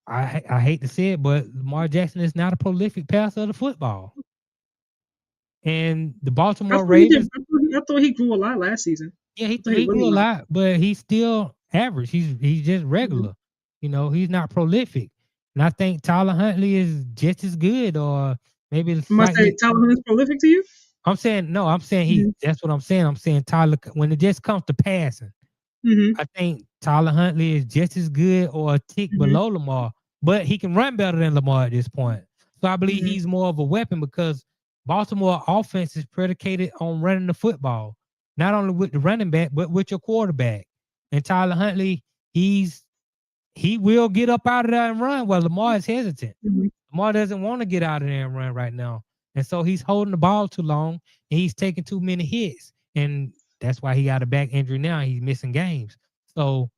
I hate to say it, but Lamar Jackson is not a prolific passer of the football. And the Baltimore Ravens. I thought he grew a lot last season. Yeah, he grew a lot, but he's still average. He's just regular. He's not prolific. And I think Tyler Huntley is just as good, or maybe Must say Tyler Huntley's prolific to you? I'm saying no. I'm saying that's what I'm saying. I'm saying Tyler, when it just comes to passing, I think Tyler Huntley is just as good or a tick below Lamar, but he can run better than Lamar at this point. So I believe he's more of a weapon because Baltimore offense is predicated on running the football, not only with the running back, but with your quarterback. And Tyler Huntley, he will get up out of there and run while Lamar is hesitant. Lamar doesn't want to get out of there and run right now. And so he's holding the ball too long and he's taking too many hits. And that's why he got a back injury now. He's missing games. So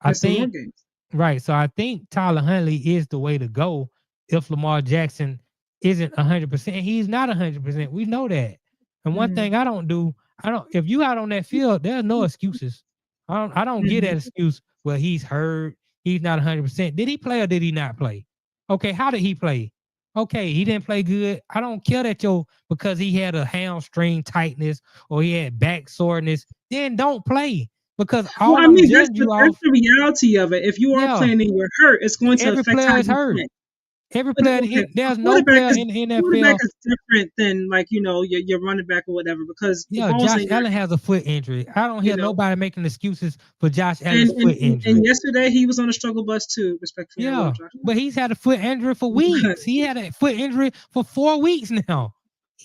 I think, right. So I think Tyler Huntley is the way to go if Lamar Jackson isn't 100%. He's not 100%. We know that. And one thing I don't do, if you out on that field, there's no excuses. I don't get that excuse. Well, he's hurt. He's not 100%. Did he play or did he not play? Okay, how did he play? Okay, he didn't play good. I don't care that because he had a hamstring tightness or he had back soreness. Then don't play because that's the reality of it. If you are playing and you're hurt, it's going to affect how you play. Every player, there's no player in the NFL. Quarterback is different than your running back or whatever because Josh Allen has a foot injury. I don't hear nobody making excuses for Josh Allen's foot injury. And yesterday he was on a struggle bus too, respectfully. Yeah, but he's had a foot injury for weeks. He had a foot injury for 4 weeks now.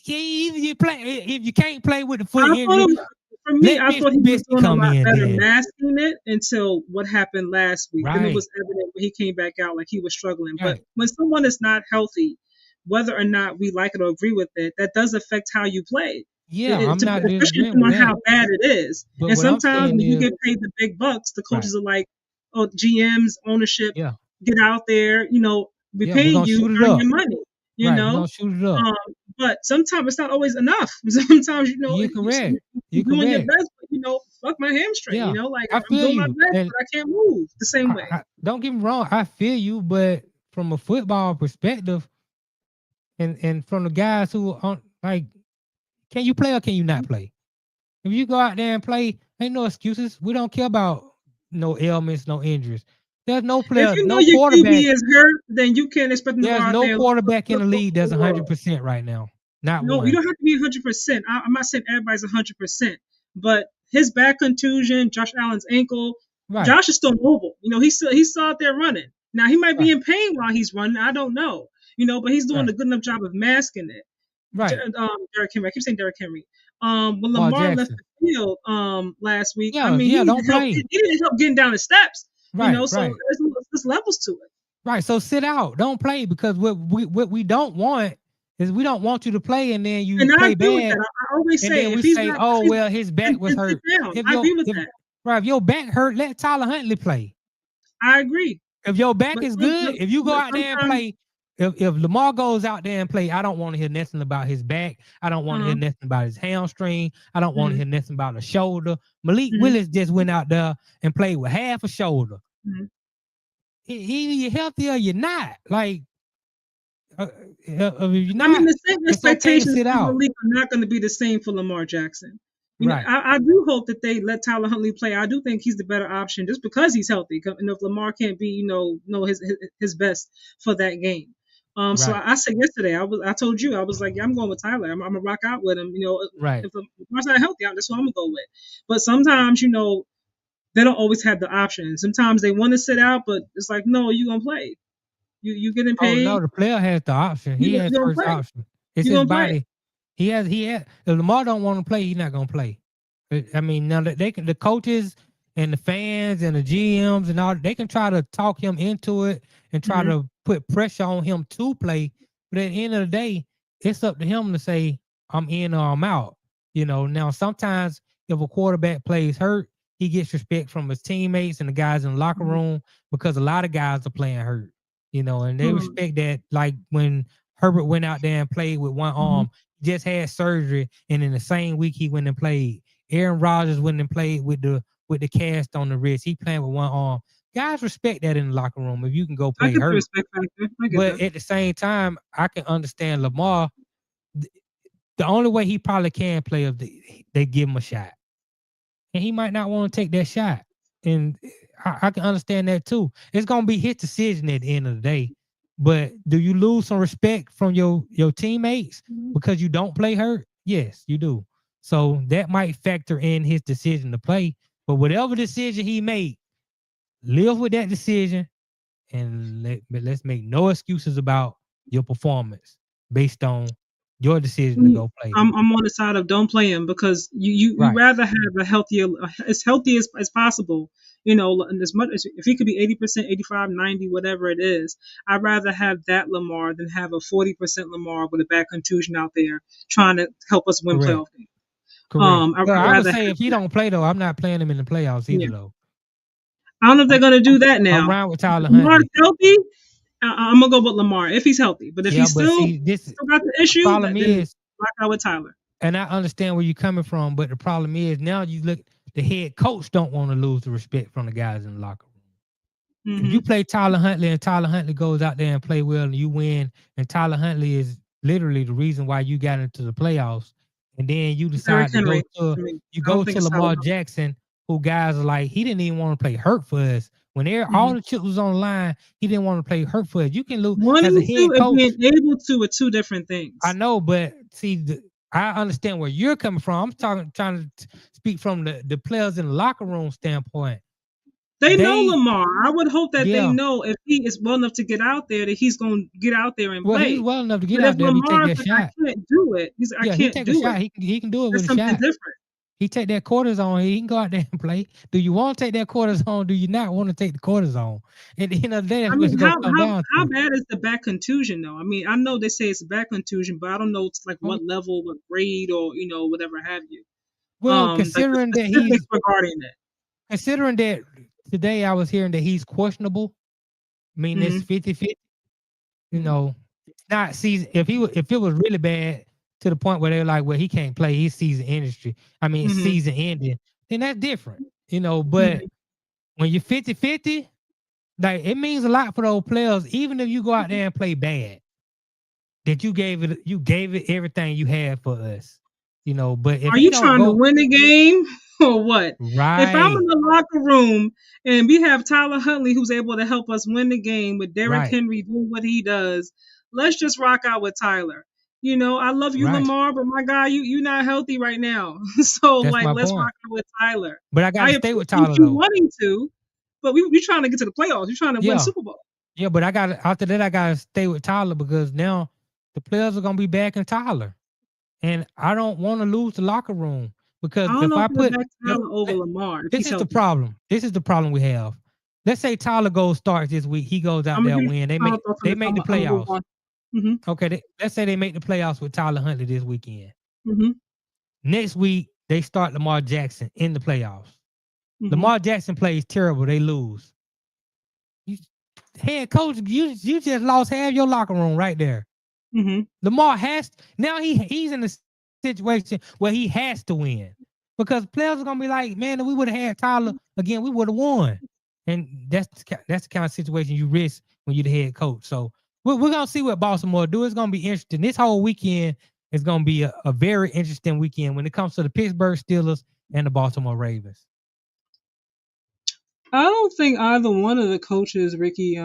If you can't play with the foot injury. For me, I thought he was doing a lot better masking it until what happened last week. Right. Then it was evident when he came back out like he was struggling. Right. But when someone is not healthy, whether or not we like it or agree with it, that does affect how you play. Yeah, I'm not disagreeing on how bad it is. But and sometimes when you get paid the big bucks, the coaches are like, "Oh, GMs, ownership, get out there. We're paying you, earn your money. You know, shoot it up." But sometimes it's not always enough. Sometimes you're correct. You're doing your best, but fuck my hamstring. Yeah. I'm doing my best, but I can't move the same way. Don't get me wrong, I feel you, but from a football perspective, and from the guys who aren't can you play or can you not play? If you go out there and play, ain't no excuses. We don't care about no ailments, no injuries. There's no player, if no quarterback. If your QB is hurt, then you can't expect them to go out there. There's no quarterback in the league that's 100% right now. Not one. You don't have to be 100%. I'm not saying everybody's 100%, but his back contusion, Josh Allen's ankle, Josh is still mobile. He's still out there running. Now he might be in pain while he's running. I don't know. But he's doing a good enough job of masking it. Right. Derrick Henry. I keep saying Derrick Henry. When Lamar left the field last week, he didn't help getting down the steps. Right, so there's levels to it. Right. So sit out. Don't play because what we don't want is we don't want you to play and then you play bad. I always say if we say, his back was hurt. I agree with that. Right. If your back hurt, let Tyler Huntley play. I agree. If your back is good, if you go out there and play, if Lamar goes out there and play, I don't want to hear nothing about his back. I don't want to hear nothing about his hamstring. I don't want to hear nothing about the shoulder. Malik Willis just went out there and played with half a shoulder. Either you're healthy or you're not. If you're not, the same expectations for the league are not going to be the same for Lamar Jackson. I do hope that they let Tyler Huntley play. I do think he's the better option just because he's healthy. If Lamar can't be, his best for that game. So I said yesterday, I told you, I was like, I'm going with Tyler. I'm gonna rock out with him. If Lamar's not healthy, that's what I'm gonna go with. But sometimes, they don't always have the option. Sometimes they want to sit out, but it's like, no, you're gonna play. You getting paid? Oh no, the player has the option. He has first option. It's his body. He has. If Lamar don't want to play, he's not gonna play. I mean, now that the coaches and the fans and the GMs and all, they can try to talk him into it and try to put pressure on him to play. But at the end of the day, it's up to him to say, I'm in or I'm out. Now sometimes if a quarterback plays hurt, he gets respect from his teammates and the guys in the locker room because a lot of guys are playing hurt, and they respect that. Like when Herbert went out there and played with one arm, just had surgery, and in the same week he went and played. Aaron Rodgers went and played with the cast on the wrist. He playing with one arm. Guys respect that in the locker room if you can go play I get hurt. the respect factor. But at the same time, I can understand Lamar. The only way he probably can play is they give him a shot, and he might not want to take that shot. And I can understand that too. It's gonna be his decision at the end of the day. But do you lose some respect from your teammates because you don't play hurt? Yes, you do. So that might factor in his decision to play. But whatever decision he made, live with that decision, and let's make no excuses about your performance based on your decision to go play. I'm on the side of don't play him because you rather have a healthier, as healthy as possible. And as much as if he could be 80%, 85, 90, whatever it is, I'd rather have that Lamar than have a 40% Lamar with a bad contusion out there trying to help us win playoff games. Correct. I would say if he don't play though, I'm not playing him in the playoffs either though. I don't know if they're gonna do that now. I'm around with Tyler Lamar's Huntley. healthy. I'm gonna go with Lamar if he's healthy. But if he's still got the issue, problem is rock out with Tyler. And I understand where you're coming from, but the problem is now you look, the head coach don't want to lose the respect from the guys in the locker room. If you play Tyler Huntley and Tyler Huntley goes out there and play well and you win, and Tyler Huntley is literally the reason why you got into the playoffs, and then you decide to go to Lamar Jackson, who guys are like, he didn't even want to play hurt for us. When all the chips was on the line, he didn't want to play hurt for us. You can lose as a head coach. Being able to are two different things. I know, but see, I understand where you're coming from. I'm trying to speak from the players in the locker room standpoint. They know Lamar. I would hope that they know if he is well enough to get out there, that he's going to get out there and play. Well, he's well enough to get out there and take that shot. I can't do it. I can't do it. He can do it with a shot. Something different. He take that cortisone. He can go out there and play. Do you want to take that cortisone? Do you not want to take the cortisone? At the end of the day, how bad is the back contusion though? I mean, I know they say it's a back contusion, but I don't know it's like what level, what grade, or whatever have you. Well, considering that he's regarding that. Considering that today I was hearing that he's questionable, I mean it's 50-50. It's not season. If it was really bad to the point where they're like, well, he can't play, he's season industry. I mean, season ending, then that's different. But when you're 50-50, like it means a lot for those players, even if you go out there and play bad, that you gave it everything you had for us. But if are you trying to win the game or what? Right. If I'm in the locker room and we have Tyler Huntley who's able to help us win the game with Derrick Henry doing what he does, let's just rock out with Tyler. I love you, Lamar, but my guy, you're not healthy right now. So let's rock out with Tyler. But I gotta stay with Tyler though. Wanting to, but we're trying to get to the playoffs. We're trying to win Super Bowl. Yeah, but after that I gotta stay with Tyler because now the players are gonna be backing Tyler. And I don't want to lose the locker room because if I put Tyler over Lamar, this is the problem. This is the problem we have. Let's say Tyler starts this week. He goes out there and win. They make the playoffs. Okay, let's say they make the playoffs with Tyler Huntley this weekend. Next week they start Lamar Jackson in the playoffs. Lamar Jackson plays terrible. They lose. Head coach, you just lost half your locker room right there. Lamar he's in a situation where he has to win because players are gonna be like, man, if we would have had Tyler again, we would have won. And that's the kind of situation you risk when you're the head coach. So we're gonna see what Baltimore do. It's gonna be interesting. This whole weekend is gonna be a very interesting weekend when it comes to the Pittsburgh Steelers and the Baltimore Ravens. I don't think either one of the coaches, Ricky,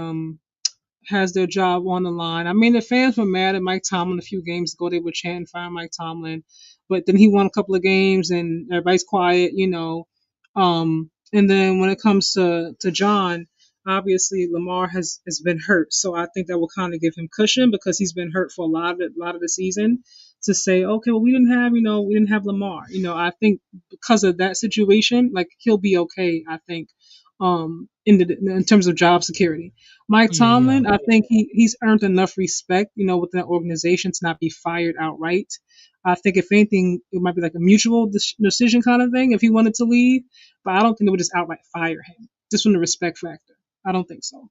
has their job on the line. I mean, the fans were mad at Mike Tomlin a few games ago. They were chanting fire Mike Tomlin, but then he won a couple of games and everybody's quiet, And then when it comes to John, obviously Lamar has been hurt, so I think that will kind of give him cushion because he's been hurt for a lot of the season. to say, okay, well, we didn't have Lamar. I think because of that situation, like he'll be okay. I think, in terms of job security. Mike Yeah. Tomlin, I think he's earned enough respect, within that organization to not be fired outright. I think if anything, it might be like a mutual decision kind of thing if he wanted to leave, but I don't think they would just outright fire him just from the respect factor. I don't think so.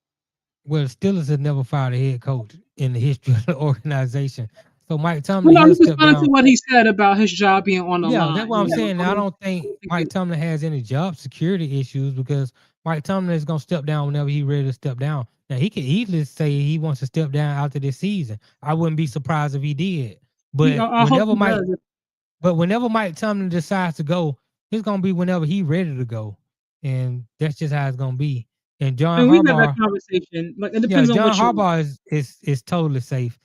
Well, the Steelers have never fired a head coach in the history of the organization. So Mike Well, Tomlin, no, I'm he'll just step responding to down. what he said about his job being on the Yeah, that's line. what I'm saying. I don't I think don't think Mike Tomlin has any job security issues because Mike Tomlin is going to step down whenever he's ready to step down. Now, he could easily say he wants to step down after this season. I wouldn't be surprised if he did. But I hope he does. whenever Mike Tomlin decides to go, it's going to be whenever he's ready to go. And that's just how it's going to be. And John And we've had that Harbaugh, conversation. Like it yeah, depends on John what you. Harbaugh is totally safe.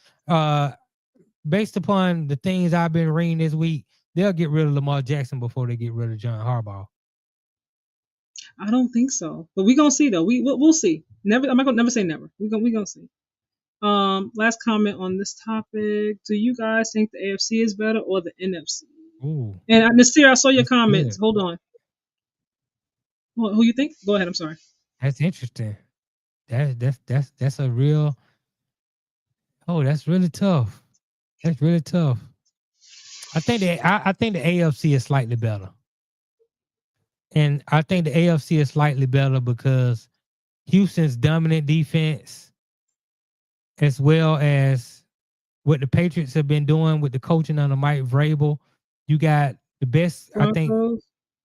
Based upon the things I've been reading this week, they'll get rid of Lamar Jackson before they get rid of John Harbaugh. I don't think so, but we gonna see though. We'll see. Never. I'm not gonna never say never. We gonna see. Last comment on this topic. Do you guys think the AFC is better or the NFC? Ooh, And Nasir, I saw your that's comments. good. Hold on. Who you think? Go ahead. I'm sorry. That's interesting. That's a real. Oh, that's really tough. That's really tough. I think the AFC is slightly better, and I think the AFC is slightly better because Houston's dominant defense, as well as what the Patriots have been doing with the coaching under Mike Vrabel. You got the best. I think Broncos.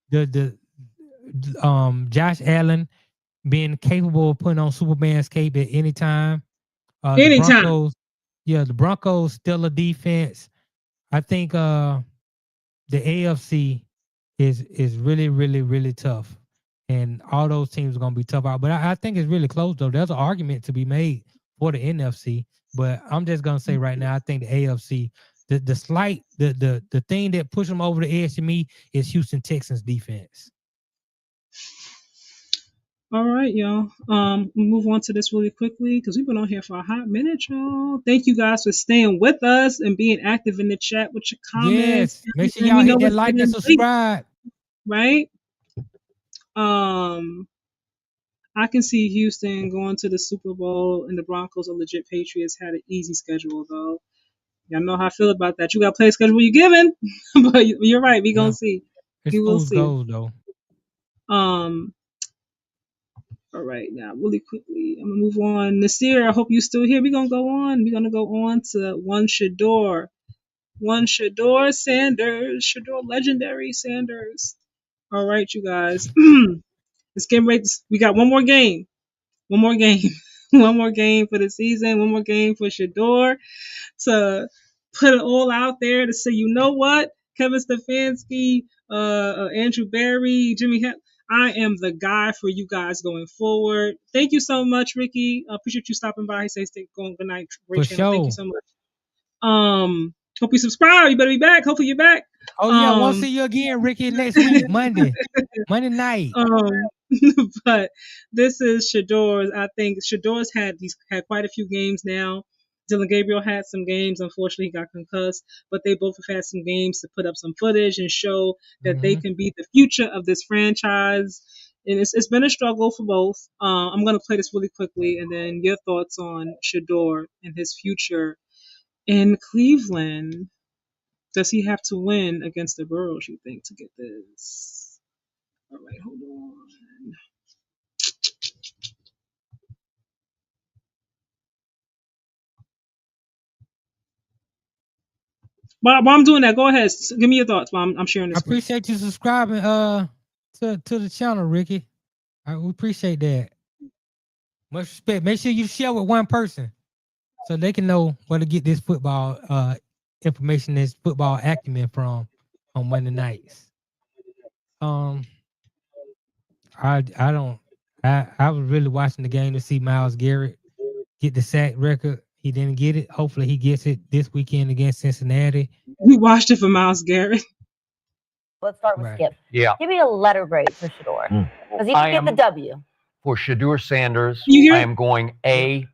the Josh Allen being capable of putting on Superman's cape at any time. The Anytime. Broncos still a defense. I think the AFC is really, really, really tough. And all those teams are gonna be tough out. But I think it's really close though. There's an argument to be made for the NFC. But I'm just gonna say right now, I think the AFC, the thing that pushed them over the edge to me is Houston Texans defense. All right, y'all. We'll move on to this really quickly because we've been on here for a hot minute, y'all. Thank you guys for staying with us and being active in the chat with your comments. Yes, make sure And y'all we know hit that it's like and getting late, subscribe. right? I can see Houston going to the Super Bowl, and the Broncos are legit Patriots. Had an easy schedule though. Y'all know how I feel about that. You got to play a schedule you're given, but you're right. We gonna see. It's We will fool's see. gold though. All right, now really quickly, I'm gonna move on. Nasir, I hope you're still here. We're gonna go on. We're gonna go on to one Shedeur Sanders, Shedeur legendary Sanders. All right, you guys, let's get ready. We got one more game. One more game. One more game for the season. One more game for Shedeur to put it all out there to say, you know what, Kevin Stefanski, Andrew Barry, Jimmy. I am the guy for you guys going forward. Thank you so much, Ricky. Appreciate you stopping by. He says, "Good night, great For channel." sure. Thank you so much. Hope you subscribe. You better be back. Hopefully you're back. Oh yeah, we'll see you again, Ricky, next week, Monday night. But this is Shedeur's. I think Shedeur's had quite a few games now. Dylan Gabriel had some games. Unfortunately, he got concussed, but they both have had some games to put up some footage and show that they can be the future of this franchise. And it's been a struggle for both. I'm going to play this really quickly, and then your thoughts on Shedeur and his future in Cleveland. Does he have to win against the Burrows, you think, to get this? All right, hold on. While I'm doing that, go ahead. Give me your thoughts while I'm sharing this. I appreciate you subscribing to the channel, Ricky. We appreciate that. Much respect. Make sure you share with one person so they can know where to get this football information, this football acumen from on Monday nights. I was really watching the game to see Myles Garrett get the sack record. He didn't get it. Hopefully he gets it this weekend against Cincinnati. We watched it for Myles Garrett. Let's start with Skip. Yeah. Give me a letter grade for Shedeur because he can get the W. for Shedeur Sanders. You hear I it? am going A-.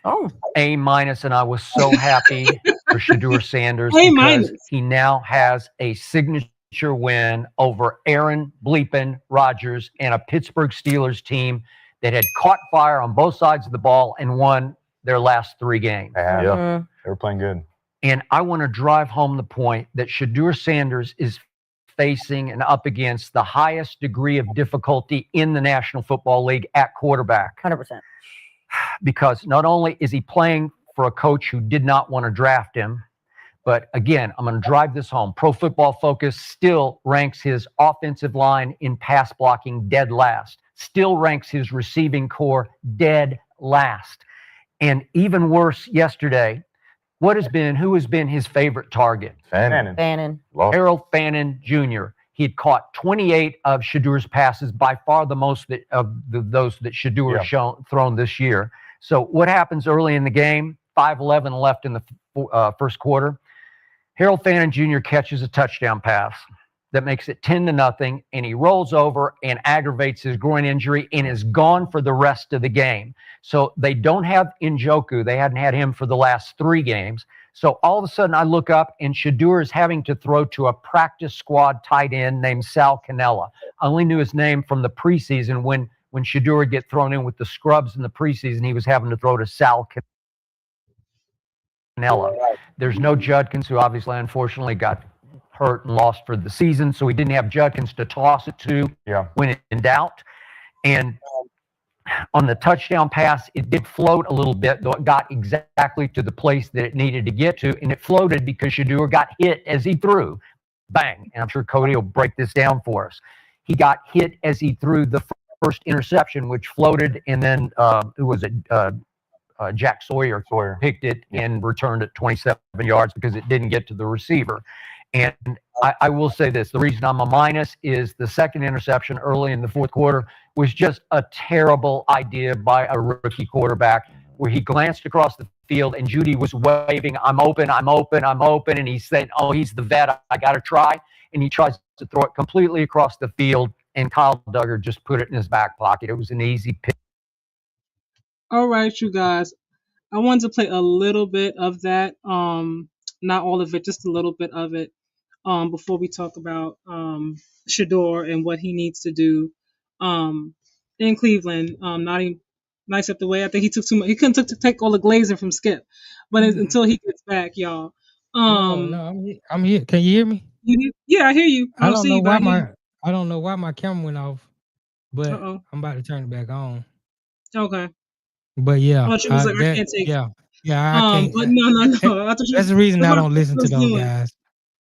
Oh, A-, and I was so happy for Shedeur Sanders A-. because he now has a signature win over Aaron Bleepin Rodgers and a Pittsburgh Steelers team that had caught fire on both sides of the ball and won their last 3 games. yeah. They were playing good. And I want to drive home the point that Shedeur Sanders is facing and up against the highest degree of difficulty in the National Football League at quarterback. 100%. Because not only is he playing for a coach who did not want to draft him, but again, I'm going to drive this home. Pro Football Focus still ranks his offensive line in pass blocking dead last, still ranks his receiving core dead last. And even worse, yesterday, who has been his favorite target? Fannin. Harold Fannin Jr. He had caught 28 of Shedeur's passes, by far the most those that Shedeur has thrown this year. So what happens early in the game? 5:11 left in the first quarter. Harold Fannin Jr. catches a touchdown pass that makes it 10-0, and he rolls over and aggravates his groin injury and is gone for the rest of the game. So they don't have Njoku. They hadn't had him for the last 3 games. So all of a sudden I look up and Shedeur is having to throw to a practice squad tight end named Sal Cannella. I only knew his name from the preseason when Shedeur would get thrown in with the scrubs in the preseason. He was having to throw to Sal Cannella. There's no Judkins, who obviously, unfortunately, got hurt and lost for the season, so he didn't have Judkins to toss it to when in doubt. And on the touchdown pass, it did float a little bit, though it got exactly to the place that it needed to get to, and it floated because Shedeur got hit as he threw. Bang. And I'm sure Cody will break this down for us. He got hit as he threw the first interception, which floated, and then who was it? Jack Sawyer picked it and returned it 27 yards because it didn't get to the receiver. And I will say this, the reason I'm a minus is the second interception early in the fourth quarter was just a terrible idea by a rookie quarterback, where he glanced across the field and Judy was waving, I'm open. And he said, oh, he's the vet, I got to try. And he tries to throw it completely across the field, and Kyle Duggar just put it in his back pocket. It was an easy pick. All right, you guys. I wanted to play a little bit of that. Not all of it, just a little bit of it. Before we talk about Shedeur and what he needs to do in Cleveland. Notty, nice up the way. I think he took too much. He couldn't take all the glazing from Skip, but until he gets back, y'all. No, I'm here. Can you hear me? Yeah, I hear you. I don't know why my camera went off, but I'm about to turn it back on. Okay. But yeah, I can't take. I can't. But no. That's the reason I don't listen to those guys.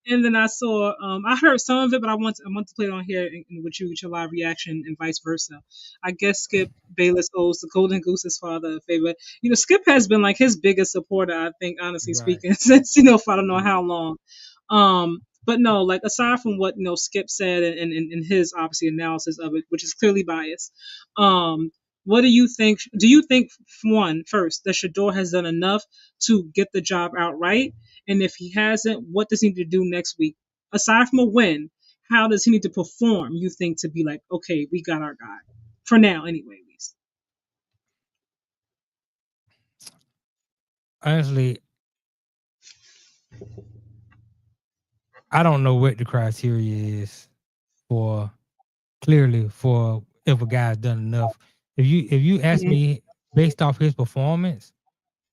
And then I saw, I heard some of it, but I want to play it on here with you, with your live reaction, and vice versa. I guess Skip Bayless owes the Golden Goose's father a favor. Skip has been like his biggest supporter, I think, honestly speaking, since for I don't know how long. But no, like aside from what Skip said and his obviously analysis of it, which is clearly biased. What do you think? Do you think, first, that Shedeur has done enough to get the job outright? And if he hasn't, what does he need to do next week? Aside from a win, how does he need to perform, you think, to be like, okay, we got our guy? For now, anyway, at least. Honestly, I don't know what the criteria is for if a guy's done enough. If you ask me based off his performance,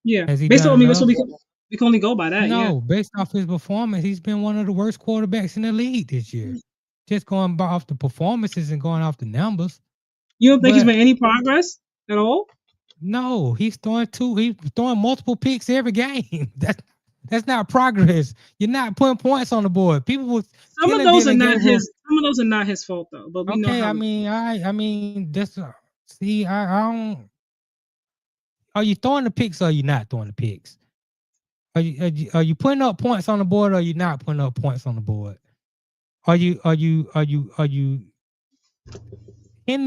based on we can only go by that. No, based off his performance, he's been one of the worst quarterbacks in the league this year. Just going off the performances and going off the numbers. You don't think he's made any progress at all? No, he's throwing multiple picks every game. That's not progress. You're not putting points on the board. Some of those are not his fault though. But we know how. I mean, that's see. I don't. Are you throwing the picks or are you not throwing the picks? Are you putting up points on the board or are you not putting up points on the board? Are you in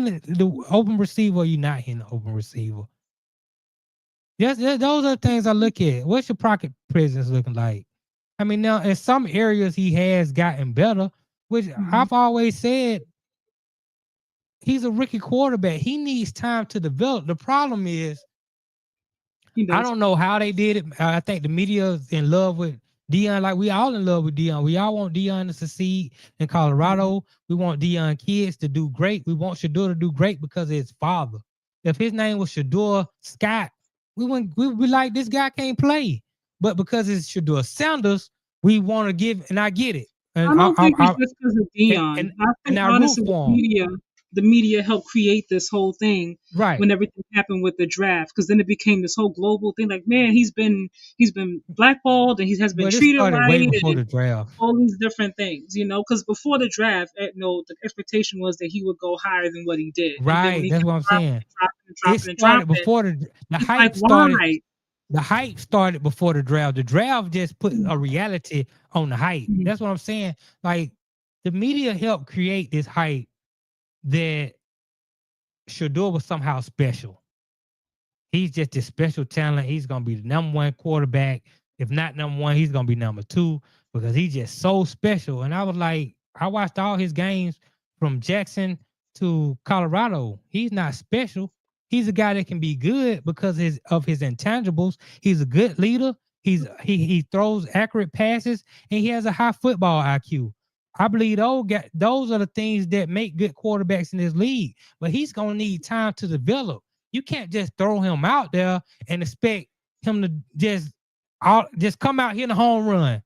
the open receiver or are you not in the open receiver? Yes, those are the things I look at. What's your pocket presence looking like? I mean, now in some areas he has gotten better, which I've always said he's a rookie quarterback. He needs time to develop. The problem is, I don't know how they did it. I think the media is in love with Deion, like we all in love with Deion. We all want Deion to succeed in Colorado. We want Deion kids to do great. We want Shedeur to do great because of his father. If his name was Shedeur Scott, we would be like, this guy can't play. But because it's Shedeur Sanders, we want to give, and I get it. And I don't think it's just because of Deion. I think honestly the media helped create this whole thing when everything happened with the draft, because then it became this whole global thing. Like, man, he's been blackballed and he has been treated right. Way before the draft. All these different things, because before the draft, the expectation was that he would go higher than what he did. Right, that's what I'm saying. It started before the hype started. Why? The hype started before the draft. The draft just put a reality on the hype. That's what I'm saying. Like, the media helped create this hype that Shedeur was somehow special. He's just a special talent. He's going to be the number one quarterback. If not number one, he's going to be number two because he's just so special. And I was like, I watched all his games from Jackson to Colorado. He's not special. He's a guy that can be good because of his intangibles. He's a good leader. He throws accurate passes, and he has a high football IQ. I believe those are the things that make good quarterbacks in this league. But he's going to need time to develop. You can't just throw him out there and expect him to just come out here in a home run.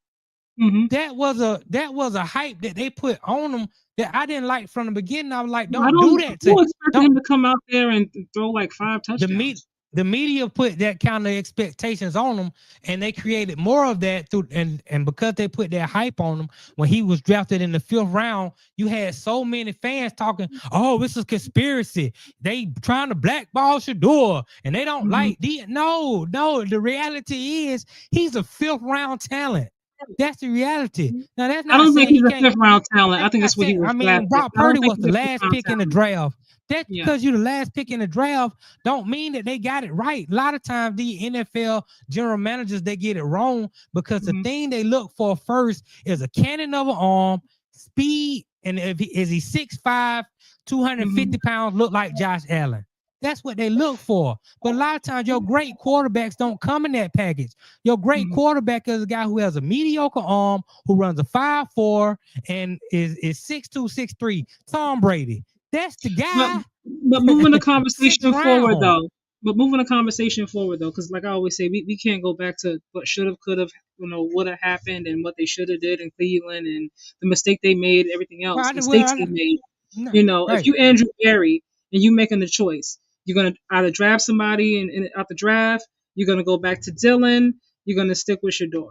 Mm-hmm. That was a hype that they put on him that I didn't like from the beginning. I was like, don't do that. Who expected him to come out there and throw like 5 touchdowns? The media put that kind of expectations on him, and they created more of that and because they put that hype on him when he was drafted in the 5th round, you had so many fans talking, "Oh, this is conspiracy. They trying to blackball Shedeur, and they don't like No. The reality is he's a 5th round talent. That's the reality. Now that's not. I don't think he's a 5th round talent. I think that's what he was. I mean, Brock Purdy was the last pick in the draft. That's because you're the last pick in the draft don't mean that they got it right. A lot of times the NFL general managers, they get it wrong because the thing they look for first is a cannon of an arm, speed, and is he 6'5", 250 pounds, look like Josh Allen. That's what they look for. But a lot of times your great quarterbacks don't come in that package. Your great quarterback is a guy who has a mediocre arm, who runs a 5'4", and is 6'2", 6'3", Tom Brady. That's the guy. But moving the conversation forward, though. Because like I always say, we can't go back to what should have, could have, would have happened and what they should have did in Cleveland and the mistake they made, everything else. Mistakes they made. If you Andrew Berry and you making the choice, you're gonna either draft somebody and out the draft, you're gonna go back to Dylan, you're gonna stick with Shedeur.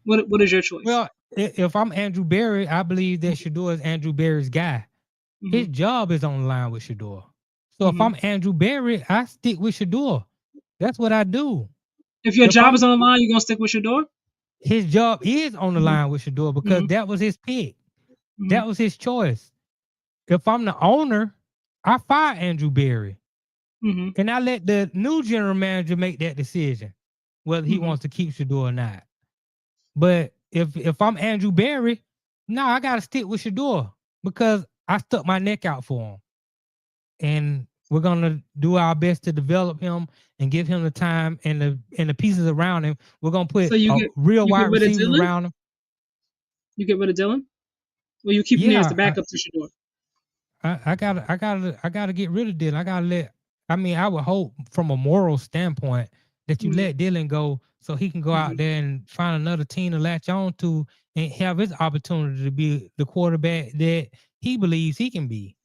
What is your choice? Well, if I'm Andrew Berry, I believe that Shedeur is Andrew Berry's guy. His job is on the line with Shedeur. So if I'm Andrew Berry, I stick with Shedeur. That's what I do. If your job is on the line, you're going to stick with Shedeur? His job is on the line with Shedeur because that was his pick. That was his choice. If I'm the owner, I fire Andrew Berry. And I let the new general manager make that decision, whether he wants to keep Shedeur or not. But if I'm Andrew Berry, no, I gotta stick with Shedeur because I stuck my neck out for him. And we're gonna do our best to develop him and give him the time and the pieces around him. We're gonna put real wide receivers around him. You get rid of Dylan? Well, you keep him as the backup to Shedeur. I gotta get rid of Dylan. I would hope from a moral standpoint that you let Dylan go so he can go out there and find another team to latch on to and have his opportunity to be the quarterback that he believes he can be.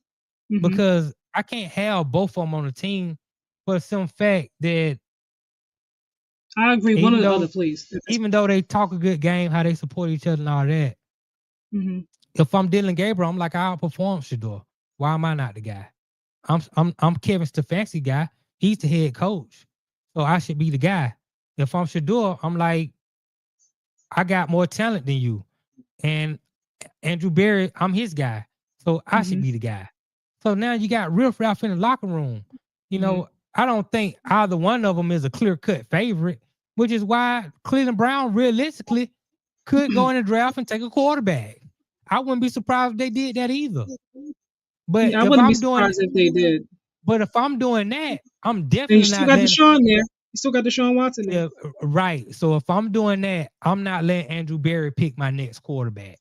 Because I can't have both of them on the team for some fact that I agree. One or the other, please. Even though they talk a good game, how they support each other and all that. If I'm Dylan Gabriel, I'm like, I outperform Shedeur. Why am I not the guy? I'm Kevin Stefanski guy. He's the head coach. So I should be the guy. If I'm Shedeur, I'm like, I got more talent than you. And Andrew Berry, I'm his guy. So I should be the guy. So now you got riffraff in the locker room. I don't think either one of them is a clear-cut favorite, which is why Cleveland Brown realistically could go in the draft and take a quarterback. I wouldn't be surprised if they did that either. But Yeah, I if wouldn't be I'm doing, surprised if they did. but if I'm doing that, I'm And you definitely still not got letting. Deshaun there. You still got Deshaun Watson there. Right. So if I'm doing that, I'm not letting Andrew Berry pick my next quarterback.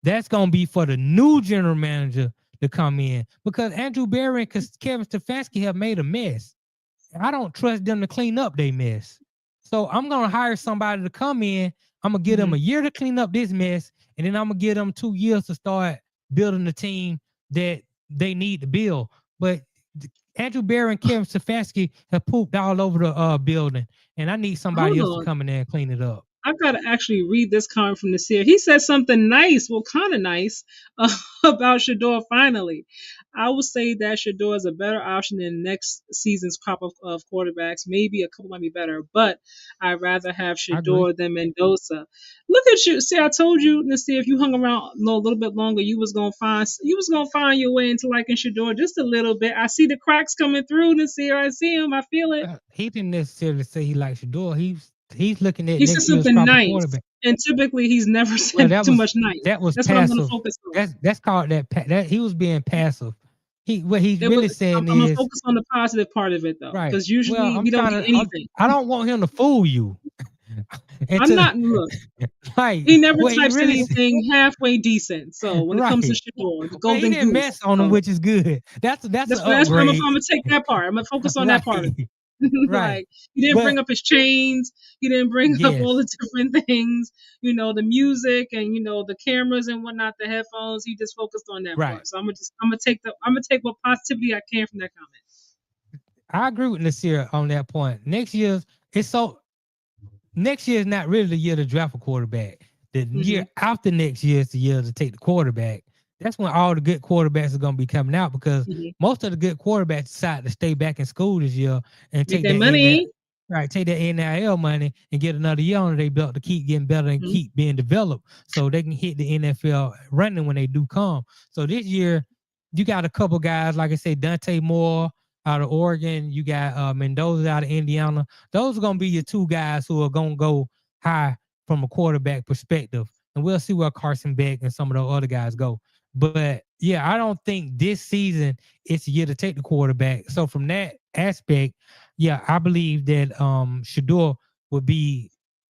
That's gonna be for the new general manager to come in because Andrew Berry and Kevin Stefanski have made a mess. I don't trust them to clean up their mess. So I'm gonna hire somebody to come in. I'm gonna give them a year to clean up this mess, and then I'm gonna give them 2 years to start building the team that they need to build. But Andrew Berry and Kevin Stefanski have pooped all over the building, and I need somebody else to come in there and clean it up. I gotta actually read this comment from Nasir. He said something nice, well, kind of nice, about Shedeur. Finally, I would say that Shedeur is a better option than next season's crop of quarterbacks. Maybe a couple might be better, but I'd rather have Shedeur than Mendoza. Look at you. See, I told you, Nasir, if you hung around a little bit longer, you was gonna find your way into liking Shedeur just a little bit. I see the cracks coming through, Nasir. I see him. I feel it. He didn't necessarily say he likes Shedeur. He's looking at he said next year's something nice, quarterback. And typically he's never said too much nice. That's passive. what I'm going to focus on. That's called that. He was being passive. What he's really saying I'm going to is focus on the positive part of it though, right. because usually we don't do anything. I don't want him to fool you. I'm not. Look, like, he never types anything halfway decent. So when it comes to Shedeur, the golden goose, mess on him, which is good. That's what I'm gonna take that part. I'm gonna focus on that part of it. Right. Like, he didn't bring up his chains. He didn't bring up all the different things. The music and the cameras and whatnot, the headphones. He just focused on that part. So I'm gonna take what positivity I can from that comment. I agree with Nasir on that point. Next year is not really the year to draft a quarterback. The year after next year is the year to take the quarterback. That's when all the good quarterbacks are going to be coming out because most of the good quarterbacks decide to stay back in school this year and take that money. Take that NIL money and get another year on their belt to keep getting better and keep being developed so they can hit the NFL running when they do come. So this year, you got a couple guys, like I said, Dante Moore out of Oregon. You got Mendoza out of Indiana. Those are going to be your two guys who are going to go high from a quarterback perspective. And we'll see where Carson Beck and some of the other guys go. But yeah, I don't think this season it's a year to take the quarterback. So from that aspect, yeah, I believe that Shedeur would be.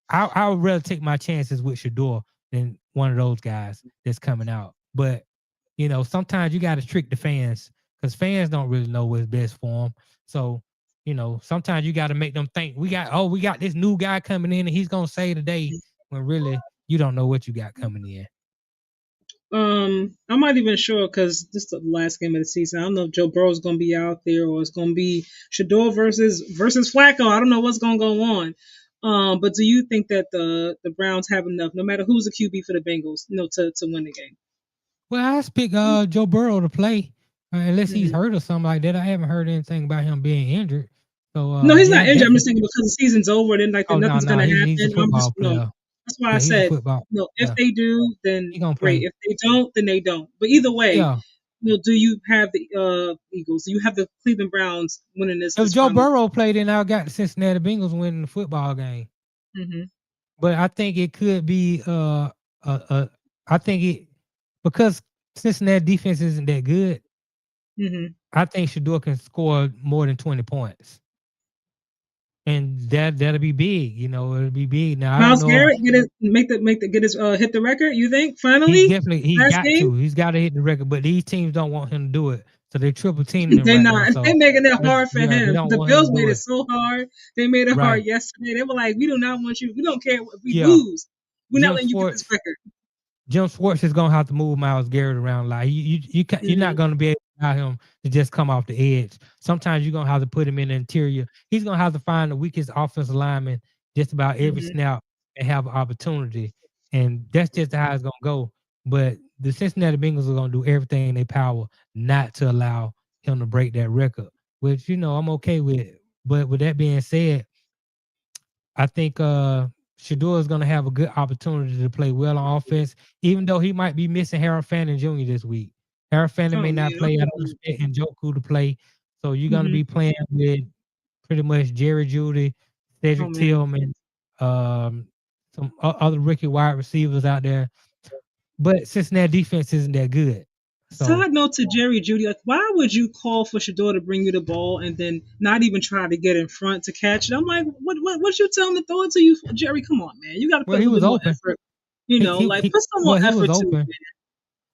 I would rather take my chances with Shedeur than one of those guys that's coming out. But sometimes you got to trick the fans because fans don't really know what's best for them. So sometimes you got to make them think we got this new guy coming in and he's gonna save the day when really you don't know what you got coming in. I'm not even sure because this is the last game of the season. I don't know if Joe Burrow's going to be out there or it's going to be Shedeur versus Flacco. I don't know what's going to go on. But do you think that the Browns have enough, no matter who's the QB for the Bengals, to win the game? Well, I pick Joe Burrow to play unless he's hurt or something like that. I haven't heard anything about him being injured. So no, he's not injured. I'm just thinking because the season's over, then nothing's going to happen. He's a football player. That's why I said, if they do, then great. If they don't, then they don't. But either way, do you have the Eagles? Do you have the Cleveland Browns winning this? If Joe Burrow played, then I got the Cincinnati Bengals winning the football game. But I think it could be because Cincinnati defense isn't that good. I think Shedeur can score more than 20 points. And that'll be big, it'll be big. Now Myles Garrett hit the record. You think finally? He's got to hit the record, but these teams don't want him to do it, so they triple teaming him. They're right not. now, so they're making it hard for him. The Bills made it so hard. They made it hard yesterday. They were like, "We do not want you. We don't care if we lose. We're not letting you get this record." Jim Schwartz is gonna have to move Myles Garrett around. Like you're not gonna be able to allow him to just come off the edge. Sometimes you're gonna have to put him in the interior. He's gonna have to find the weakest offensive lineman just about every snap and have an opportunity. And that's just how it's gonna go. But the Cincinnati Bengals are gonna do everything in their power not to allow him to break that record, which I'm okay with. But with that being said, I think Shedeur is going to have a good opportunity to play well on offense, even though he might be missing Harold Fannin Jr. this week. Harold Fannin may not play. I don't expect Njoku to play. So you're going to be playing with pretty much Jerry Jeudy, Cedric Tillman, some other rookie wide receivers out there. But Cincinnati defense isn't that good. So Side note to Jerry Judy, like, why would you call for Shedeur to bring you the ball and then not even try to get in front to catch it? I'm like, what you tell him to throw it to you for? Jerry, come on, man. You got to put a he little was bit more open. effort. You know, like put some more he effort was to it, open. man.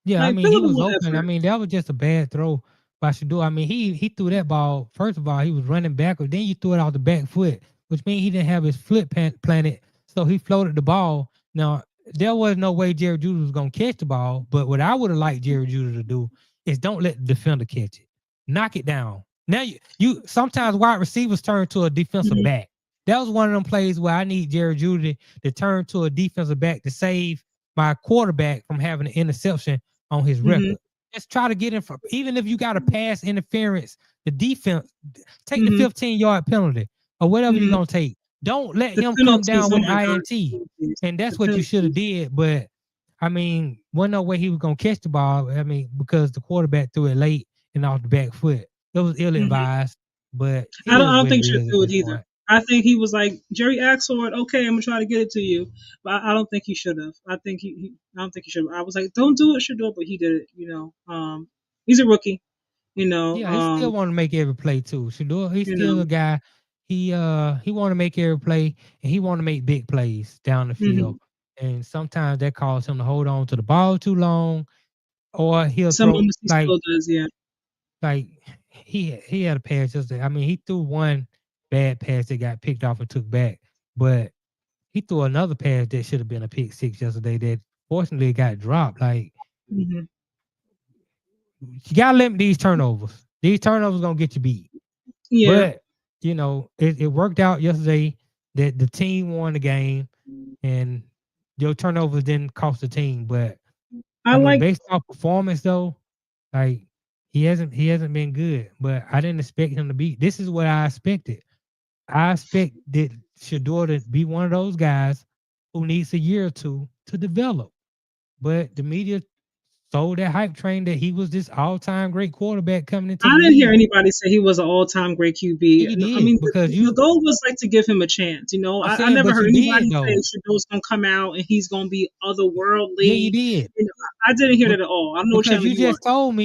Yeah, I Like, mean, put a he little was more open. effort. I mean, that was just a bad throw by Shedeur. I mean, he threw that ball. First of all, he was running backward. Then you threw it off the back foot, which means he didn't have his foot planted. So he floated the ball. Now, there was no way Jerry Judy was going to catch the ball. But what I would have liked Jerry Judy to do is don't let the defender catch it. Knock it down. Now, you sometimes wide receivers turn to a defensive Mhm. back. That was one of them plays where I need Jerry Judy to turn to a defensive back to save my quarterback from having an interception on his record. Just try to get in from, even if you got a pass interference, the defense, take the 15-yard penalty or whatever you're going to take. Don't let him come down with INT. And that's what you should have did. But, I mean, wasn't no way he was going to catch the ball. I mean, because the quarterback threw it late and off the back foot. It was ill-advised, but I don't think he should do it either. I think he was like, Jerry asked for it. Okay, I'm gonna try to get it to you, but I don't think he should have. I think I don't think he should. I was like, don't do it, Shedeur, but he did it. You know, he's a rookie. You know, yeah, he still want to make every play too. Shedeur, he's still a guy. He want to make every play, and he want to make big plays down the field. And sometimes that causes him to hold on to the ball too long, or he'll some throw moments he like still does. Yeah, like he had a pass yesterday. I mean, he threw one bad pass that got picked off and took back, but he threw another pass that should have been a pick six yesterday that fortunately got dropped. Like you gotta limit these turnovers. These turnovers gonna get you beat. Yeah. But you know, it worked out yesterday that the team won the game and your turnovers didn't cost the team. But I mean, based off performance though, like he hasn't been good. But I didn't expect him to be. This is what I expected. I expected Shedeur to be one of those guys who needs a year or two to develop. But the media sold that hype train that he was this all-time great quarterback coming into the league. I didn't hear anybody say he was an all-time great QB. He did, I mean, because the goal was like to give him a chance. You know, I never heard anybody say Shedeur's gonna come out and he's gonna be otherworldly. Yeah, you did. You know, I didn't hear that at all. I know because you just told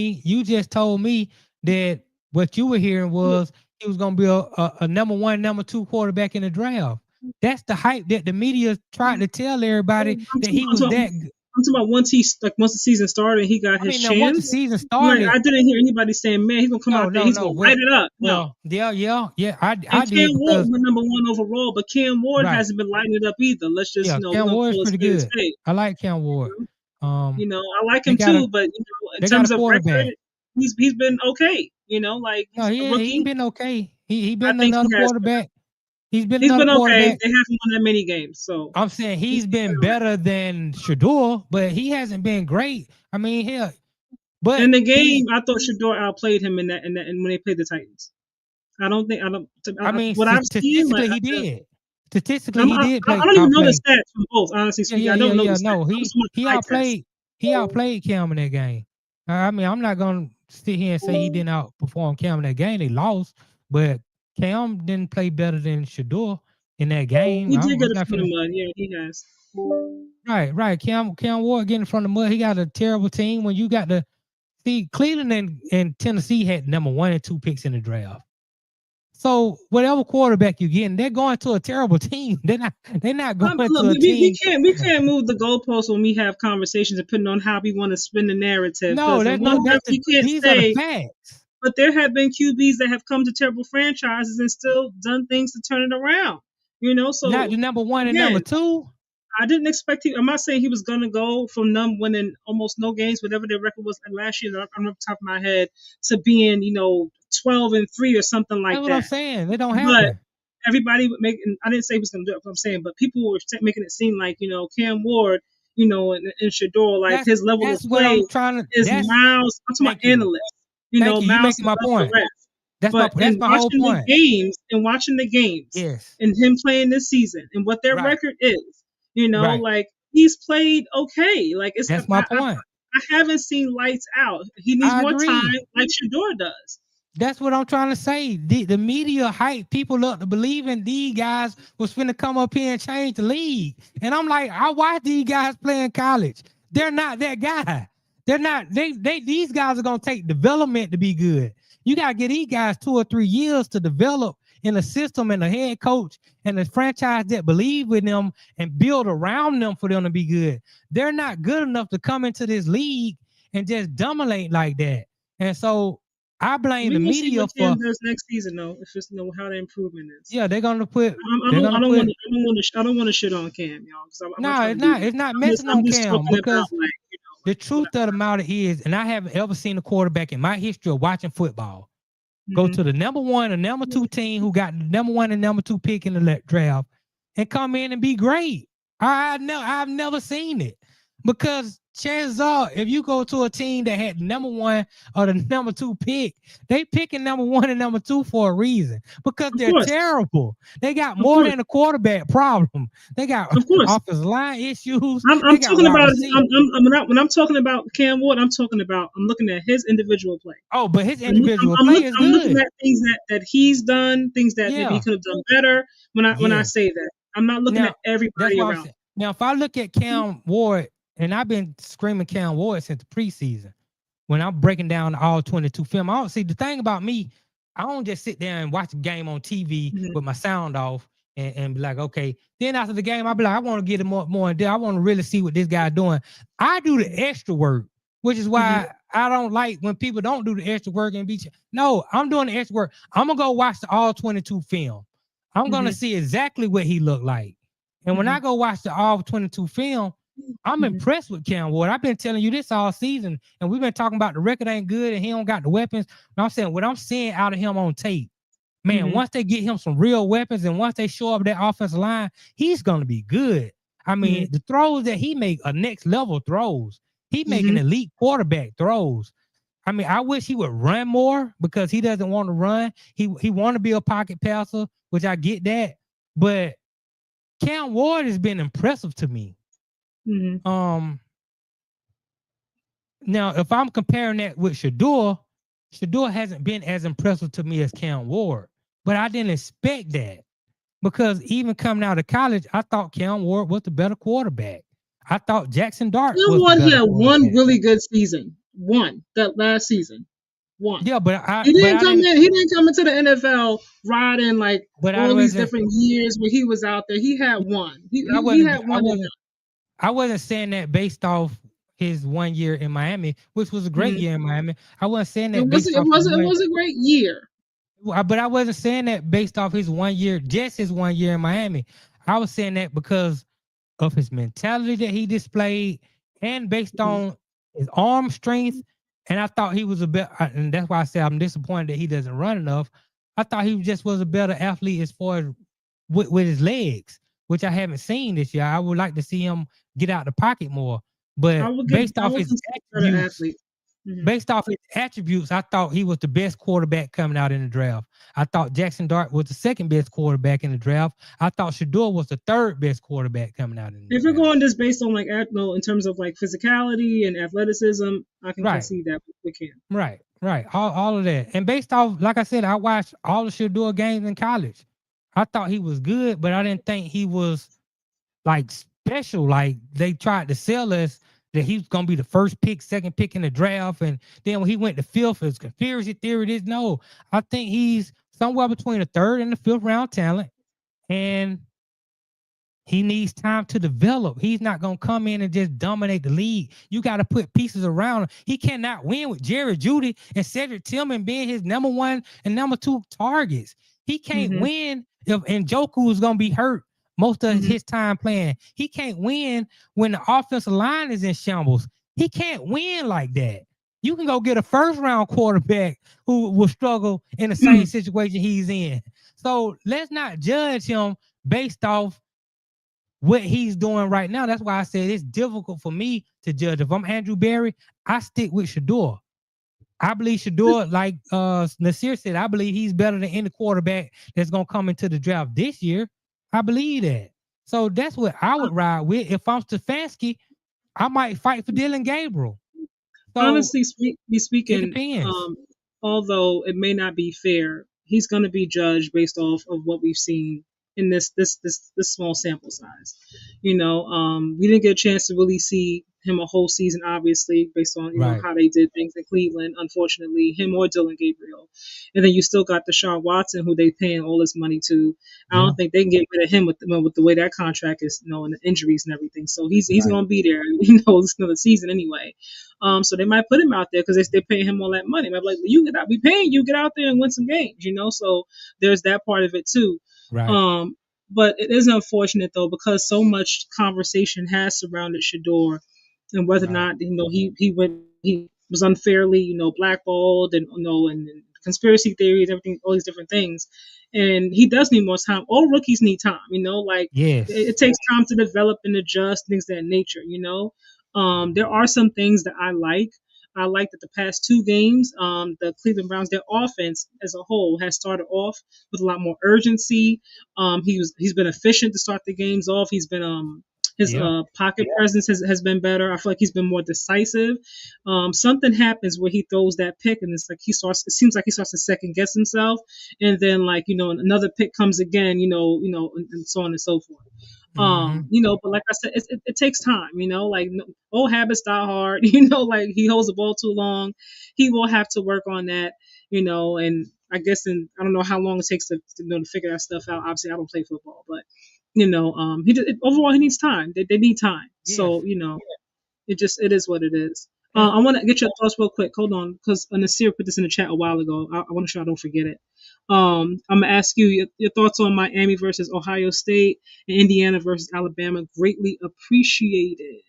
me that what you were hearing was he was gonna be a number one, number two quarterback in the draft. That's the hype that the media tried to tell everybody that he was that. I'm talking about once the season started, he got his chance. Once the season started, like, I didn't hear anybody saying, "Man, he's gonna come out there, he's gonna light it up." No, yeah. I Cam did. Ward was number one overall, but Cam Ward hasn't been lighting it up either. Let's just Cam Ward's pretty good. I like Cam Ward. You know, I like him too, but you know, in terms of record, he's been okay. You know, like he's been okay. He been another quarterback. He's been okay. They haven't won that many games, so I'm saying he's been better than Shedeur, but he hasn't been great. I mean, but in the game, I thought Shedeur outplayed him in that when they played the Titans. I mean, what I've seen, like, he did. Statistically, he did. I don't even know the stats from both. Honestly speaking, I don't know the stats. No, he outplayed Cam in that game. I mean, I'm not gonna sit here and say he didn't outperform Cam in that game. They lost, but Cam didn't play better than Shedeur in that game. He did get it from the mud. Yeah, he has. Right. Cam Ward getting from the mud. He got a terrible team. When you got Cleveland and Tennessee had number 1 and 2 picks in the draft. So whatever quarterback you getting, they're going to a terrible team. They're not going to a team. We can't move the goalposts when we have conversations depending on how we want to spin the narrative. No, these are the facts. But there have been QBs that have come to terrible franchises and still done things to turn it around. You know, so not the number 1 and number 2. I didn't expect I'm not saying he was going to go from winning almost no games, whatever their record was last year. I'm off the top of my head to being 12-3 or something like that. That's what I'm saying. They don't happen. But everybody would make. I didn't say he was going to do it. What I'm saying, but people were making it seem like Cam Ward, and Shedeur, like his level of play is miles. I'm talking about analysts. You're making my point. That's my whole point. Watching the games, yes, and him playing this season, and what their record is, like he's played okay. Like that's my point. I haven't seen lights out. He needs more time, like Shedeur does. That's what I'm trying to say. The media hype people up to believing these guys was finna come up here and change the league. And I'm like, I watch these guys play in college. They're not that guy. They're not. These guys are gonna take development to be good. You gotta give these guys 2 or 3 years to develop in a system and a head coach and a franchise that believe in them and build around them for them to be good. They're not good enough to come into this league and just dominate like that. And so I blame the media for next season though. If it's how the improvement is. Yeah, they're gonna put. I don't want to shit on Cam, y'all. No, it's not. It's not messing on Cam because about, the truth of the matter is, and I haven't ever seen a quarterback in my history of watching football go to the number 1 and number 2 team who got the number 1 and number 2 pick in the draft and come in and be great. I've never seen it because chances are, if you go to a team that had number 1 or the number 2 pick, they picking number 1 and number 2 for a reason because they're terrible. They got more than a quarterback problem. They got offensive line issues. I'm talking about when I'm talking about Cam Ward. I'm looking at his individual play. Oh, but his individual play is good. I'm looking at things that he's done, things that maybe he could have done better. When I say that, I'm not looking at everybody around. Now, if I look at Cam Ward. And I've been screaming Cam Ward since the preseason. When I'm breaking down all 22 film, I don't see the thing about me. I don't just sit there and watch a game on TV with my sound off and be like, okay. Then after the game, I'll be like, I want to get more in there. I want to really see what this guy's doing. I do the extra work, which is why I don't like when people don't do the extra work and be. No, I'm doing the extra work. I'm gonna go watch the all 22 film. I'm gonna see exactly what he looked like. And when I go watch the all 22 film, I'm impressed with Cam Ward. I've been telling you this all season, and we've been talking about the record ain't good and he don't got the weapons. And I'm saying what I'm seeing out of him on tape, man, once they get him some real weapons and once they show up that offensive line, he's going to be good. I mean, the throws that he make are next level throws. He making elite quarterback throws. I mean, I wish he would run more because he doesn't want to run. He want to be a pocket passer, which I get that. But Cam Ward has been impressive to me. Now, if I'm comparing that with Shedeur hasn't been as impressive to me as Cam Ward, but I didn't expect that because even coming out of college, I thought Cam Ward was the better quarterback. I thought Jackson Dart was the better quarterback. One really good season. That last season. One. Yeah, but he didn't come into the NFL riding like all these different years where he was out there. He had one. He had one. I wasn't saying that based off his 1 year in Miami, which was a great year in Miami. I wasn't saying that. It was a great year. But I wasn't saying that based off his 1 year, just his 1 year in Miami. I was saying that because of his mentality that he displayed and based on his arm strength. And I thought he was and that's why I said I'm disappointed that he doesn't run enough. I thought he just was a better athlete as far as with his legs, which I haven't seen this year. I would like to see him get out the pocket more. But based off his attributes, I thought he was the best quarterback coming out in the draft. I thought Jackson Dart was the second best quarterback in the draft. I thought Shedeur was the third best quarterback coming out in the draft. If you're going just based on in terms of physicality and athleticism, I can see that we can. Right. All of that. And based off, like I said, I watched all the Shedeur games in college. I thought he was good, but I didn't think he was special. Like they tried to sell us that he was gonna be the first pick, second pick in the draft, and then when he went to fifth, it's conspiracy theory. No, I think he's somewhere between the third and the fifth round talent, and he needs time to develop. He's not gonna come in and just dominate the league. You got to put pieces around him. He cannot win with Jerry Jeudy and Cedric Tillman being his number 1 and number 2 targets. He can't win if Njoku is gonna be hurt most of his time playing. He can't win when the offensive line is in shambles. He can't win like that. You can go get a first round quarterback who will struggle in the same situation he's in. So let's not judge him based off what he's doing right now. That's why I said it's difficult for me to judge. If I'm Andrew Berry, I stick with Shedeur. I believe Shedeur, like Nasir said, I believe he's better than any quarterback that's going to come into the draft this year. I believe that. So that's what I would ride with. If I'm Stefanski, I might fight for Dylan Gabriel. So, honestly speaking, although it may not be fair, he's going to be judged based off of what we've seen in this small sample size. We didn't get a chance to really see him a whole season, obviously, based on Right. how they did things in Cleveland. Unfortunately, him or Dylan Gabriel, and then you still got Deshaun Watson, who they paying all this money to. I don't think they can get rid of him with the way that contract is, and the injuries and everything. So he's going to be there, this another season anyway. So they might put him out there because they're paying him all that money. They're like, you get out, we paying you, get out there and win some games, So there's that part of it too. Right. But it is unfortunate though, because so much conversation has surrounded Shedeur and whether or not he was unfairly blackballed and conspiracy theories, everything, all these different things. And he does need more time. All rookies need time, like Yes. it takes time to develop and adjust, things of that nature, there are some things that I like. I like that the past two games, the Cleveland Browns, their offense as a whole has started off with a lot more urgency. He's been efficient to start the games off. He's been his pocket presence has been better. I feel like he's been more decisive. Something happens where he throws that pick, and it's like it seems like he starts to second guess himself, and then another pick comes again, and so on and so forth. But like I said, it takes time, like old habits die hard, like he holds the ball too long. He will have to work on that, and I guess I don't know how long it takes to figure that stuff out. Obviously I don't play football, but overall he needs time. They need time. Yes. So, it is what it is. I want to get your thoughts real quick. Hold on, because Nasir put this in the chat a while ago. I want to sure I don't forget it. I'm gonna ask you your thoughts on Miami versus Ohio State and Indiana versus Alabama. Greatly appreciated.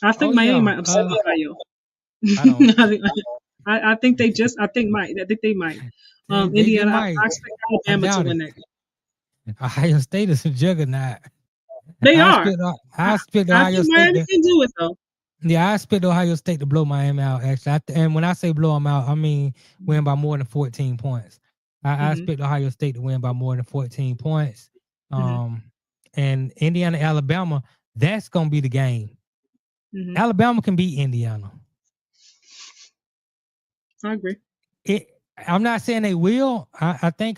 I think Miami might upset Ohio. I think they might. Indiana, I expect Alabama to win that game. Ohio State is a juggernaut. They are. I expect Ohio State. Miami can do it though. Yeah, I expect Ohio State to blow Miami out. Actually, and when I say blow them out, I mean win by more than 14 points. I expect Ohio State to win by more than 14 points. And Indiana, Alabama, that's gonna be the game. Alabama can beat Indiana. I agree. I'm not saying they will. I think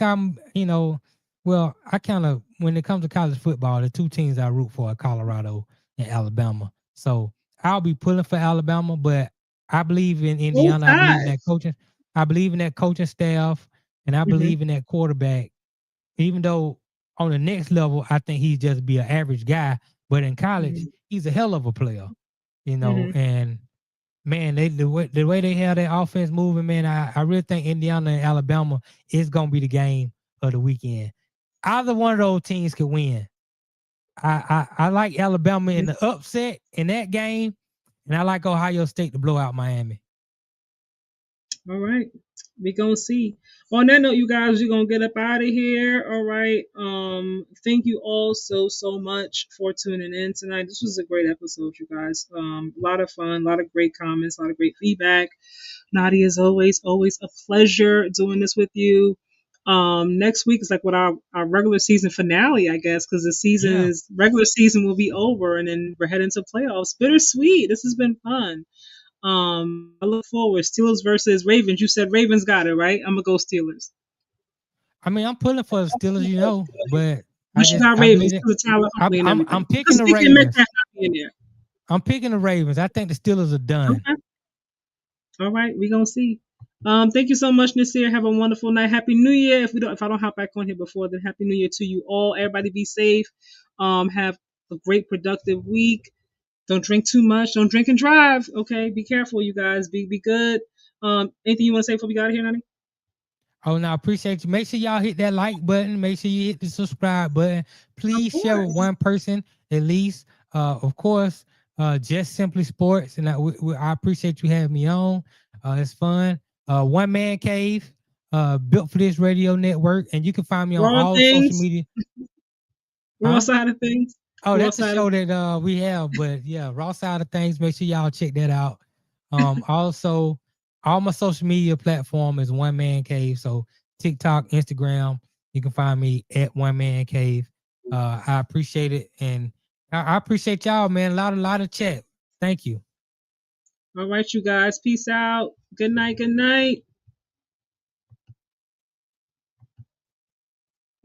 well, I kind of, when it comes to college football, the two teams I root for are Colorado and Alabama. So I'll be pulling for Alabama, but I believe in Indiana. I believe in that coaching. I believe in that coaching staff, and I believe in that quarterback. Even though on the next level, I think he's just be an average guy, but in college, he's a hell of a player. And man, the way they have their offense moving, man, I really think Indiana and Alabama is gonna be the game of the weekend. Either one of those teams could win. I like Alabama in the upset in that game, and I like Ohio State to blow out Miami. All right. We're going to see. On that note, you guys, we're going to get up out of here. All right. Thank you all so much for tuning in tonight. This was a great episode, you guys. A lot of fun, a lot of great comments, a lot of great feedback. Notty, is always a pleasure doing this with you. Next week is like what our regular season finale, I guess, because the regular season will be over, and then we're heading to playoffs. Bittersweet. This has been fun. I look forward. Steelers versus Ravens. You said Ravens got it, right? I'm gonna go Steelers. I mean, I'm pulling for the Steelers, but you got Ravens. I'm picking the Ravens. I'm picking the Ravens. I think the Steelers are done. Okay. All right, we're gonna see. Thank you so much, Nasir. Have a wonderful night. Happy New Year. If I don't hop back on here before, then Happy New Year to you all. Everybody be safe. Have a great productive week. Don't drink too much. Don't drink and drive. Okay, be careful, you guys. Be good. Anything you want to say before we got out of here, Nani? Oh, no, I appreciate you. Make sure y'all hit that like button. Make sure you hit the subscribe button. Please share with one person at least. Of course, Just Simply Sports, and I appreciate you having me on. It's fun. One Man Cave, built for this radio network, and you can find me on all social media. Raw Side of Things. Oh, that's a show that we have, but yeah, Raw Side of Things. Make sure y'all check that out. Also, all my social media platform is One Man Cave. So TikTok, Instagram, you can find me at One Man Cave. I appreciate it, and I appreciate y'all, man. A lot of chat. Thank you. All right, you guys. Peace out. Good night. Good night.